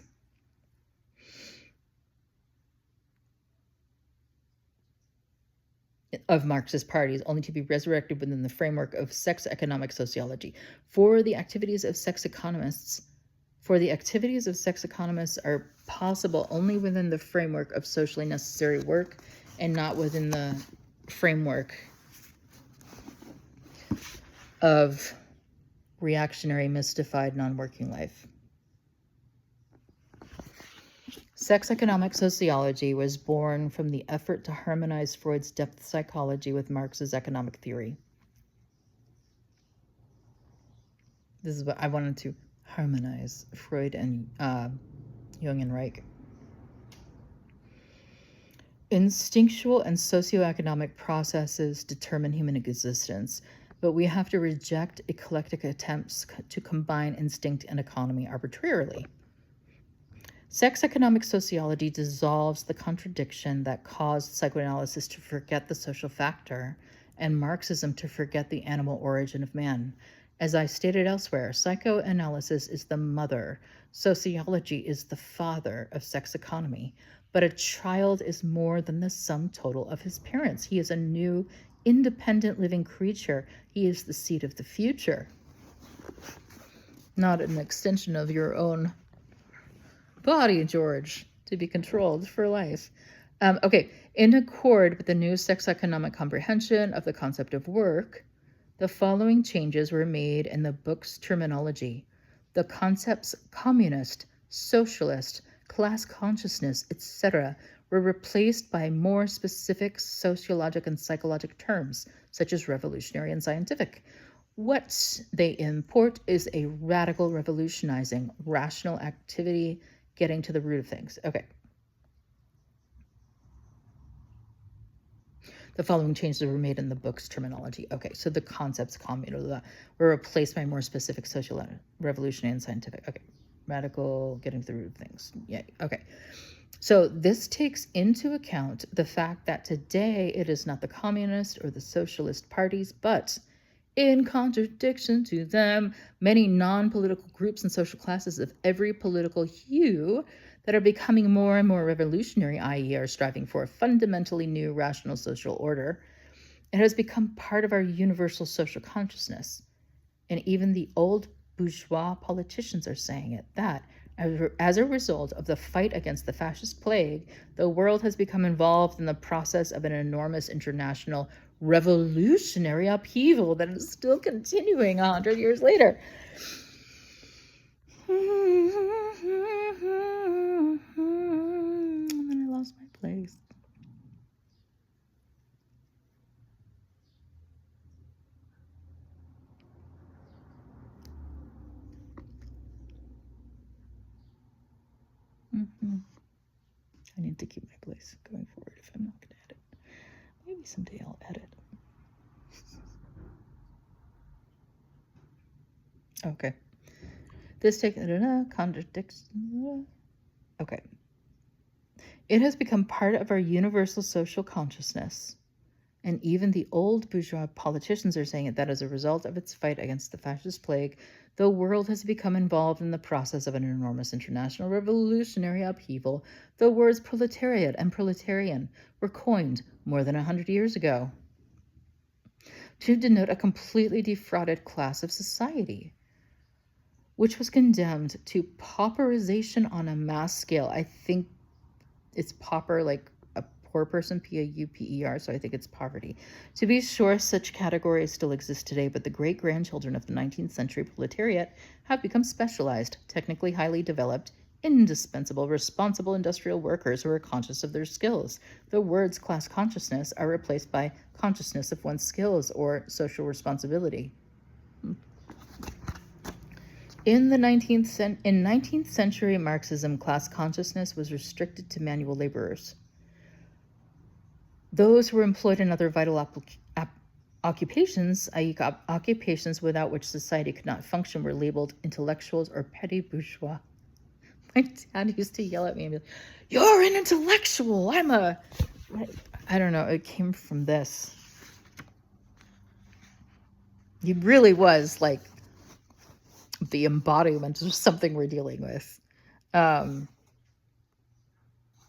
Of Marxist parties, only to be resurrected within the framework of sex economic sociology. For the activities of sex economists are possible only within the framework of socially necessary work and not within the framework of reactionary, mystified, non-working life. Sex economic sociology was born from the effort to harmonize Freud's depth psychology with Marx's economic theory. This is what I wanted to harmonize Freud and Jung and Reich. Instinctual and socioeconomic processes determine human existence, but we have to reject eclectic attempts to combine instinct and economy arbitrarily. Sex economic sociology dissolves the contradiction that caused psychoanalysis to forget the social factor and Marxism to forget the animal origin of man. As I stated elsewhere, psychoanalysis is the mother, sociology is the father of sex economy. But a child is more than the sum total of his parents. He is a new, independent living creature. He is the seed of the future, not an extension of your own body, George, to be controlled for life. In accord with the new sex economic comprehension of the concept of work, the following changes were made in the book's terminology. The concepts communist, socialist, class consciousness, etc., were replaced by more specific sociologic and psychologic terms, such as revolutionary and scientific. What they import is a radical, revolutionizing, rational activity, getting to the root of things. Okay. The following changes were made in the book's terminology. Okay, so the concepts communal were replaced by more specific social, revolutionary, and scientific. Okay, radical, getting to the root of things. Yay. Okay. So this takes into account the fact that today it is not the communist or the socialist parties, but in contradiction to them, many non-political groups and social classes of every political hue that are becoming more and more revolutionary, i.e. are striving for a fundamentally new rational social order. It has become part of our universal social consciousness. And even the old bourgeois politicians are saying it, that as a result of the fight against the fascist plague, the world has become involved in the process of an enormous international revolutionary upheaval that is still continuing 100 years later. And then I lost my place. I need to keep my place going forward if I'm not going to edit. Maybe someday I'll edit. Okay. This contradiction. Okay. It has become part of our universal social consciousness. And even the old bourgeois politicians are saying it, that as a result of its fight against the fascist plague, the world has become involved in the process of an enormous international revolutionary upheaval. The words proletariat and proletarian were coined more than 100 years ago to denote a completely defrauded class of society, which was condemned to pauperization on a mass scale. I think it's pauper like a poor person, P-A-U-P-E-R, so I think it's poverty. To be sure, such categories still exist today, but the great-grandchildren of the 19th century proletariat have become specialized, technically highly developed, indispensable, responsible industrial workers who are conscious of their skills. The words class consciousness are replaced by consciousness of one's skills or social responsibility. In 19th century Marxism, class consciousness was restricted to manual laborers. Those who were employed in other vital occupations, i.e. occupations without which society could not function, were labeled intellectuals or petty bourgeois. My dad used to yell at me and be like, "You're an intellectual, I don't know, it came from this. He really was like the embodiment of something we're dealing with.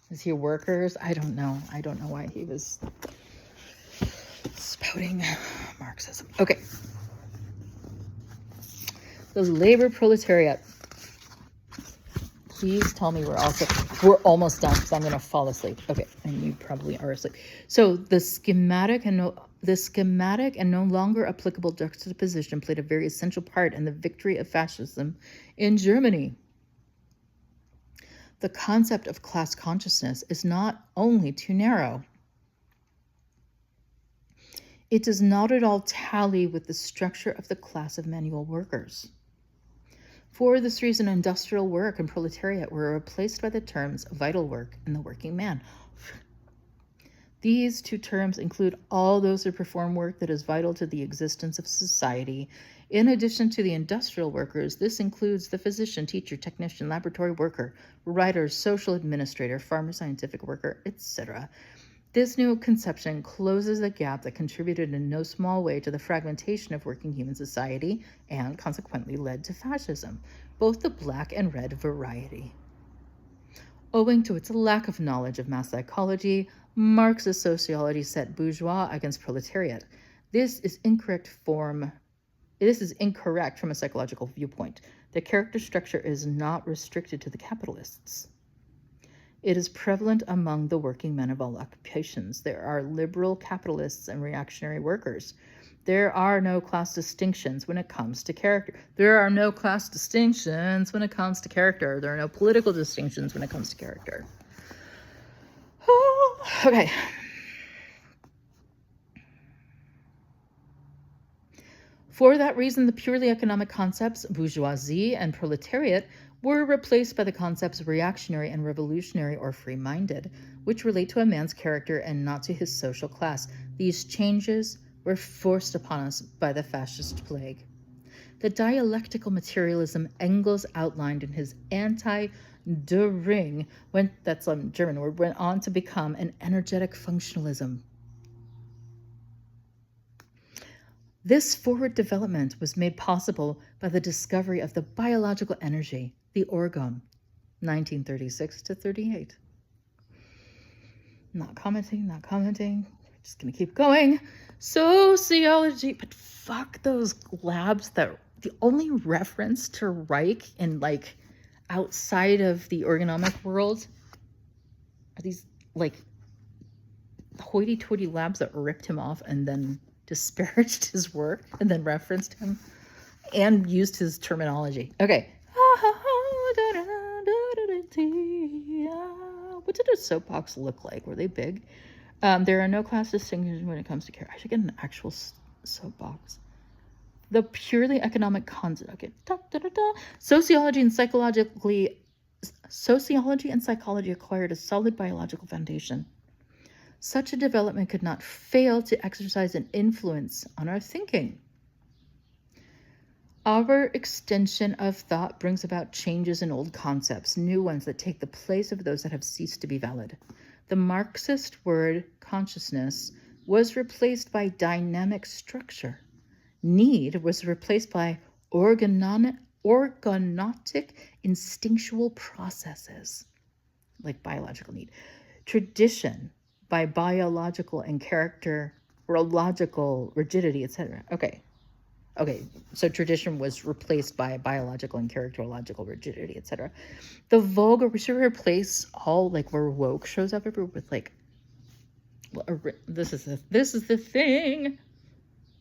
Is he workers? I don't know. I don't know why he was spouting Marxism. Okay. The labor proletariat. Please tell me we're almost done because I'm going to fall asleep. Okay, and you probably are asleep. So the schematic and no longer applicable juxtaposition played a very essential part in the victory of fascism in Germany. The concept of class consciousness is not only too narrow. It does not at all tally with the structure of the class of manual workers. For this reason, industrial work and proletariat were replaced by the terms vital work and the working man. These two terms include all those who perform work that is vital to the existence of society. In addition to the industrial workers, this includes the physician, teacher, technician, laboratory worker, writer, social administrator, farmer, scientific worker, etc. This new conception closes a gap that contributed in no small way to the fragmentation of working human society and consequently led to fascism, both the black and red variety. Owing to its lack of knowledge of mass psychology, Marxist sociology set bourgeois against proletariat. This is incorrect from a psychological viewpoint. The character structure is not restricted to the capitalists. It is prevalent among the working men of all occupations. There are liberal capitalists and reactionary workers. There are no class distinctions when it comes to character. There are no class distinctions when it comes to character. There are no political distinctions when it comes to character. Okay. For that reason, the purely economic concepts, bourgeoisie and proletariat, were replaced by the concepts reactionary and revolutionary or free-minded, which relate to a man's character and not to his social class. These changes were forced upon us by the fascist plague. The dialectical materialism Engels outlined in his anti-Der Ring, that's a German word, went on to become an energetic functionalism. This forward development was made possible by the discovery of the biological energy, the orgone, 1936 to 38. Not commenting. Just gonna keep going. Sociology, but fuck those labs that the only reference to Reich in like outside of the ergonomic world are these like hoity-toity labs that ripped him off and then disparaged his work and then referenced him and used his terminology. Okay. What did a soapbox look like? Were they big? There are no class distinctions when it comes to care. I should get an actual soapbox. The purely economic concept. Okay. Sociology and psychology acquired a solid biological foundation. Such a development could not fail to exercise an influence on our thinking. Our extension of thought brings about changes in old concepts, new ones that take the place of those that have ceased to be valid. The Marxist word consciousness was replaced by dynamic structure. Need was replaced by organotic instinctual processes, like biological need. Tradition by biological and characterological rigidity, etc. Okay, so tradition was replaced by biological and characterological rigidity, etc. The vulgar, we should replace all, like, where woke shows up everywhere with, like, this is the thing.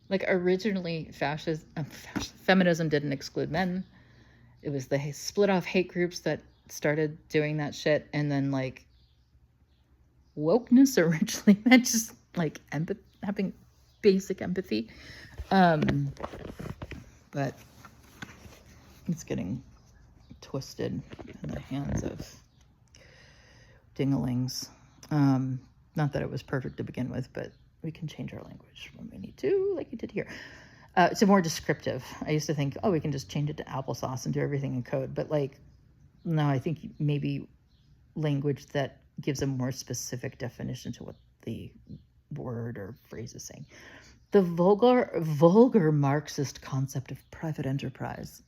Like, originally, feminism didn't exclude men. It was the split off hate groups that started doing that shit, and then, like, wokeness originally meant just, like, having basic empathy. But it's getting twisted in the hands of dinglings. Not that it was perfect to begin with, but we can change our language when we need to, like you did here. It's a more descriptive. I used to think, we can just change it to applesauce and do everything in code. But, like, no, I think maybe language that gives a more specific definition to what the word or phrase is saying. The vulgar Marxist concept of private enterprise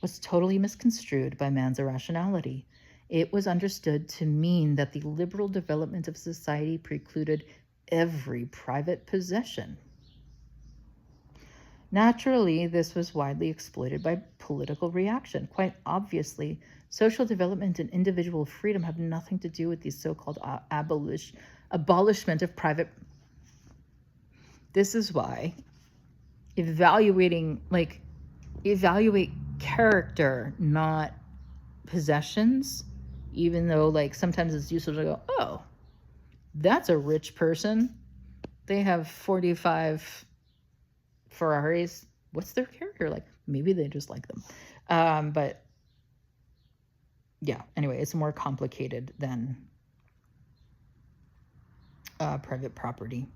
was totally misconstrued by man's irrationality. It was understood to mean that the liberal development of society precluded every private possession. Naturally, this was widely exploited by political reaction. Quite obviously, social development and individual freedom have nothing to do with the so-called abolishment of private. This is why evaluate character, not possessions, even though, like, sometimes it's useful to go, oh, that's a rich person. They have 45 Ferraris. What's their character like? Maybe they just like them. But yeah, anyway, it's more complicated than private property,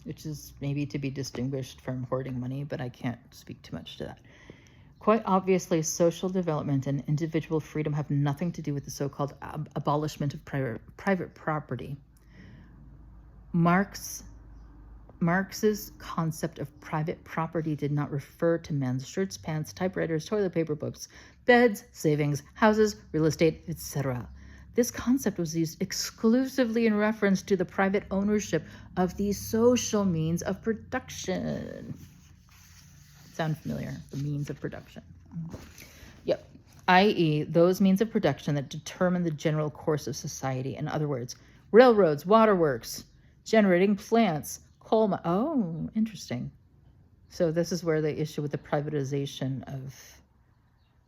which is maybe to be distinguished from hoarding money, but I can't speak too much to that. Quite obviously, social development and individual freedom have nothing to do with the so-called abolishment of private property. Marx's concept of private property did not refer to men's shirts, pants, typewriters, toilet paper, books, beds, savings, houses, real estate, etc. This concept was used exclusively in reference to the private ownership of these social means of production. Sound familiar? The means of production. Yep. I.e., those means of production that determine the general course of society. In other words, railroads, waterworks, generating plants, coal. Oh, interesting. So this is where the issue with the privatization of.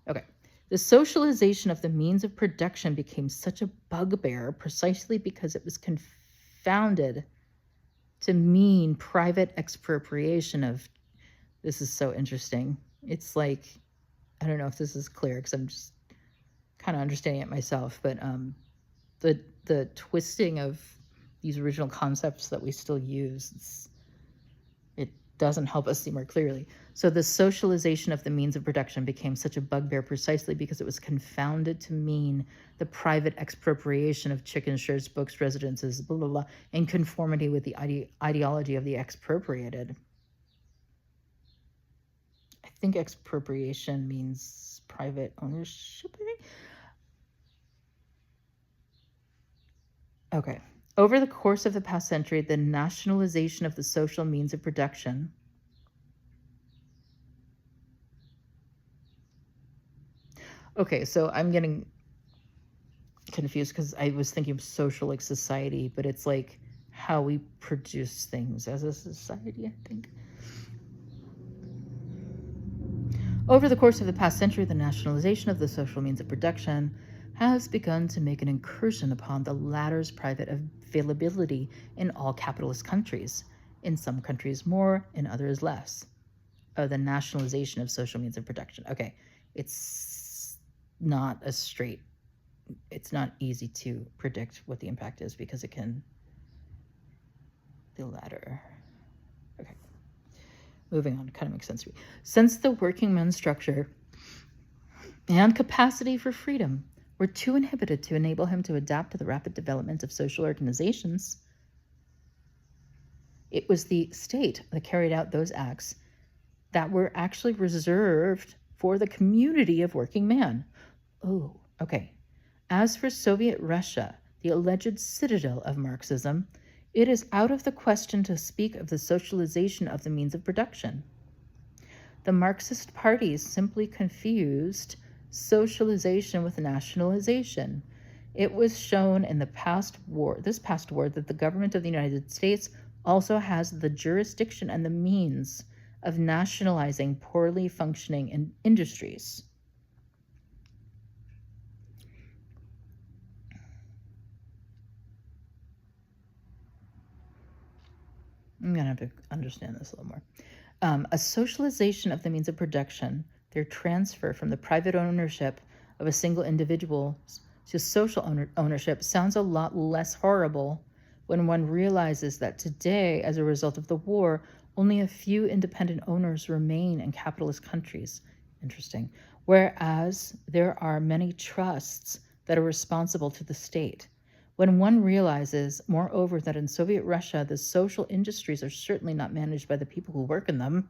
Okay. The socialization of the means of production became such a bugbear precisely because it was confounded to mean private expropriation of. This is so interesting. It's like, I don't know if this is clear because I'm just kind of understanding it myself, but the twisting of these original concepts that we still use, it doesn't help us see more clearly. So the socialization of the means of production became such a bugbear precisely because it was confounded to mean the private expropriation of chicken shirts, books, residences, blah, blah, blah, in conformity with the ideology of the expropriated. I think expropriation means private ownership, I think. Okay. Over the course of the past century, the nationalization of the social means of production Okay, so I'm getting confused because I was thinking of social like society, but it's like how we produce things as a society, I think. Over the course of the past century, the nationalization of the social means of production has begun to make an incursion upon the latter's private availability in all capitalist countries, in some countries more, in others less. Oh, the nationalization of social means of production. Okay, it's not a straight, it's not easy to predict what the impact is because it can, the latter. Okay, moving on, kind of makes sense to me. Since the working men's structure and capacity for freedom were too inhibited to enable him to adapt to the rapid development of social organizations, it was the state that carried out those acts that were actually reserved for the community of working man. Oh, okay. As for Soviet Russia, the alleged citadel of Marxism, it is out of the question to speak of the socialization of the means of production. The Marxist parties simply confused socialization with nationalization. It was shown in this past war, that the government of the United States also has the jurisdiction and the means of nationalizing poorly functioning industries. I'm going to have to understand this a little more. A socialization of the means of production, their transfer from the private ownership of a single individual to social ownership, sounds a lot less horrible when one realizes that today, as a result of the war, only a few independent owners remain in capitalist countries. Interesting. Whereas there are many trusts that are responsible to the state. When one realizes, moreover, that in Soviet Russia, the social industries are certainly not managed by the people who work in them,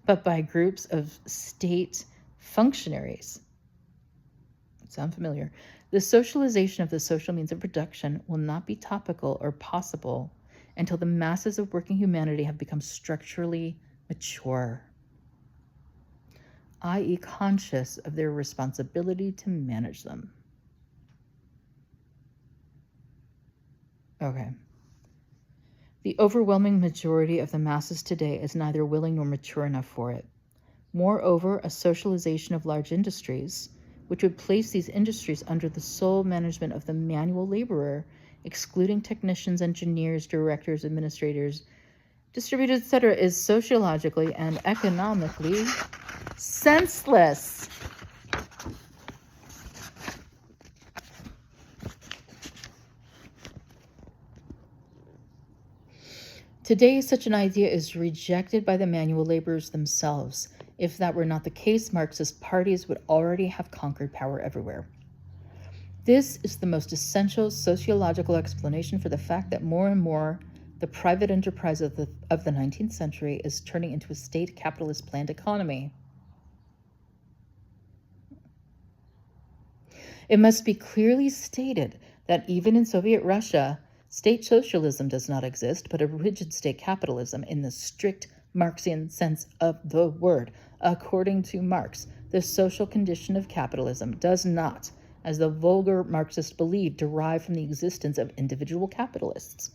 but by groups of state functionaries. Sound familiar? The socialization of the social means of production will not be topical or possible until the masses of working humanity have become structurally mature, i.e., conscious of their responsibility to manage them. Okay. The overwhelming majority of the masses today is neither willing nor mature enough for it. Moreover, a socialization of large industries, which would place these industries under the sole management of the manual laborer, excluding technicians, engineers, directors, administrators, distributors, etc., is sociologically and economically senseless. Today, such an idea is rejected by the manual laborers themselves. If that were not the case, Marxist parties would already have conquered power everywhere. This is the most essential sociological explanation for the fact that more and more the private enterprise of the 19th century is turning into a state capitalist planned economy. It must be clearly stated that even in Soviet Russia, state socialism does not exist, but a rigid state capitalism in the strict Marxian sense of the word. According to Marx, the social condition of capitalism does not, as the vulgar Marxists believe, derive from the existence of individual capitalists,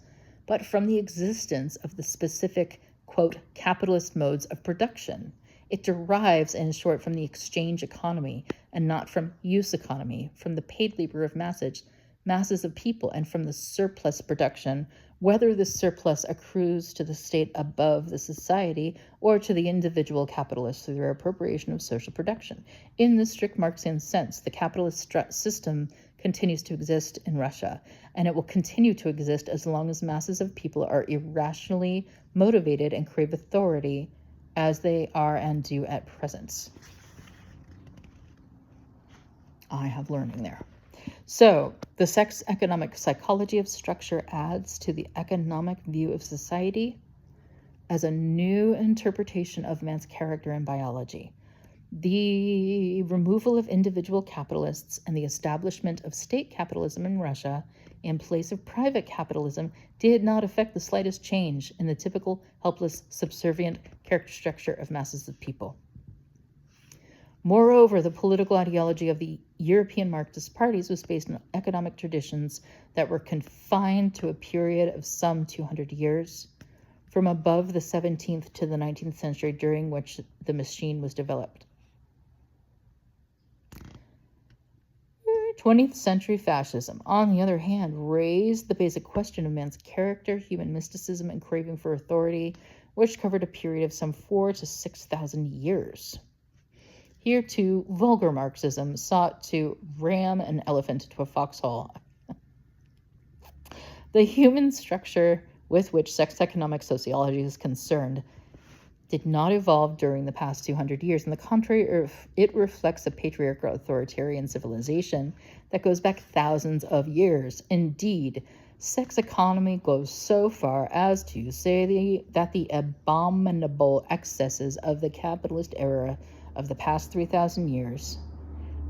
but from the existence of the specific, quote, capitalist modes of production, It derives, in short, from the exchange economy and not from use economy, from the paid labor of masses of people, and from the surplus production, whether the surplus accrues to the state above the society or to the individual capitalist through their appropriation of social production. In the strict Marxian sense, the capitalist system continues to exist in Russia, and it will continue to exist as long as masses of people are irrationally motivated and crave authority as they are and do at present. I have learning there. So, the sex economic psychology of structure adds to the economic view of society as a new interpretation of man's character and biology. The removal of individual capitalists and the establishment of state capitalism in Russia in place of private capitalism did not affect the slightest change in the typical helpless, subservient character structure of masses of people. Moreover, the political ideology of the European Marxist parties was based on economic traditions that were confined to a period of some 200 years, from above the 17th to the 19th century, during which the machine was developed. 20th century fascism, on the other hand, raised the basic question of man's character, human mysticism, and craving for authority, which covered a period of some 4,000 to 6,000 years. Here, too, vulgar Marxism sought to ram an elephant into a foxhole. The human structure with which sex economic sociology is concerned did not evolve during the past 200 years. On the contrary, it reflects a patriarchal authoritarian civilization that goes back thousands of years. Indeed, sex economy goes so far as to say that the abominable excesses of the capitalist era of the past 3,000 years,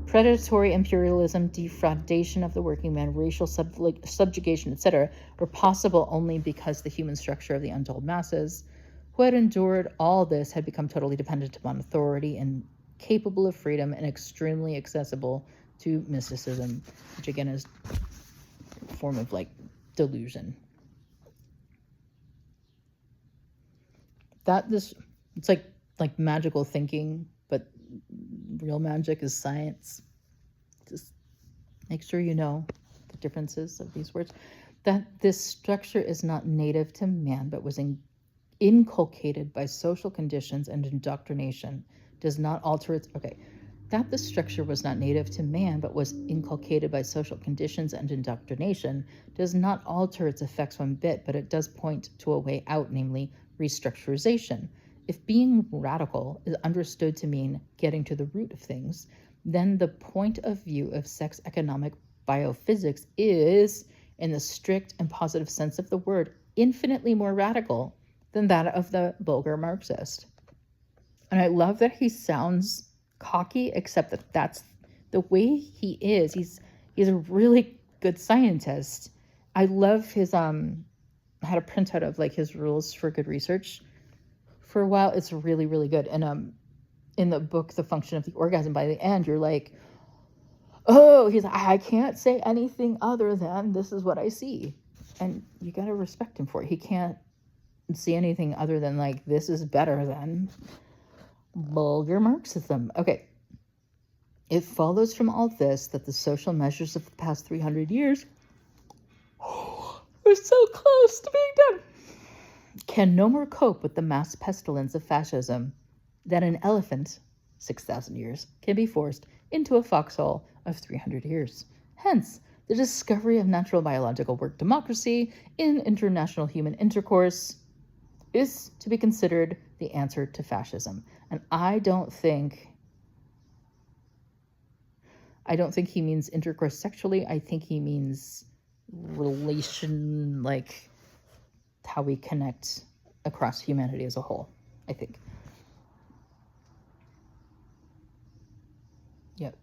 predatory imperialism, defraudation of the working man, racial subjugation, etc., were possible only because the human structure of the untold masses who had endured all this had become totally dependent upon authority and capable of freedom and extremely accessible to mysticism, which again is a form of delusion. It's like magical thinking, but real magic is science. Just make sure you know the differences of these words. That this structure is not native to man, but was inculcated by social conditions and indoctrination, does not alter its... That the structure was not native to man, but was inculcated by social conditions and indoctrination, does not alter its effects one bit, but it does point to a way out, namely restructurization. If being radical is understood to mean getting to the root of things, then the point of view of sex economic biophysics is, in the strict and positive sense of the word, infinitely more radical than that of the vulgar Marxist. And I love that he sounds cocky, except that that's the way he is. He's a really good scientist. I love his I had a printout of his rules for good research for a while. It's really, really good. And in the book, The Function of the Orgasm, by the end, you're like, oh, he's like, I can't say anything other than this is what I see. And you got to respect him for it. He can't see anything other than this is better than vulgar Marxism. Okay. It follows from all this that the social measures of the past 300 years are so close to being done, can no more cope with the mass pestilence of fascism than an elephant, 6,000 years, can be forced into a foxhole of 300 years. Hence, the discovery of natural biological work democracy in international human intercourse is to be considered the answer to fascism. And I don't think he means intercourse sexually. I think he means relation, how we connect across humanity as a whole, I think. Yep.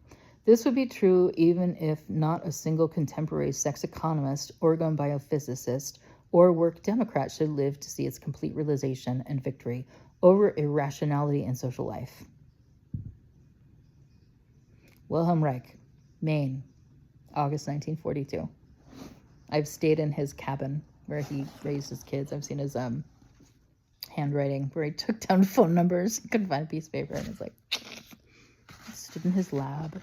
This would be true even if not a single contemporary sex economist, organ biophysicist, or work Democrat should live to see its complete realization and victory over irrationality in social life. Wilhelm Reich, Maine, August 1942. I've stayed in his cabin where he raised his kids. I've seen handwriting where he took down phone numbers. He couldn't find a piece of paper, and it's like, he stood in his lab.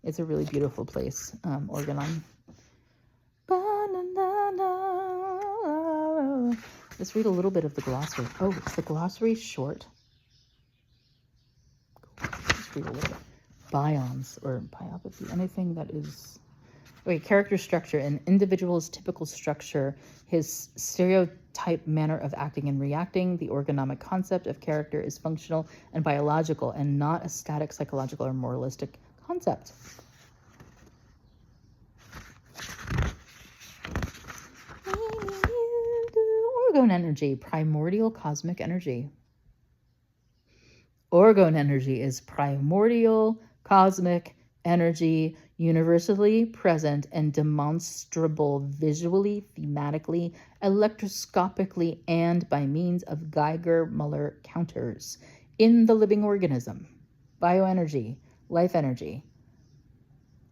It's a really beautiful place, Organon. Let's read a little bit of the glossary. Oh, is the glossary short? Let's read a little bit. Bions or biopathy, anything that is... Okay, character structure. An individual's typical structure, his stereotype manner of acting and reacting. The organomic concept of character is functional and biological and not a static psychological or moralistic concept. Orgone energy, primordial cosmic energy. Orgone energy is primordial cosmic energy, universally present and demonstrable visually, thematically, electroscopically, and by means of Geiger-Muller counters in the living organism. Bioenergy, life energy.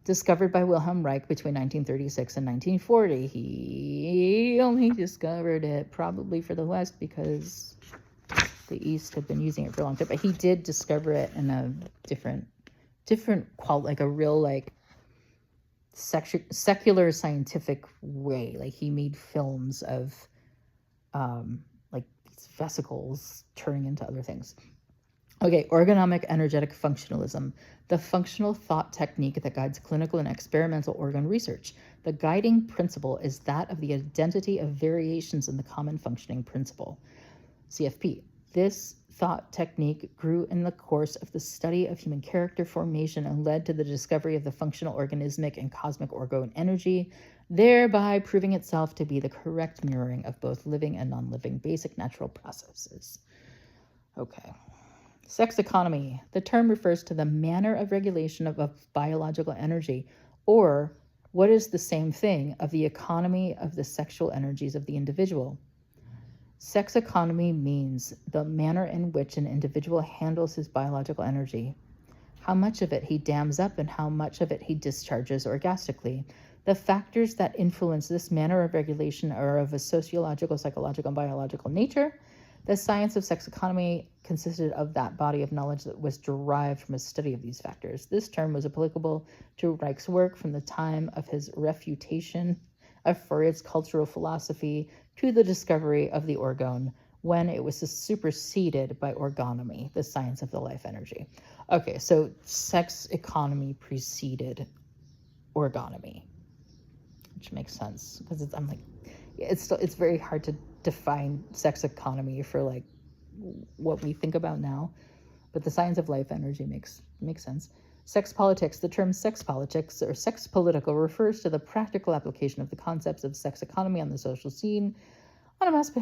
Discovered by Wilhelm Reich between 1936 and 1940. He only discovered it probably for the West because the East had been using it for a long time. But he did discover it in a different like a real like secular scientific way. Like he made films of like these vesicles turning into other things. Okay, organomic energetic functionalism, the functional thought technique that guides clinical and experimental organ research. The guiding principle is that of the identity of variations in the common functioning principle, CFP. This thought technique grew in the course of the study of human character formation and led to the discovery of the functional organismic and cosmic orgone energy, thereby proving itself to be the correct mirroring of both living and non-living basic natural processes. Okay. Sex economy. The term refers to the manner of regulation of biological energy, or what is the same thing, of the economy of the sexual energies of the individual. Sex economy means the manner in which an individual handles his biological energy, how much of it he dams up and how much of it he discharges orgastically. The factors that influence this manner of regulation are of a sociological, psychological, and biological nature. The science of sex economy consisted of that body of knowledge that was derived from a study of these factors. This term was applicable to Reich's work from the time of his refutation of Freud's cultural philosophy to the discovery of the orgone, when it was superseded by orgonomy, the science of the life energy. Okay, so sex economy preceded orgonomy, which makes sense because it's very hard to define sex economy for like what we think about now, but the science of life energy makes sense. Sex politics. The term sex politics or sex political refers to the practical application of the concepts of sex economy on the social scene. On a mass,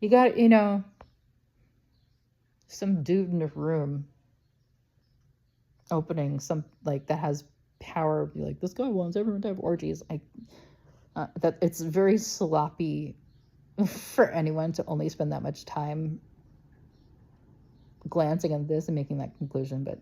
you got, some dude in a room opening some like that has power, be like, this guy wants everyone to have orgies. That it's very sloppy for anyone to only spend that much time glancing at this and making that conclusion, but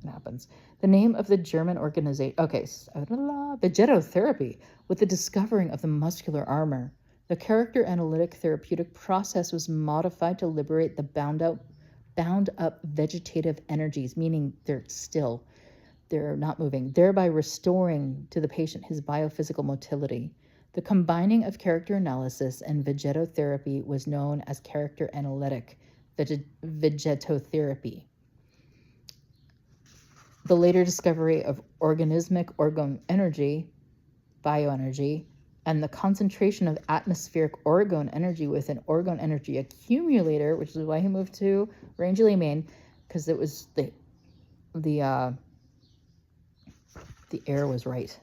it happens. The name of the German organization, vegetotherapy, with the discovering of the muscular armor. The character analytic therapeutic process was modified to liberate the bound up vegetative energies, meaning they're not moving, thereby restoring to the patient his biophysical motility. The combining of character analysis and vegetotherapy was known as character analytic vegetotherapy. The later discovery of organismic orgone energy, bioenergy, and the concentration of atmospheric orgone energy with an orgone energy accumulator, which is why he moved to Rangeley, Maine, because it was the air was right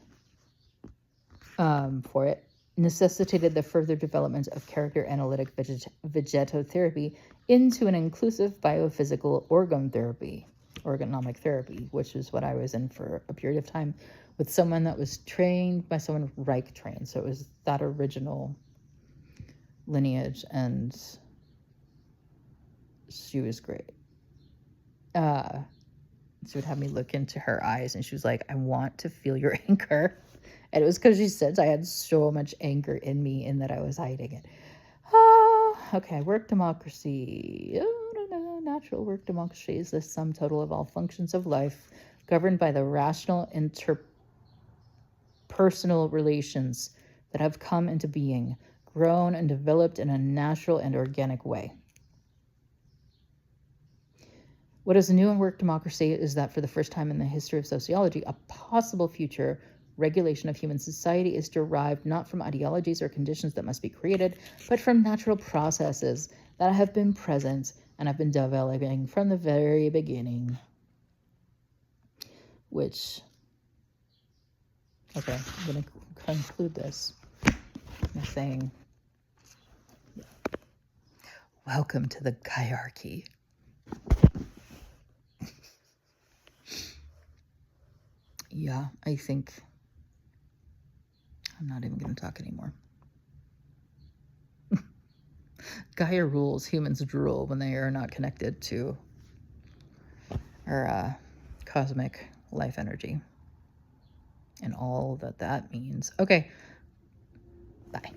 for it, necessitated the further development of character analytic vegetotherapy into an inclusive biophysical organomic therapy, which is what I was in for a period of time with someone that was trained by someone Reich trained. So it was that original lineage, and she was great. She would have me look into her eyes, and she was like, I want to feel your anger. And it was because she said I had so much anger in me and that I was hiding it. Oh, okay, work democracy. Oh, no. Natural work democracy is the sum total of all functions of life governed by the rational interpersonal relations that have come into being, grown and developed in a natural and organic way. What is new in work democracy is that for the first time in the history of sociology, a possible future regulation of human society is derived not from ideologies or conditions that must be created, but from natural processes that have been present and have been developing from the very beginning. Which, okay, I'm going to conclude this by saying, welcome to the Gaiarchy. Yeah, I think I'm not even going to talk anymore. Gaia rules, humans drool when they are not connected to our cosmic life energy and all that means. Okay, bye.